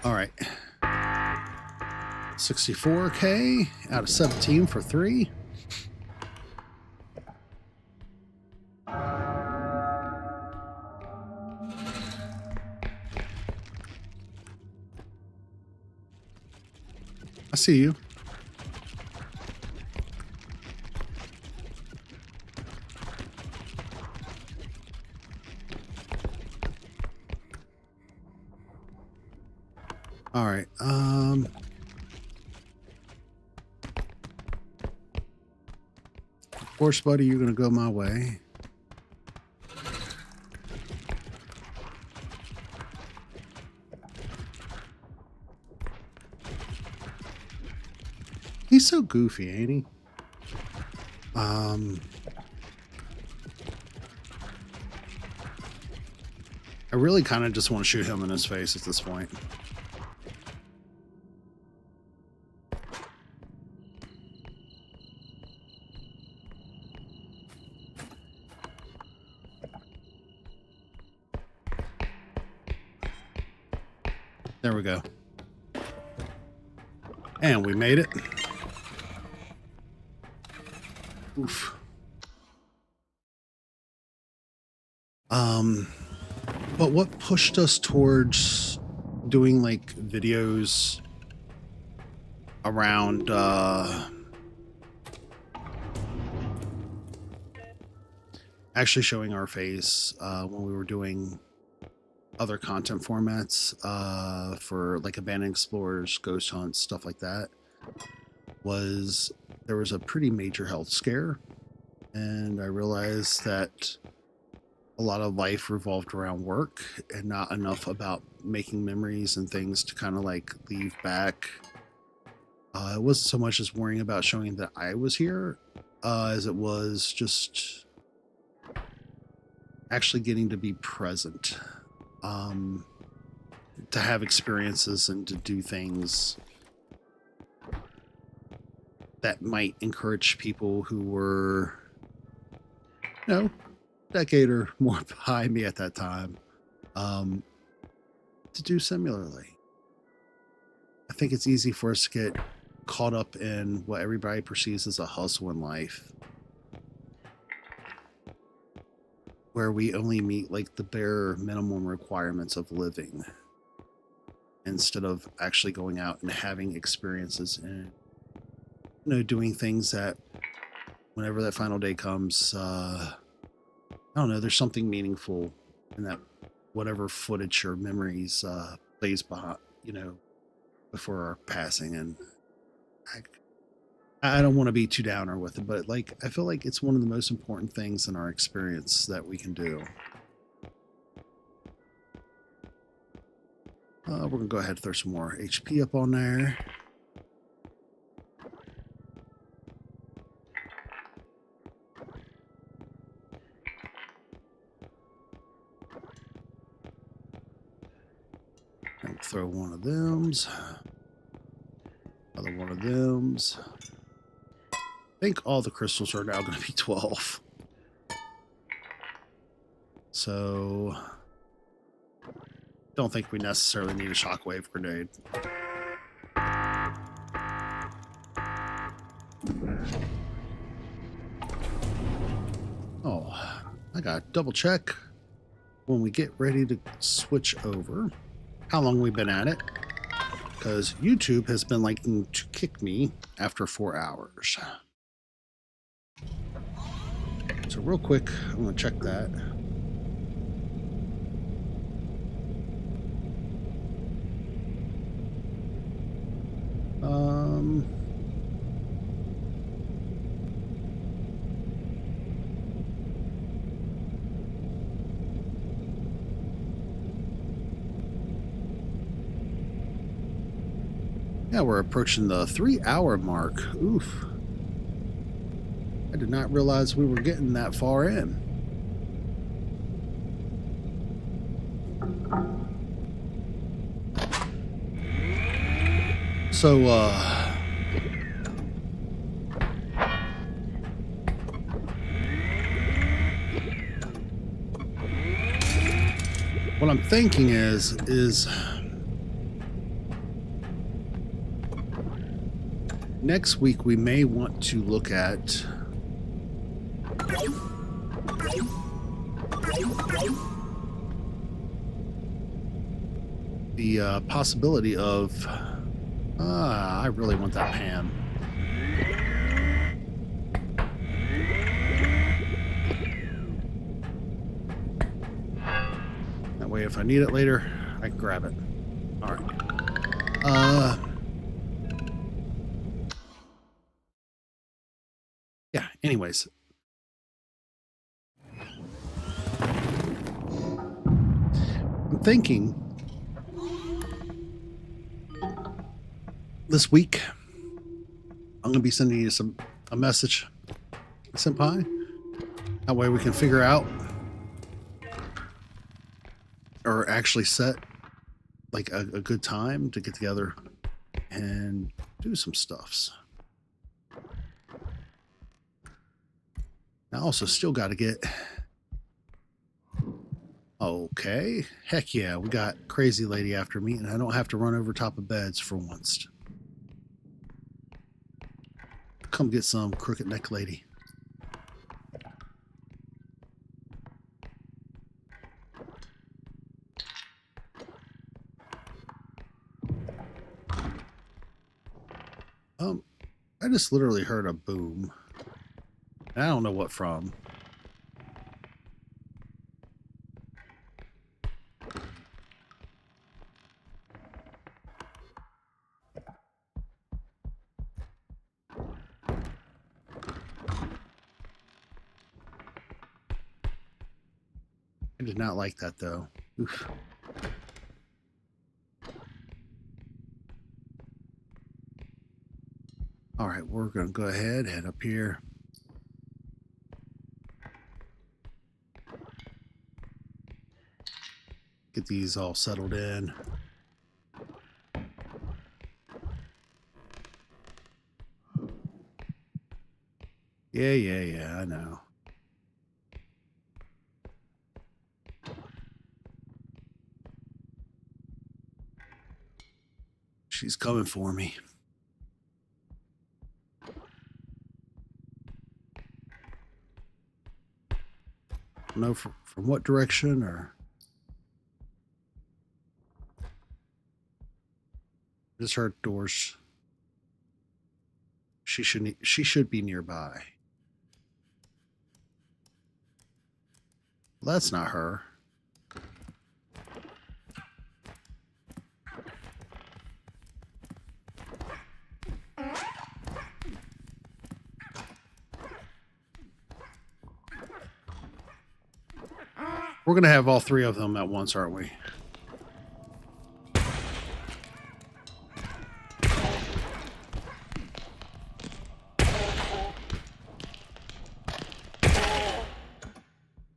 All right. 64K out of 17 for 3. I see you. All right. Of course, buddy, you're going to go my way. He's so goofy, ain't he? I really kind of just want to shoot him in his face at this point. There we go. And we made it. Oof. But what pushed us towards doing like videos around actually showing our face when we were doing other content formats for like abandoned explorers, ghost hunts, stuff like that, was there was a pretty major health scare, and I realized that a lot of life revolved around work and not enough about making memories and things to kind of like leave back. It wasn't so much as worrying about showing that I was here as it was just actually getting to be present, to have experiences and to do things that might encourage people who were, you know, decade or more behind me at that time, to do similarly. I think it's easy for us to get caught up in what everybody perceives as a hustle in life, where we only meet like the bare minimum requirements of living instead of actually going out and having experiences and doing things that whenever that final day comes, I don't know, there's something meaningful in that whatever footage or memories plays behind, before our passing. And I don't want to be too downer with it, but like I feel like it's one of the most important things in our experience that we can do. We're gonna go ahead and throw some more HP up on there. And throw one of them's. Another one of them's. I think all the crystals are now going to be 12. So, don't think we necessarily need a shockwave grenade. Oh, I got to double check when we get ready to switch over how long we've been at it, because YouTube has been liking to kick me after 4 hours. So real quick, I'm going to check that. Yeah, we're approaching the 3-hour mark. Oof. I did not realize we were getting that far in. So, what I'm thinking is next week we may want to look at the possibility of I really want that pan. That way if I need it later, I can grab it. All right. Yeah, anyways. I'm thinking this week I'm gonna be sending you a message, senpai. That way we can figure out or actually set like a good time to get together and do some stuffs. I also still got to get. Okay, heck yeah, we got crazy lady after me, and I don't have to run over top of beds for once. Come get some, crooked neck lady. I just literally heard a boom. I don't know what from. I did not like that though. Oof. All right, we're going to go ahead, head up here. Get these all settled in. Yeah, I know. She's coming for me. know from what direction or just heard doors. She should be nearby. Well, that's not her. We're going to have all three of them at once, aren't we?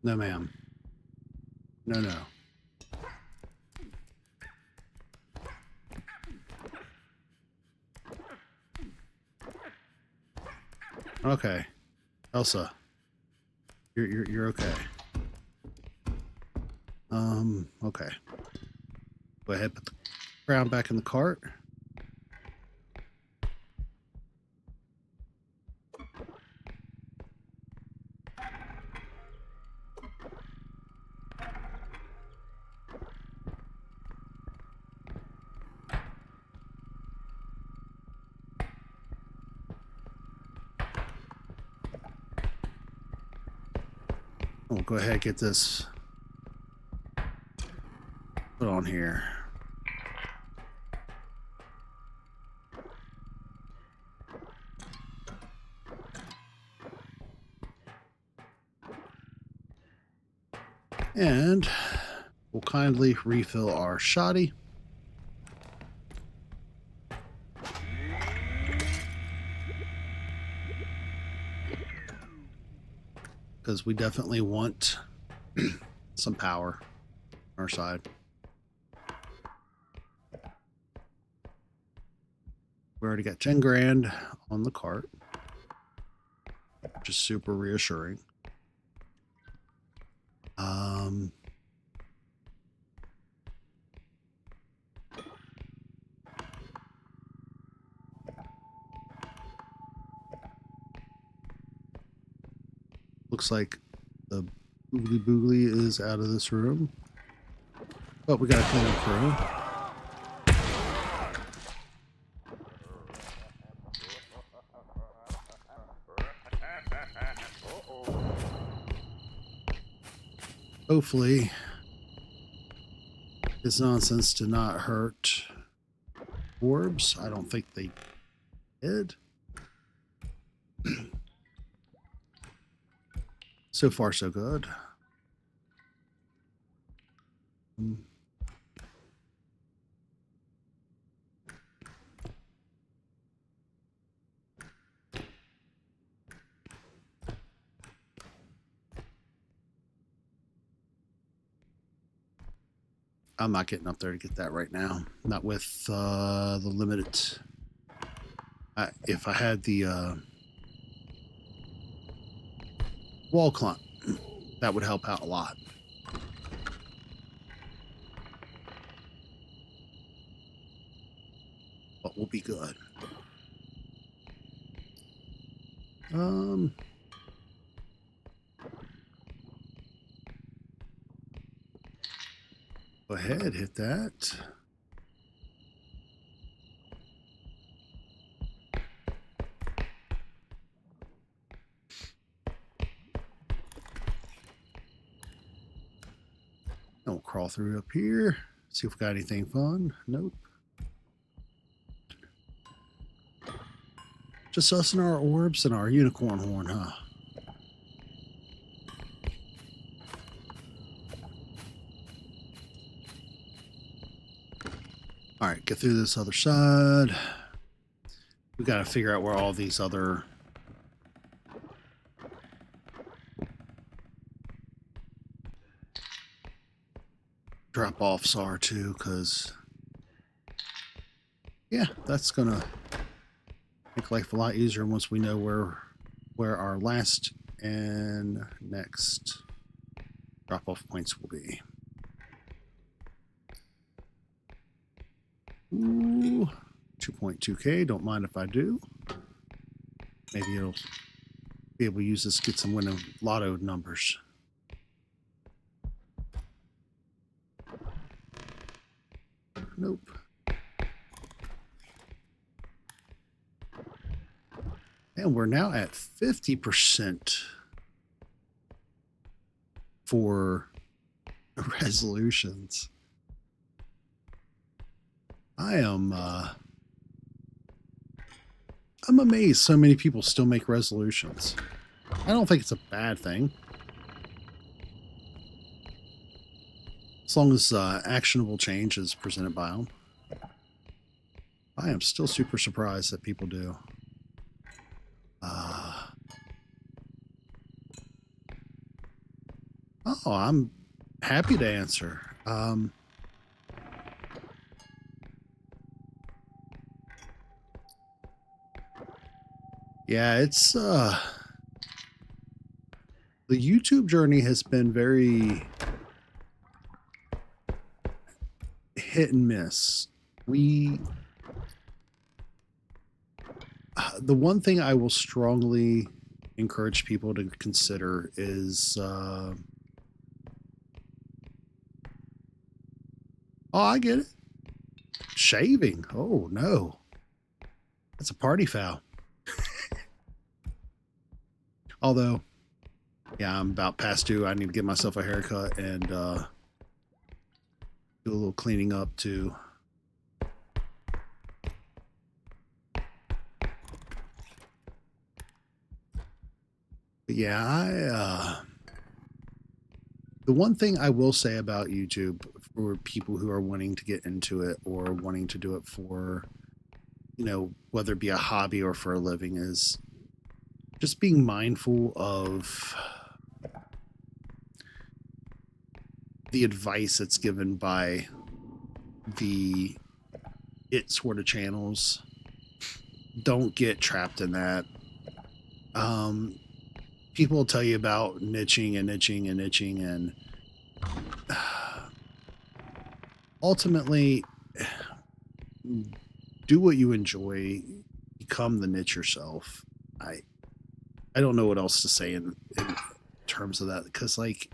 No, ma'am. No, no. Okay. Elsa. You're okay. Okay. Go ahead, put the crown back in the cart. We'll go ahead and get this put on here. And we'll kindly refill our shoddy. Because we definitely want some power on our side. We already got 10 grand on the cart, which is super reassuring. Looks like the Oogly Boogly is out of this room. But we got a cleanup crew. Hopefully, this nonsense did not hurt orbs. I don't think they did. So far, so good. I'm not getting up there to get that right now. Not with the limited. If I had the wall climb, that would help out a lot. But we'll be good. Go ahead, hit that. We'll crawl through up here. See if we got anything fun. Nope. Just us and our orbs and our unicorn horn, huh? All right, get through this other side. We got to figure out where all these other drop-offs are too, because yeah, that's gonna make life a lot easier once we know where our last and next drop-off points will be. Ooh, 2.2K. Don't mind if I do. Maybe it'll be able to use this to get some winning lotto numbers. Nope. And we're now at 50% for resolutions. I'm amazed so many people still make resolutions. I don't think it's a bad thing. As long as actionable change is presented by them. I am still super surprised that people do. Oh, I'm happy to answer. Yeah, it's the YouTube journey has been very hit and miss. The one thing I will strongly encourage people to consider is oh, I get it. Shaving. Oh no. That's a party foul. Although, yeah, I'm about past due. I need to get myself a haircut and do a little cleaning up too. But yeah, the one thing I will say about YouTube for people who are wanting to get into it or wanting to do it for, you know, whether it be a hobby or for a living is just being mindful of the advice that's given by the it sort of channels. Don't get trapped in that. People will tell you about niching and niching and niching, and ultimately do what you enjoy, become the niche yourself. I don't know what else to say in terms of that, because like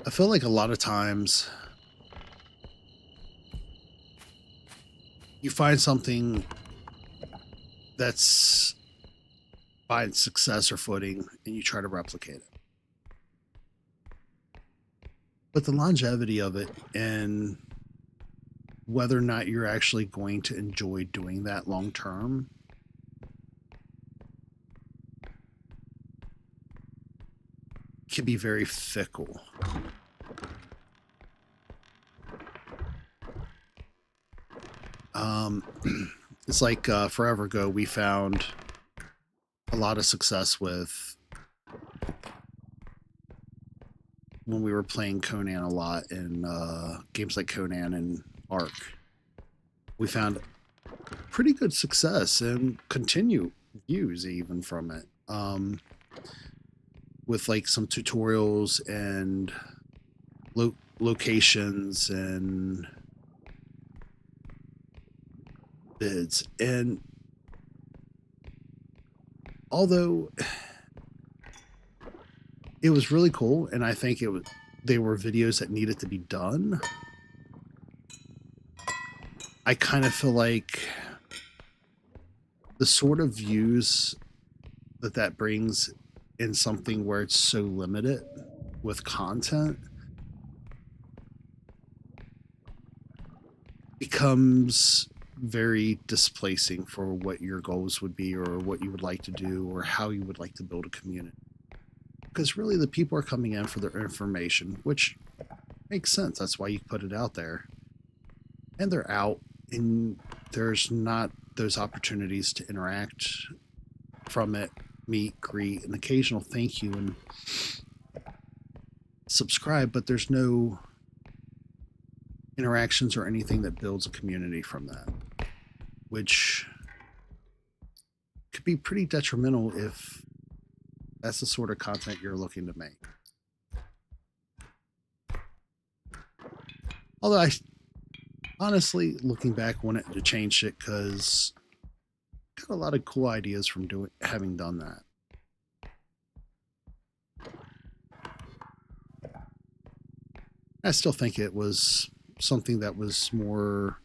I feel like a lot of times you find something that's finds success or footing and you try to replicate it. But the longevity of it and whether or not you're actually going to enjoy doing that long term can be very fickle. It's like forever ago, we found a lot of success with when we were playing Conan a lot in games like Conan and Ark. We found pretty good success and continue views even from it. With like some tutorials and locations and bids. And although it was really cool, and I think they were videos that needed to be done, I kind of feel like the sort of views that brings in something where it's so limited with content becomes very displacing for what your goals would be or what you would like to do or how you would like to build a community. Because really the people are coming in for their information, which makes sense. That's why you put it out there. And they're out, and there's not those opportunities to interact from it, meet, greet, an occasional thank you and subscribe, but there's no interactions or anything that builds a community from that, which could be pretty detrimental if that's the sort of content you're looking to make. Although I honestly, looking back, wanted to change it because got a lot of cool ideas from having done that. I still think it was something that was more,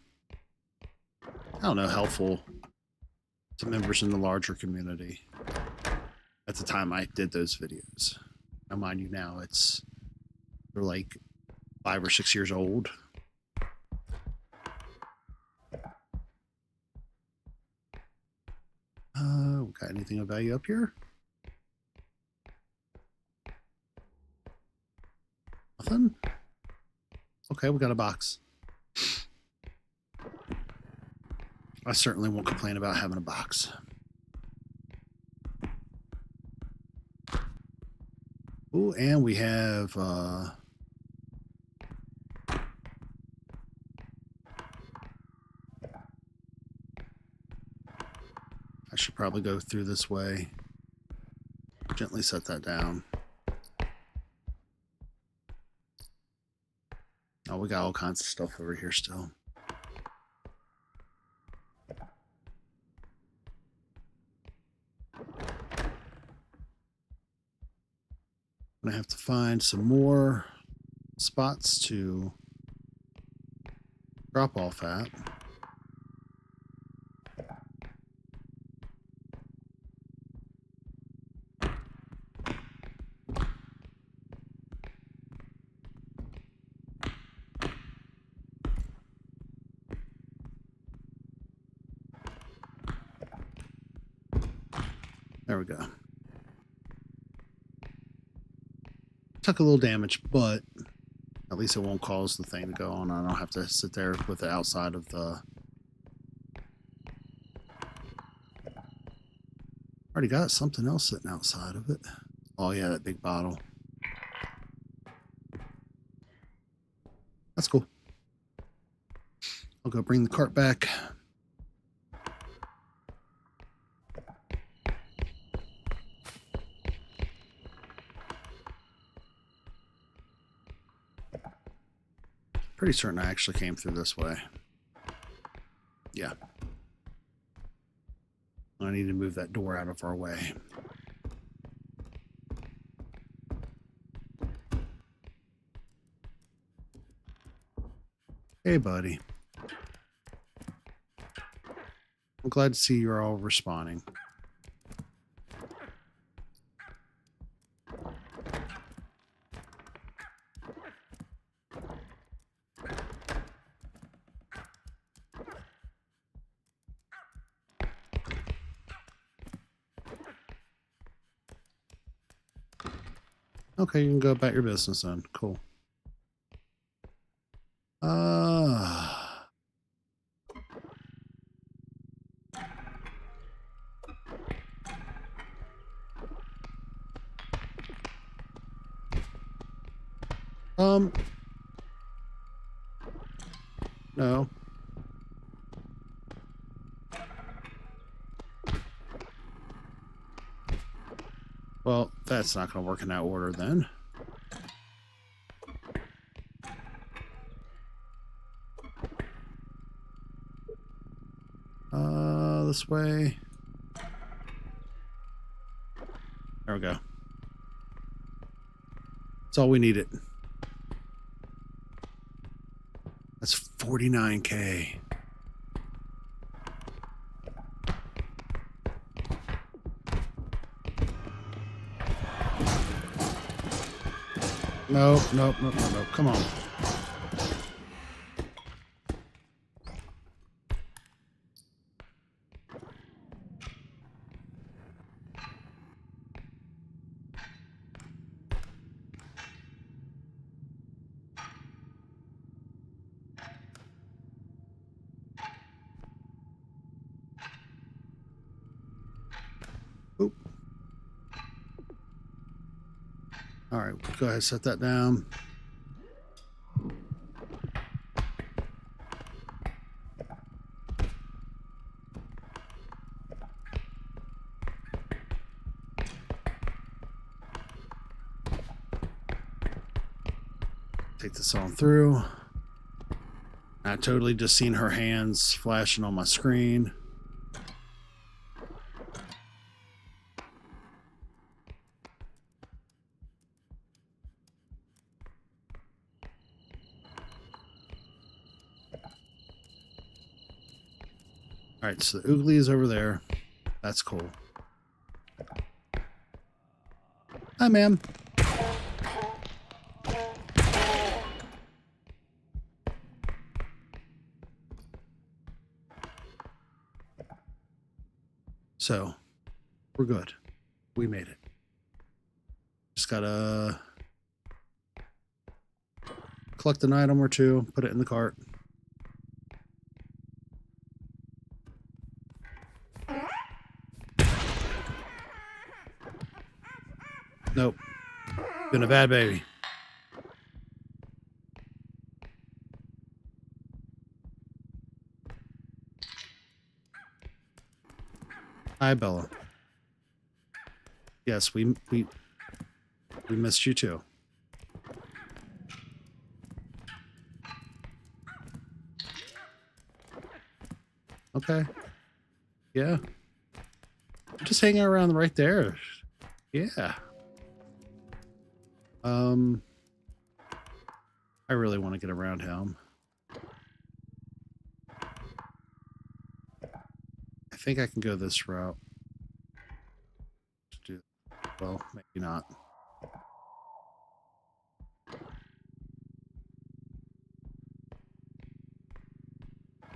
I don't know, helpful to members in the larger community at the time I did those videos. Now, mind you, now they're like 5 or 6 years old. Got anything of value up here? Nothing? Okay, we got a box. I certainly won't complain about having a box. Ooh, and we have I should probably go through this way. Gently set that down. Oh, we got all kinds of stuff over here still. I'm gonna have to find some more spots to drop off at. There we go. Took a little damage, but at least it won't cause the thing to go on. I don't have to sit there with it outside of the... Already got something else sitting outside of it. Oh yeah, that big bottle. That's cool. I'll go bring the cart back. Pretty certain I actually came through this way. Yeah. I need to move that door out of our way. Hey, buddy. I'm glad to see you're all responding. Okay, you can go about your business then. Cool. No. Well, that's not going to work in that order then. This way. There we go. That's all we needed. That's 49K. Nope, nope, nope, nope, nope. Come on. Oop. All right, go ahead, set that down. Take this on through. I totally just seen her hands flashing on my screen. All right, so the oogly is over there. That's cool. Hi, ma'am. So, we're good. We made it. Just gotta collect an item or two, put it in the cart. Nope. Been a bad baby. Hi, Bella. Yes, we missed you too. Okay. Yeah. Just hanging around right there. Yeah. I really want to get around him. I think I can go this route. Well, maybe not.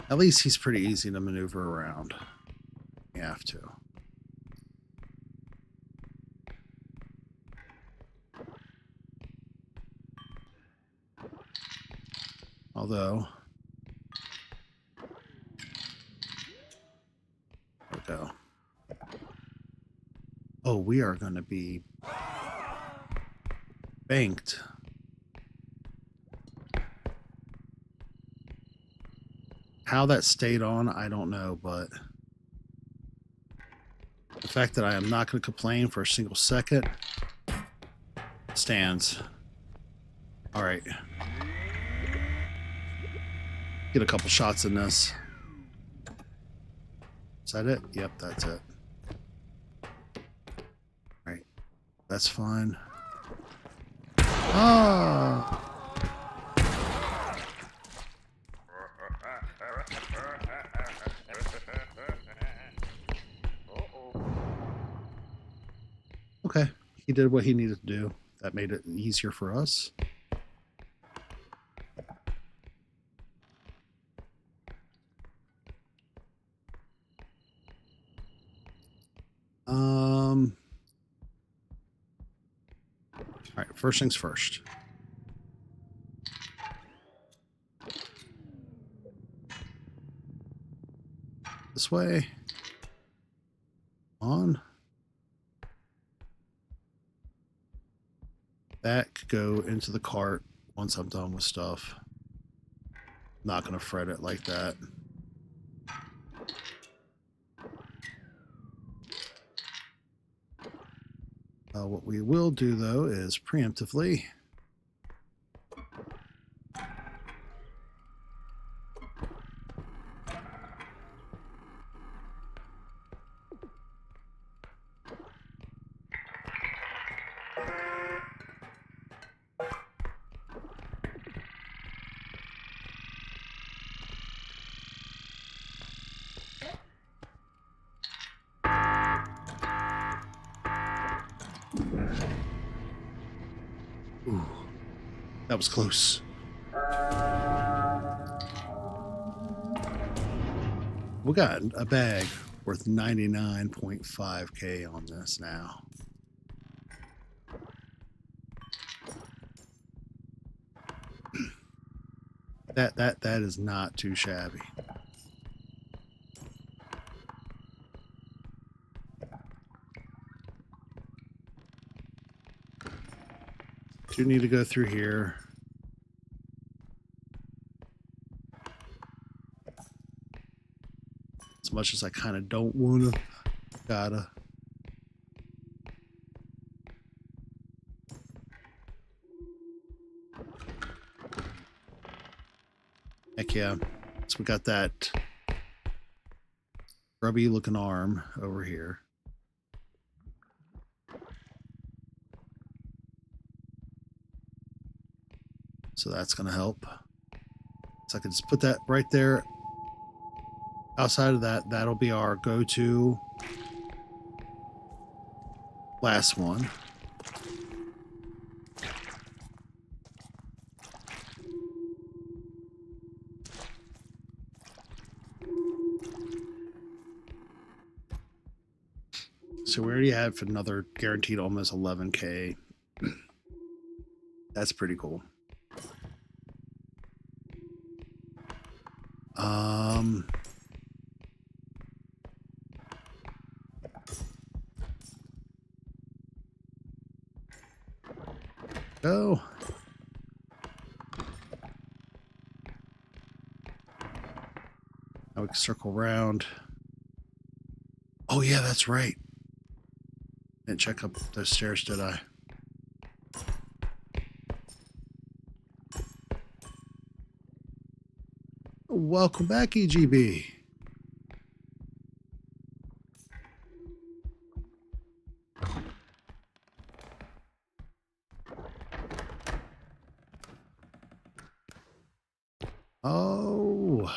At least he's pretty easy to maneuver around. You have to. Although, there we go. Oh, we are going to be banked. How that stayed on, I don't know, but the fact that I am not going to complain for a single second stands. All right. Get a couple shots in this. Is that it? Yep, that's it. All right. That's fine. Oh! Okay. He did what he needed to do. That made it easier for us. All right, first things first. This way. On. That could go into the cart once I'm done with stuff. Not going to fret it like that. What we will do, though, is preemptively Ooh, that was close. We got a bag worth 99.5K on this now. That is not too shabby. Do need to go through here. As much as I kind of don't wanna, gotta. Heck yeah. So we got that grubby looking arm over here. So that's going to help. So I can just put that right there outside of that, that'll be our go-to last one. So we already have another guaranteed almost 11K. That's pretty cool. Go. Now we can circle around. Oh yeah, that's right. Didn't check up those stairs, did I? Welcome back, EGB. Oh.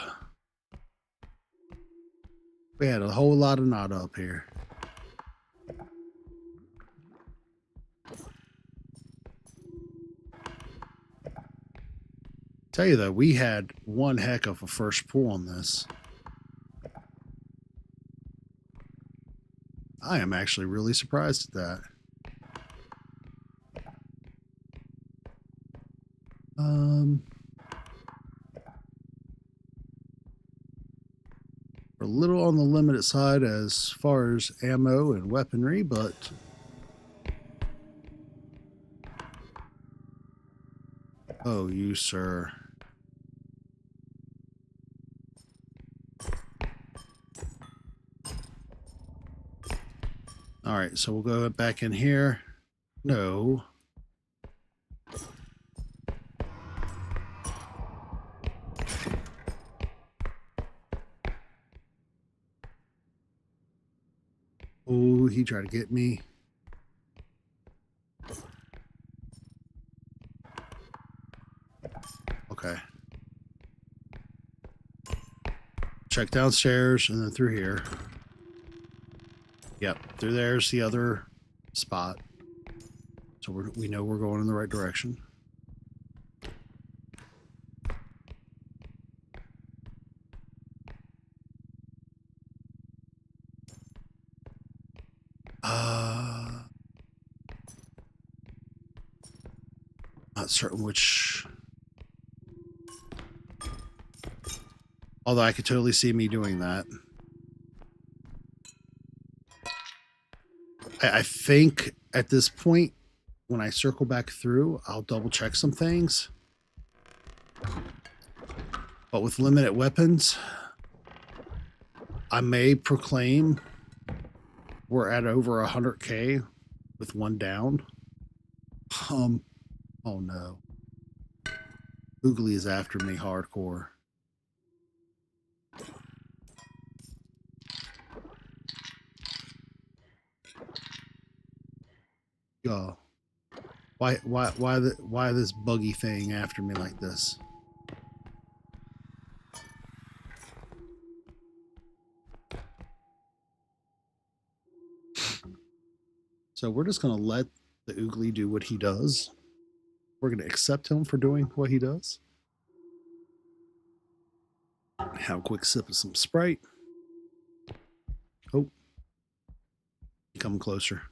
We had a whole lot of knot up here. Tell you though, we had one heck of a first pull on this. I am actually really surprised at that. We're a little on the limited side as far as ammo and weaponry, but oh, you sir. All right, so we'll go back in here. No. Oh, he tried to get me. Okay. Check downstairs and then through here. Yep, through there's the other spot. So we know we're going in the right direction. Not certain which. Although I could totally see me doing that. I think at this point, when I circle back through, I'll double check some things. But with limited weapons, I may proclaim we're at over 100K with one down. Oh no. Googley is after me hardcore. Yo. Why this buggy thing after me like this? So we're just gonna let the Oogly do what he does. We're gonna accept him for doing what he does. Have a quick sip of some Sprite. Oh, come closer.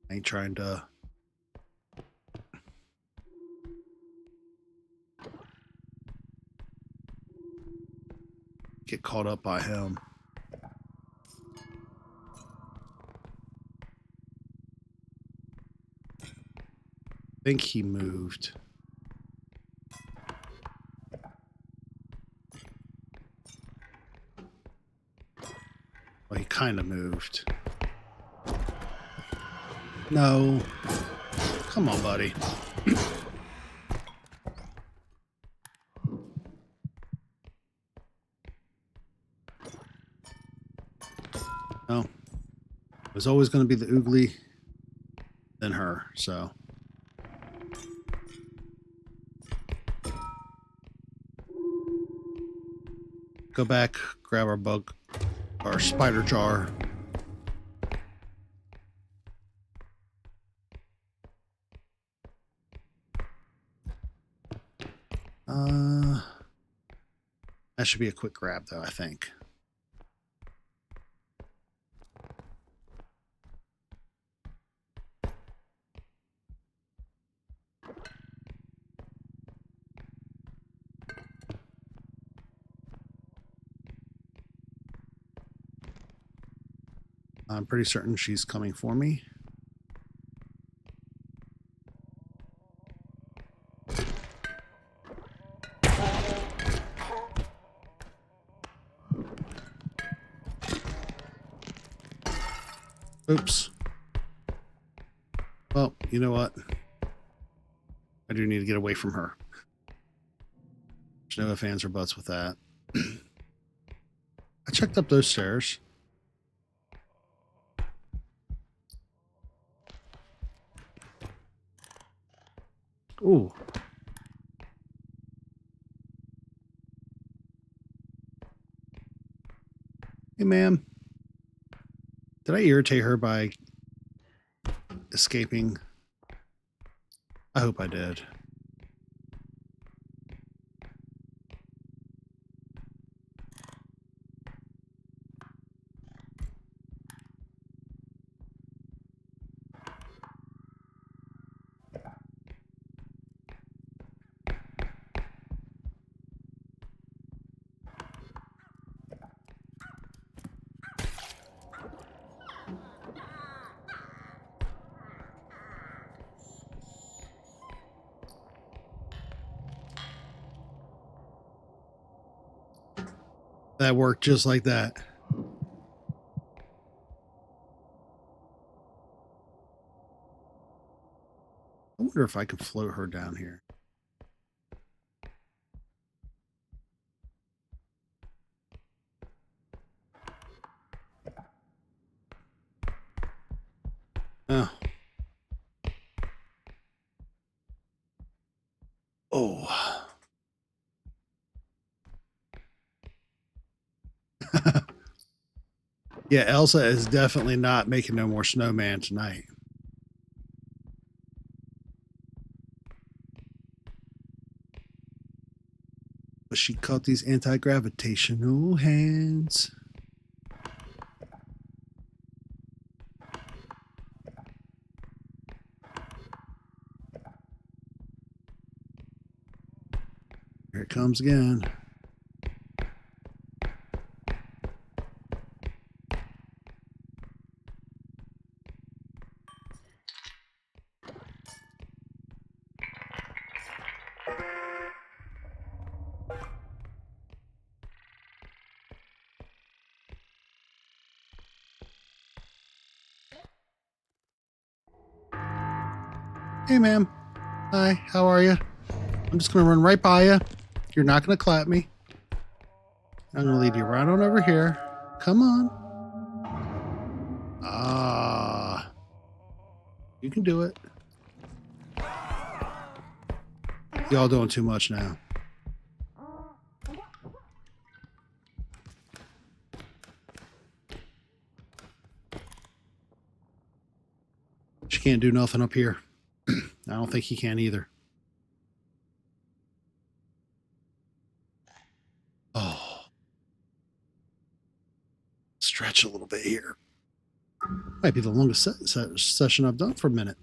I ain't trying to. Get caught up by him. I think he moved. Well, he kind of moved. No. Come on, buddy. No. It was always going to be the Oogly, then her, so. Go back, grab our bug. Our spider jar. That should be a quick grab, though, I think. I'm pretty certain she's coming for me. Oops. Well, you know what? I do need to get away from her. There's no ifs, ands, or buts with that. I checked up those stairs. Ooh. Hey, ma'am. Did I irritate her by escaping? I hope I did. That worked just like that. I wonder if I could float her down here. Oh. Oh. Yeah, Elsa is definitely not making no more snowman tonight. But she caught these anti-gravitational hands. Here it comes again. Hey, ma'am. Hi, how are you? I'm just going to run right by you. You're not going to clap me. I'm going to lead you right on over here. Come on. Ah. You can do it. Y'all doing too much now. She can't do nothing up here. I don't think he can either. Oh. Stretch a little bit here. Might be the longest session I've done for a minute.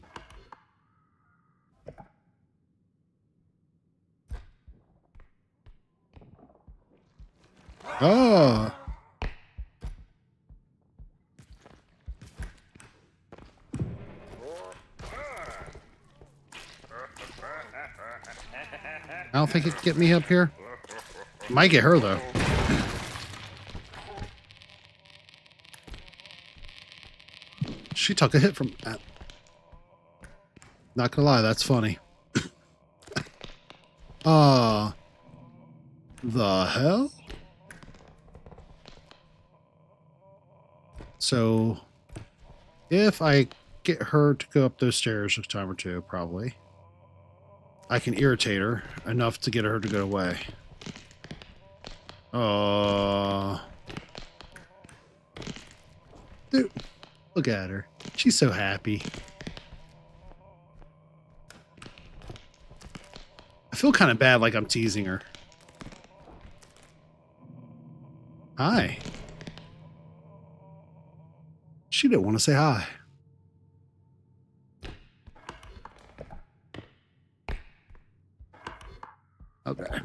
Oh. I don't think it can get me up here. Might get her, though. She took a hit from that. Not gonna lie, that's funny. The hell? So, if I get her to go up those stairs a time or two, probably, I can irritate her enough to get her to go away. Dude, look at her. She's so happy. I feel kind of bad, like I'm teasing her. Hi. She didn't want to say hi. Okay.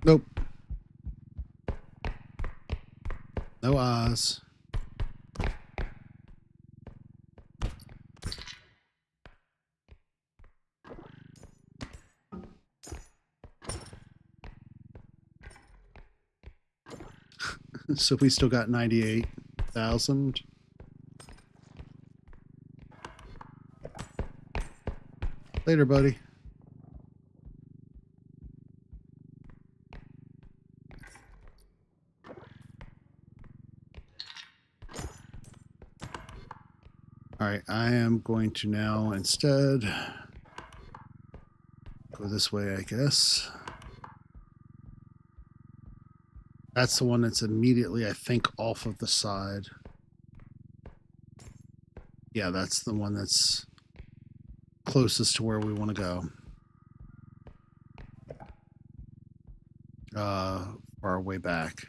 Nope. No eyes. So we still got 98,000. Later, buddy. All right, I am going to now instead go this way, I guess. That's the one that's immediately, I think, off of the side. Yeah, that's the one that's closest to where we want to go. Our way back.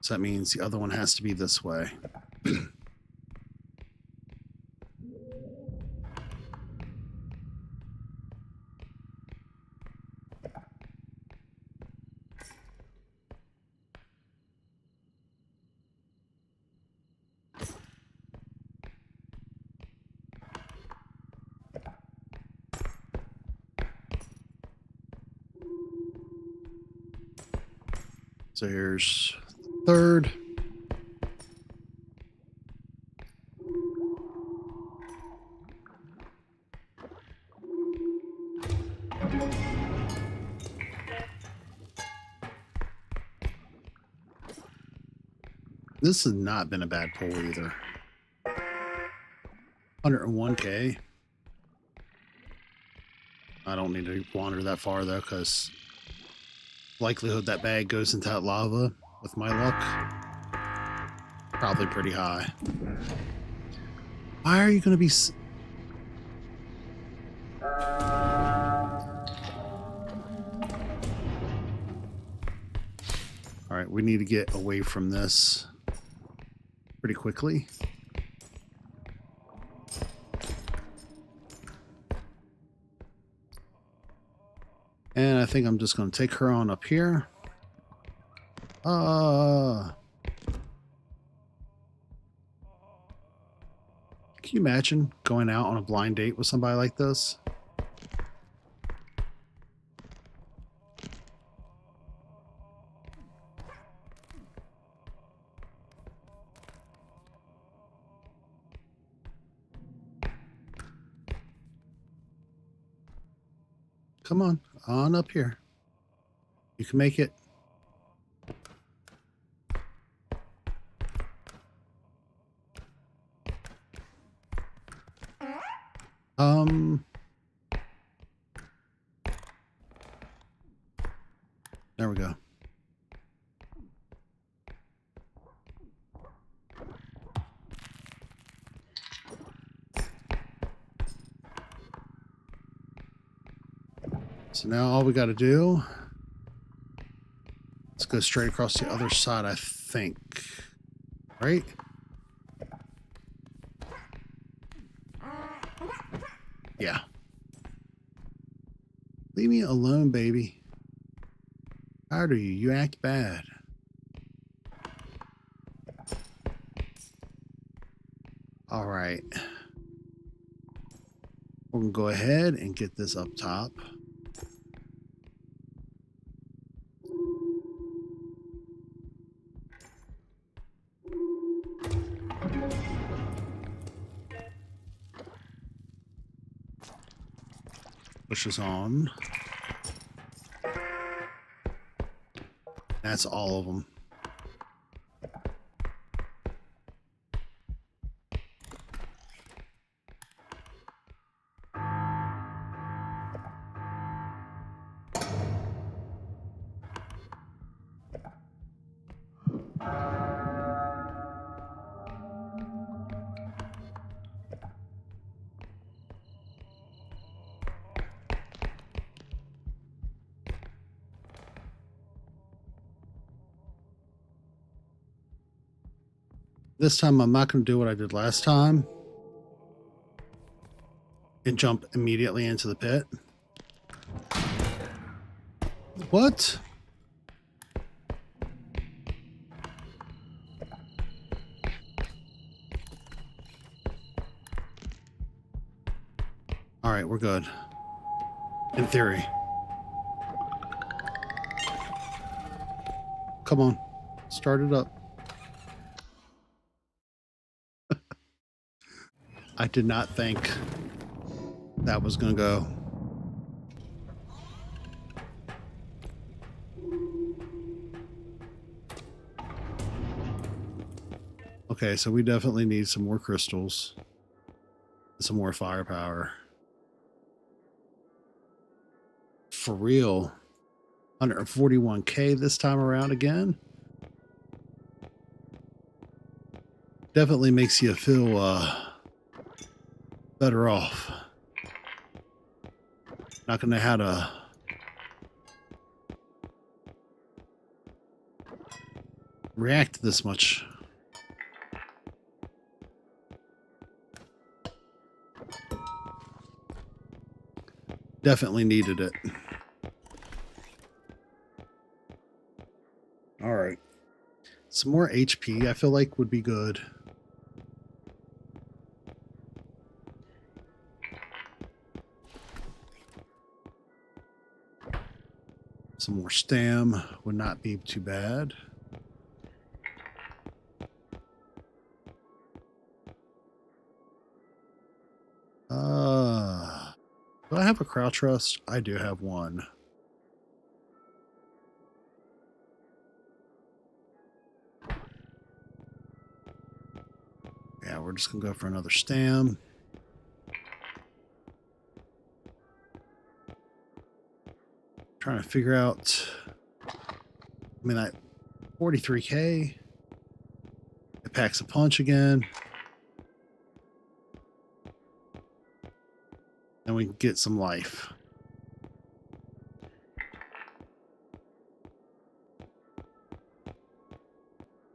So that means the other one has to be this way. So here's third. This has not been a bad pull either. 101K. I don't need to wander that far though, because likelihood that bag goes into that lava, with my luck, probably pretty high. Why are you going to be... All right, we need to get away from this pretty quickly. And I think I'm just going to take her on up here. Can you imagine going out on a blind date with somebody like this? Come on up here. You can make it. There we go. So now all we got to do, let's go straight across the other side, I think. Right? Yeah. Leave me alone, baby. How do you? You act bad. All right. We're going to go ahead and get this up top. Push this on. That's all of them. This time I'm not going to do what I did last time and jump immediately into the pit. What? All right, we're good. In theory. Come on. Start it up. I did not think that was going to go. Okay, so we definitely need some more crystals. Some more firepower. For real. 141K this time around again. Definitely makes you feel better off. Not gonna have to react this much. Definitely needed it. All right. Some more HP I feel like would be good. Some more stam would not be too bad. Do I have a crouch rust? I do have one. Yeah, we're just gonna go for another stam. Trying to figure out, I mean, that 43K, it packs a punch again. And we can get some life.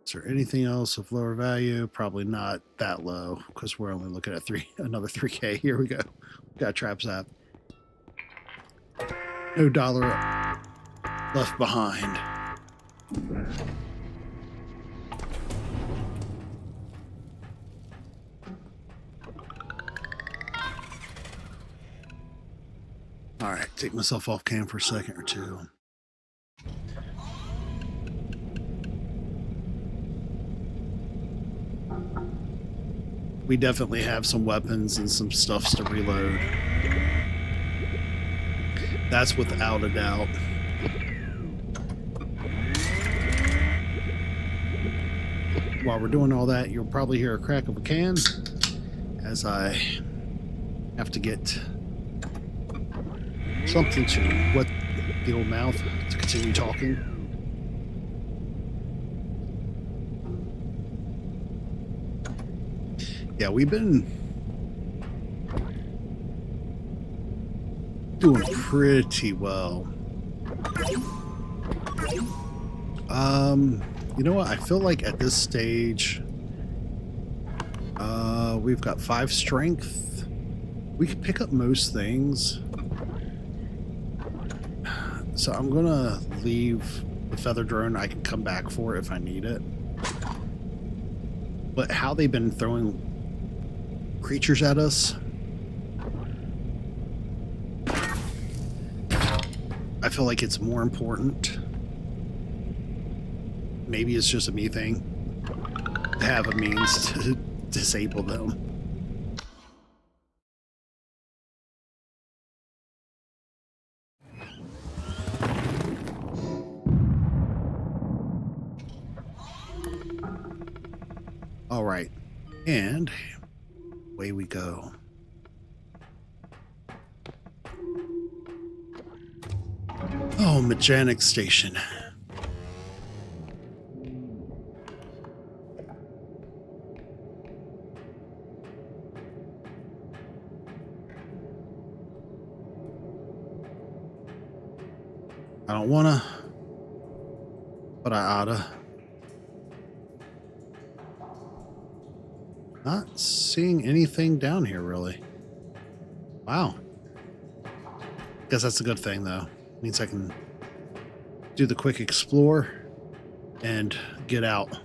Is there anything else of lower value? Probably not that low, because we're only looking at another 3K. Here we go. Got trap zap. No dollar left behind. All right, take myself off cam for a second or two. We definitely have some weapons and some stuffs to reload. That's without a doubt. While we're doing all that, you'll probably hear a crack of a can as I have to get something to wet the old mouth to continue talking. Yeah, we've been doing pretty well. You know what? I feel like at this stage, we've got 5 strength. We can pick up most things. So I'm gonna leave the feather drone. I can come back for it if I need it. But how they've been throwing creatures at us, I feel like it's more important. Maybe it's just a me thing to have a means to disable them. All right, and away we go. Oh, mechanic station. I don't wanna, but I oughta. Not seeing anything down here, really. Wow. Guess that's a good thing, though. Means I can do the quick explore and get out.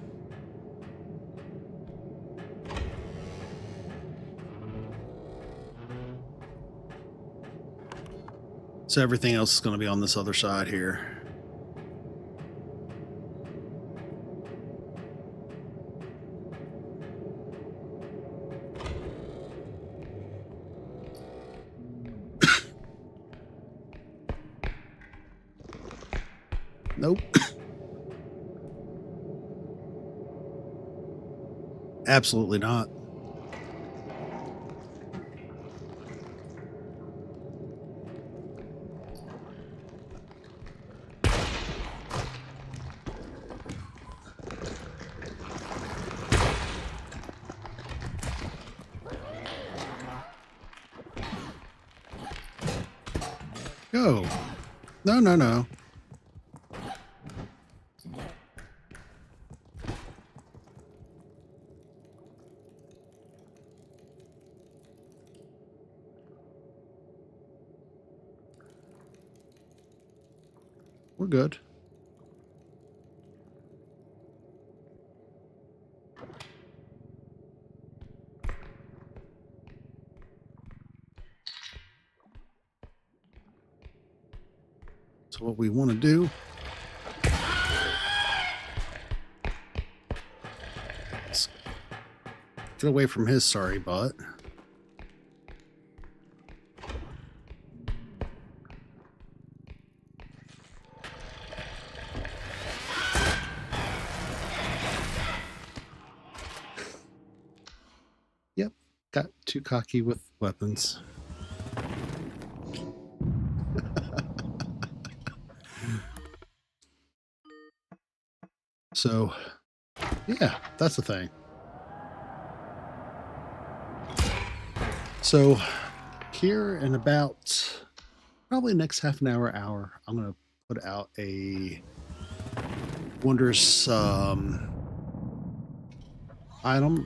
So everything else is going to be on this other side here. Nope. Absolutely not. Go. No, no, no. We're good. So what we want to do is get away from his sorry butt. Yep, got too cocky with weapons. So, yeah, that's the thing. So, here in about probably next half an hour, I'm going to put out a wondrous item.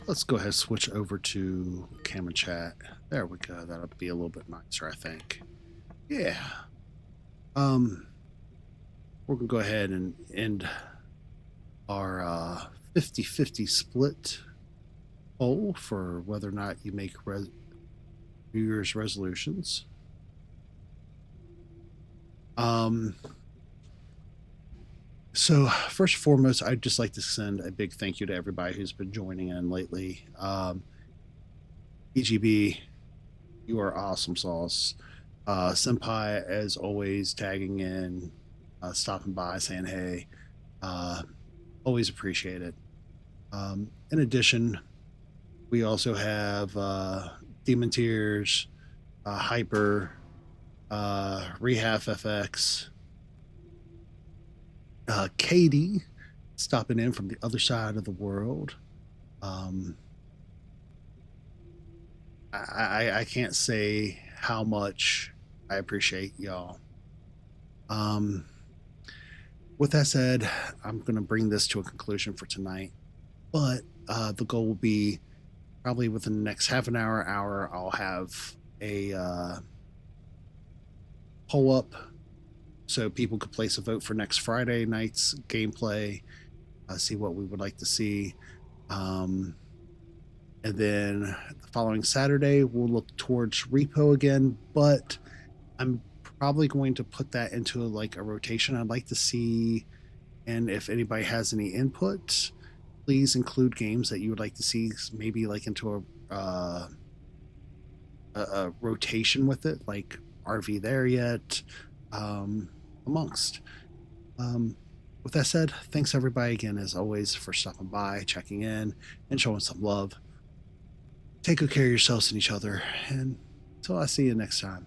Let's go ahead and switch over to camera chat. There we go. That'll be a little bit nicer, I think. Yeah. We're going to go ahead and end our 50-50 split poll for whether or not you make New Year's resolutions. So first and foremost, I'd just like to send a big thank you to everybody who's been joining in lately. EGB, you are awesome sauce. Senpai, as always, tagging in, stopping by, saying hey. Always appreciate it. In addition, we also have Demon Tears, Hyper, Rehab FX, Katie stopping in from the other side of the world. I can't say how much I appreciate y'all. With that said, I'm going to bring this to a conclusion for tonight, but the goal will be probably within the next half an hour, I'll have a poll up so people could place a vote for next Friday night's gameplay, see what we would like to see. And then the following Saturday, we'll look towards R.E.P.O again, but I'm probably going to put that into like a rotation. I'd like to see, and if anybody has any input, please include games that you would like to see maybe like into a rotation with it, like RV there yet, amongst. With that said, thanks everybody again, as always, for stopping by, checking in, and showing some love. Take good care of yourselves and each other, and until I see you next time.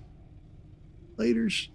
Laters.